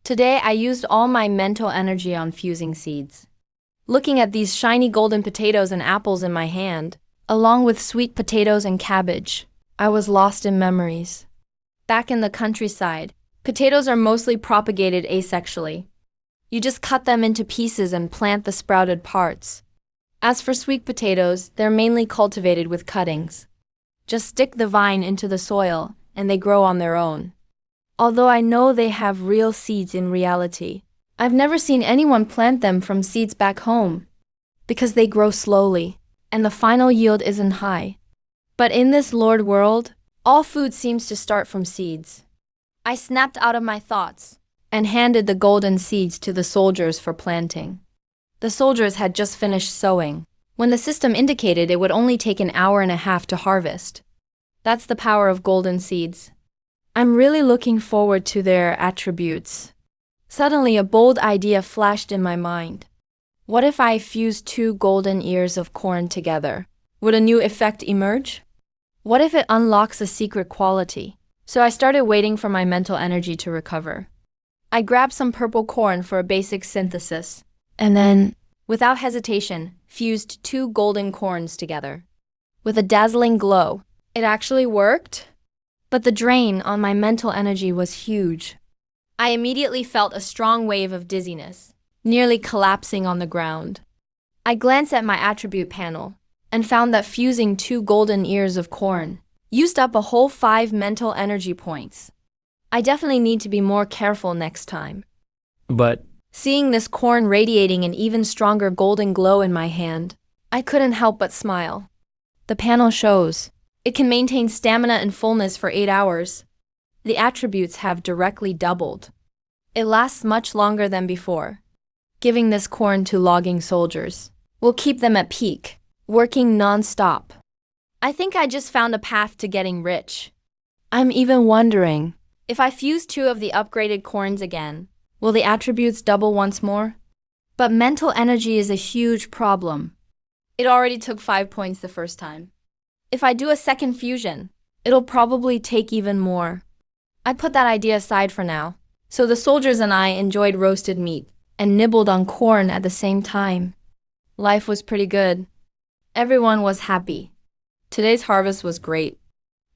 Today I used all my mental energy on fusing seeds. Looking at these shiny golden potatoes and apples in my hand, along with sweet potatoes and cabbage, I was lost in memories. Back in the countryside, potatoes are mostly propagated asexually. You just cut them into pieces and plant the sprouted parts. As for sweet potatoes, they're mainly cultivated with cuttings. Just stick the vine into the soil, and they grow on their own. Although I know they have real seeds in reality, I've never seen anyone plant them from seeds back home, because they grow slowly, and the final yield isn't high. But in this Lord world, all food seems to start from seeds. I snapped out of my thoughts and handed the golden seeds to the soldiers for planting. The soldiers had just finished sowing, when the system indicated it would only take an hour and a half to harvest. That's the power of golden seeds. I'm really looking forward to their attributes. Suddenly, a bold idea flashed in my mind. What if I fused 2 golden ears of corn together? Would a new effect emerge? What if it unlocks a secret quality? So I started waiting for my mental energy to recover. I grabbed some purple corn for a basic synthesis, and then, without hesitation, fused 2 golden corns together. With a dazzling glow, it actually worked? But the drain on my mental energy was huge. I immediately felt a strong wave of dizziness, nearly collapsing on the ground. I glanced at my attribute panel and found that fusing 2 golden ears of corn used up a whole 5 mental energy points. I definitely need to be more careful next time. But Seeing this corn radiating an even stronger golden glow in my hand, I couldn't help but smile. The panel shows it can maintain stamina and fullness for 8 hours. The attributes have directly doubled. It lasts much longer than before. Giving this corn to logging soldiers will keep them at peak, working non-stop. I think I just found a path to getting rich. I'm even wondering, if I fuse 2 of the upgraded corns again, will the attributes double once more? But mental energy is a huge problem. It already took 5 points the first time. If I do a second fusion, it'll probably take even more. I put that idea aside for now, so the soldiers and I enjoyed roasted meat and nibbled on corn at the same time. Life was pretty good. Everyone was happy. Today's harvest was great.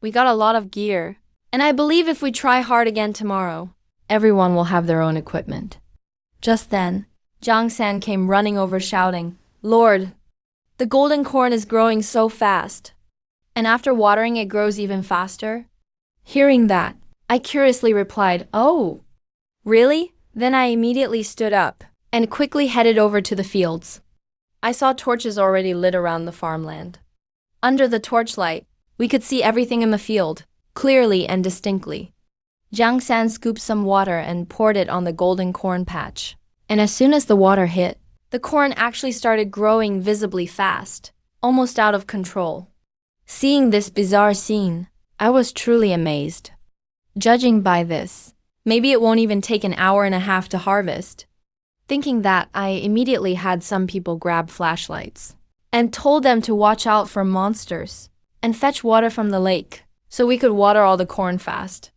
We got a lot of gear, and I believe if we try hard again tomorrow, everyone will have their own equipment. Just then, Jiang San came running over shouting, "Lord, the golden corn is growing so fast." And after watering it grows even faster? Hearing that, I curiously replied, "Oh, really?" Then I immediately stood up and quickly headed over to the fields. I saw torches already lit around the farmland. Under the torchlight, we could see everything in the field, clearly and distinctly. Jiang San scooped some water and poured it on the golden corn patch. And as soon as the water hit, the corn actually started growing visibly fast, almost out of control. Seeing this bizarre scene, I was truly amazed. Judging by this, maybe it won't even take an hour and a half to harvest. Thinking that, I immediately had some people grab flashlights and told them to watch out for monsters and fetch water from the lake so we could water all the corn fast.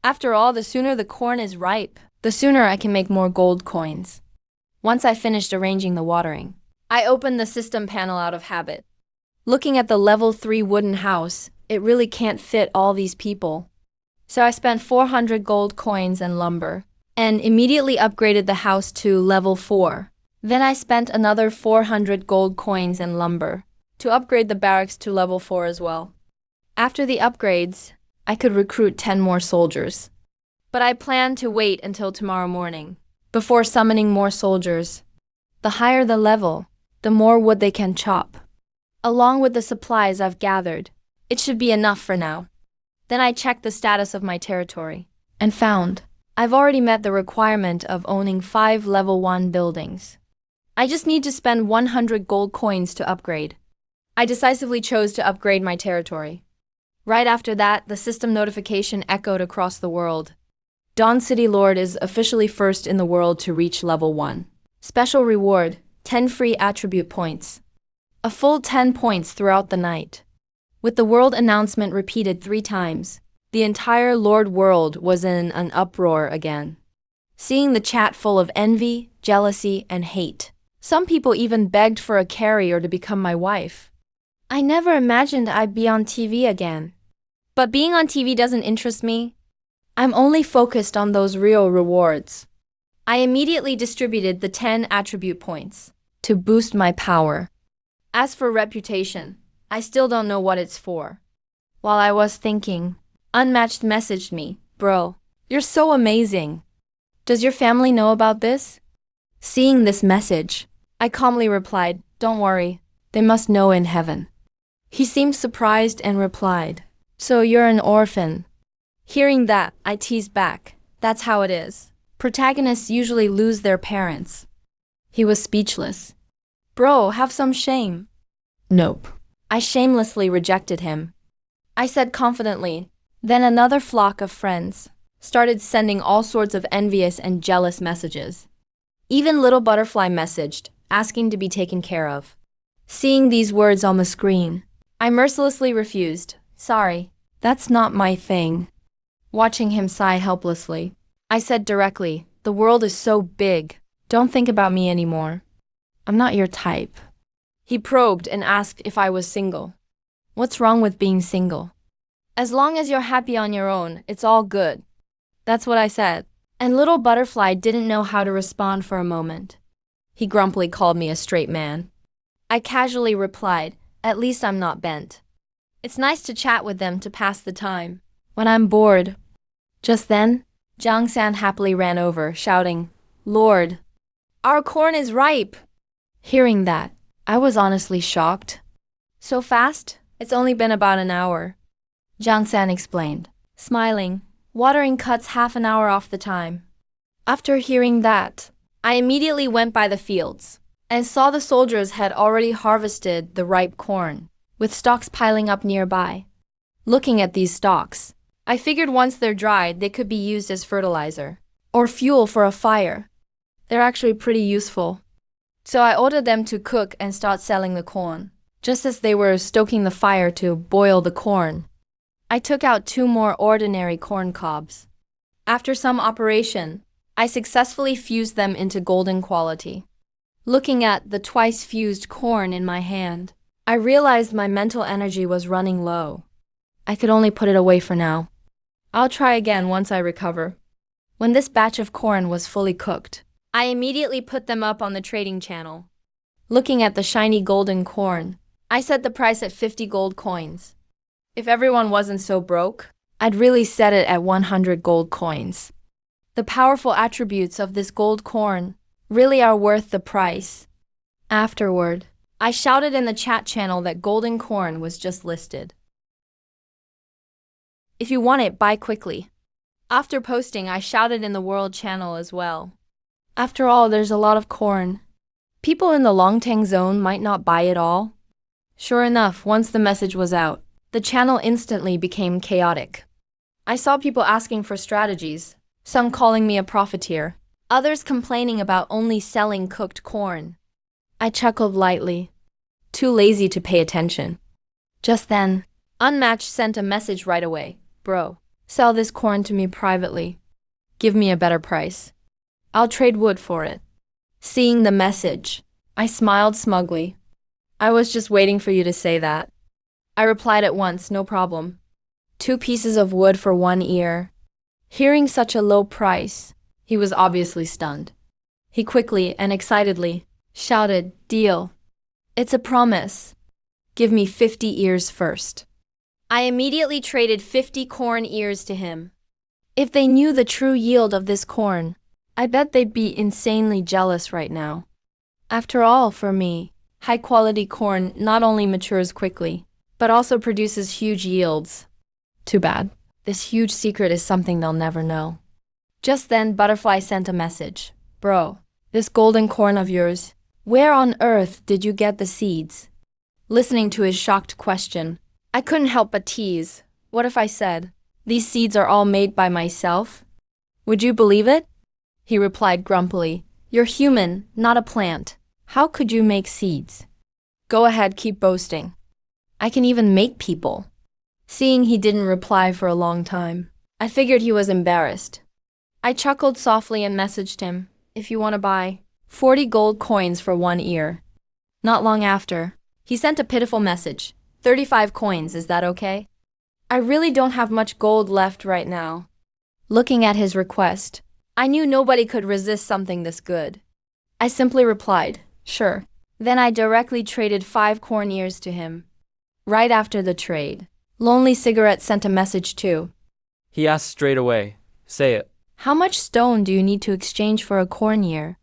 After all, the sooner the corn is ripe, the sooner I can make more gold coins. Once I finished arranging the watering, I opened the system panel out of habit. Looking at the level 3 wooden house, it really can't fit all these people. So I spent 400 gold coins and lumber, and immediately upgraded the house to level 4. Then I spent another 400 gold coins and lumber to upgrade the barracks to level 4 as well. After the upgrades, I could recruit 10 more soldiers. But I planned to wait until tomorrow morning before summoning more soldiers. The higher the level, the more wood they can chop. Along with the supplies I've gathered, it should be enough for now. Then I checked the status of my territory and found I've already met the requirement of owning 5 level 1 buildings. I just need to spend 100 gold coins to upgrade. I decisively chose to upgrade my territory. Right after that, the system notification echoed across the world. Dawn City Lord is officially first in the world to reach level 1. Special reward, 10 free attribute points. A full 10 points throughout the night. With the world announcement repeated 3 times, the entire Lord world was in an uproar again. Seeing the chat full of envy, jealousy, and hate. Some people even begged for a carrier to become my wife. I never imagined I'd be on TV again. But being on TV doesn't interest me. I'm only focused on those real rewards. I immediately distributed the 10 attribute points to boost my power. As for reputation, I still don't know what it's for. While I was thinking, Unmatched messaged me, "Bro, you're so amazing. Does your family know about this?" Seeing this message, I calmly replied, "Don't worry, they must know in heaven." He seemed surprised and replied, "So you're an orphan." Hearing that, I teased back, "That's how it is. Protagonists usually lose their parents." He was speechless. "Bro, have some shame." "Nope." I shamelessly rejected him. I said confidently. Then another flock of friends started sending all sorts of envious and jealous messages. Even Little Butterfly messaged, asking to be taken care of. Seeing these words on the screen, I mercilessly refused. "Sorry, that's not my thing." Watching him sigh helplessly, I said directly, "The world is so big. Don't think about me anymore. I'm not your type." He probed and asked if I was single. "What's wrong with being single? As long as you're happy on your own, it's all good." That's what I said. And Little Butterfly didn't know how to respond for a moment. He grumpily called me a straight man. I casually replied, "At least I'm not bent. It's nice to chat with them to pass the time when I'm bored." Just then, Jiang San happily ran over, shouting, "Lord, our corn is ripe!" Hearing that, I was honestly shocked. "So fast? It's only been about an hour," Jiang San explained, smiling. Watering cuts half an hour off the time. After hearing that, I immediately went by the fields and saw the soldiers had already harvested the ripe corn, with stalks piling up nearby. Looking at these stalks, I figured once they're dried, they could be used as fertilizer or fuel for a fire. They're actually pretty useful. So I ordered them to cook and start selling the corn, just as they were stoking the fire to boil the corn. I took out 2 more ordinary corn cobs. After some operation, I successfully fused them into golden quality. Looking at the twice fused corn in my hand, I realized my mental energy was running low. I could only put it away for now. I'll try again once I recover. When this batch of corn was fully cooked, I immediately put them up on the trading channel. Looking at the shiny golden corn, I set the price at 50 gold coins. If everyone wasn't so broke, I'd really set it at 100 gold coins. The powerful attributes of this gold corn really are worth the price. Afterward, I shouted in the chat channel that golden corn was just listed. If you want it, buy quickly. After posting, I shouted in the world channel as well. After all, there's a lot of corn. People in the Longtang zone might not buy it all. Sure enough, once the message was out, the channel instantly became chaotic. I saw people asking for strategies, some calling me a profiteer, others complaining about only selling cooked corn. I chuckled lightly, too lazy to pay attention. Just then, Unmatched sent a message right away. Bro, sell this corn to me privately. Give me a better price. I'll trade wood for it. Seeing the message, I smiled smugly. I was just waiting for you to say that. I replied at once, no problem. 2 pieces of wood for 1 ear. Hearing such a low price, he was obviously stunned. He quickly and excitedly shouted, deal. It's a promise. Give me 50 ears first. I immediately traded 50 corn ears to him. If they knew the true yield of this corn, I bet they'd be insanely jealous right now. After all, for me, high-quality corn not only matures quickly, but also produces huge yields. Too bad. This huge secret is something they'll never know. Just then, Butterfly sent a message. Bro, this golden corn of yours, where on earth did you get the seeds? Listening to his shocked question, I couldn't help but tease. What if I said, these seeds are all made by myself? Would you believe it? He replied grumpily, you're human, not a plant. How could you make seeds? Go ahead, keep boasting. I can even make people. Seeing he didn't reply for a long time, I figured he was embarrassed. I chuckled softly and messaged him, if you want to buy 40 gold coins for 1 ear. Not long after, he sent a pitiful message, 35 coins, is that okay? I really don't have much gold left right now. Looking at his request, I knew nobody could resist something this good. I simply replied, sure. Then I directly traded 5 corn ears to him. Right after the trade, Lonely Cigarette sent a message too. He asked straight away. Say it. How much stone do you need to exchange for a corn ear?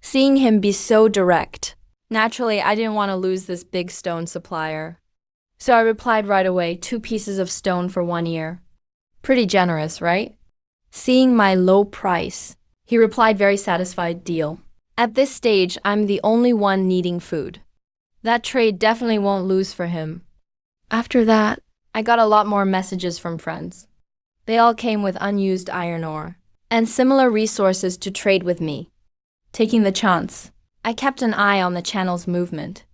Seeing him be so direct, naturally I didn't want to lose this big stone supplier. So I replied right away, 2 pieces of stone for 1 ear. Pretty generous, right? Seeing my low price, he replied very satisfied, deal. At this stage, I'm the only one needing food. That trade definitely won't lose for him. After that, I got a lot more messages from friends. They all came with unused iron ore and similar resources to trade with me. Taking the chance, I kept an eye on the channel's movement.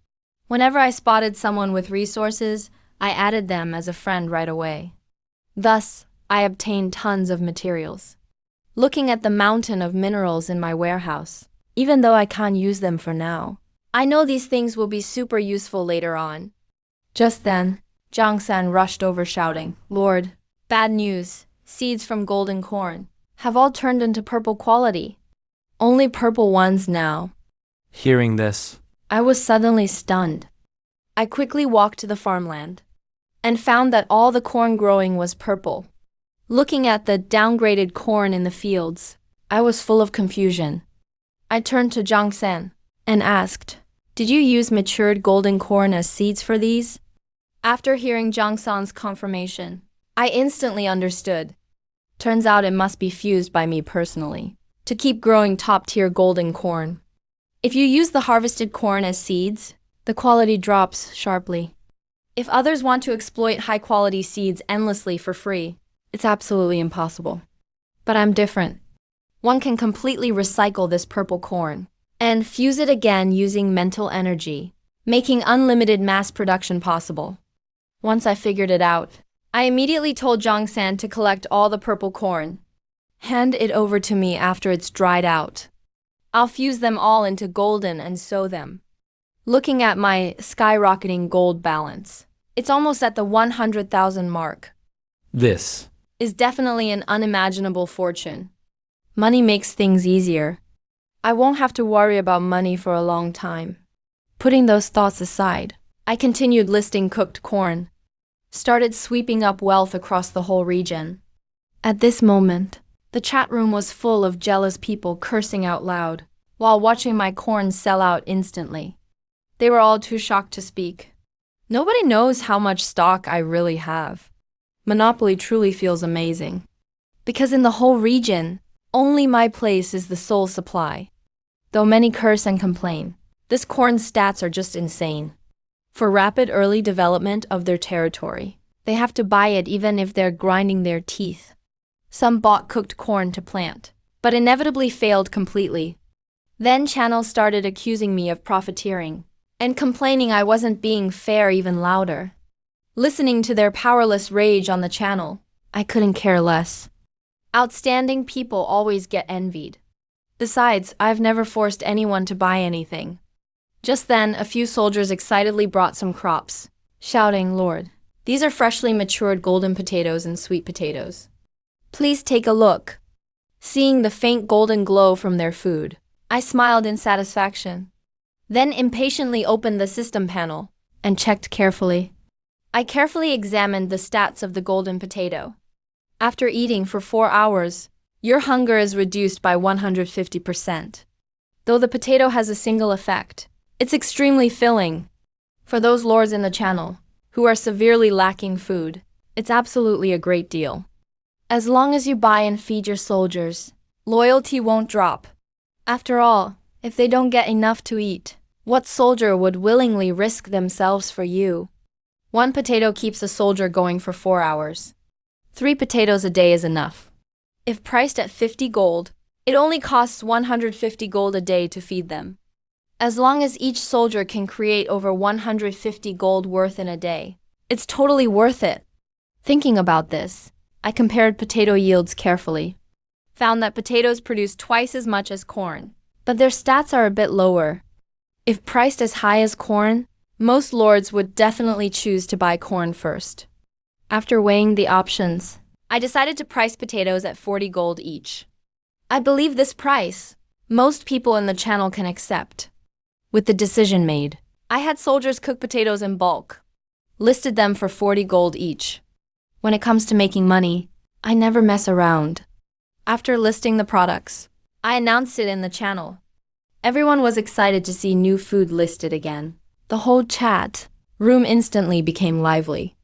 Whenever I spotted someone with resources, I added them as a friend right away. Thus, I obtained tons of materials. Looking at the mountain of minerals in my warehouse, even though I can't use them for now, I know these things will be super useful later on. Just then, Zhang San rushed over shouting, Lord, bad news, seeds from golden corn have all turned into purple quality. Only purple ones now. Hearing this, I was suddenly stunned. I quickly walked to the farmland and found that all the corn growing was purple. Looking at the downgraded corn in the fields, I was full of confusion. I turned to Zhang San and asked, did you use matured golden corn as seeds for these? After hearing Zhang San's confirmation, I instantly understood. Turns out it must be fused by me personally to keep growing top-tier golden corn. If you use the harvested corn as seeds, the quality drops sharply. If others want to exploit high-quality seeds endlessly for free, it's absolutely impossible. But I'm different. One can completely recycle this purple corn and fuse it again using mental energy, making unlimited mass production possible. Once I figured it out, I immediately told Zhang to collect all the purple corn. Hand it over to me after it's dried out. I'll fuse them all into golden and sew them. Looking at my skyrocketing gold balance, it's almost at the 100,000 mark. This Is definitely an unimaginable fortune. Money makes things easier. I won't have to worry about money for a long time. Putting those thoughts aside, I continued listing cooked corn, started sweeping up wealth across the whole region. At this moment, the chat room was full of jealous people cursing out loud while watching my corn sell out instantly. They were all too shocked to speak. Nobody knows how much stock I really have. Monopoly truly feels amazing. Because in the whole region, only my place is the sole supply. Though many curse and complain, this corn's stats are just insane. For rapid early development of their territory, they have to buy it even if they're grinding their teeth. Some bought cooked corn to plant, but inevitably failed completely. Then channels started accusing me of profiteering and complaining I wasn't being fair even louder. Listening to their powerless rage on the channel, I couldn't care less. Outstanding people always get envied. Besides, I've never forced anyone to buy anything. Just then, a few soldiers excitedly brought some crops, shouting, "Lord, these are freshly matured golden potatoes and sweet potatoes. Please take a look." Seeing the faint golden glow from their food, I smiled in satisfaction. Then impatiently opened the system panel and checked carefully. I carefully examined the stats of the golden potato. After eating for 4 hours, your hunger is reduced by 150%. Though the potato has a single effect, it's extremely filling. For those lords in the channel who are severely lacking food, it's absolutely a great deal. As long as you buy and feed your soldiers, loyalty won't drop. After all, if they don't get enough to eat, what soldier would willingly risk themselves for you? 1 potato keeps a soldier going for 4 hours. 3 potatoes a day is enough. If priced at 50 gold, it only costs 150 gold a day to feed them. As long as each soldier can create over 150 gold worth in a day, it's totally worth it. Thinking about this, I compared potato yields carefully. Found that potatoes produce twice as much as corn, but their stats are a bit lower. If priced as high as corn, most lords would definitely choose to buy corn first. After weighing the options, I decided to price potatoes at 40 gold each. I believe this price, most people in the channel can accept. With the decision made, I had soldiers cook potatoes in bulk, listed them for 40 gold each. When it comes to making money, I never mess around. After listing the products, I announced it in the channel. Everyone was excited to see new food listed again. The whole chat room instantly became lively.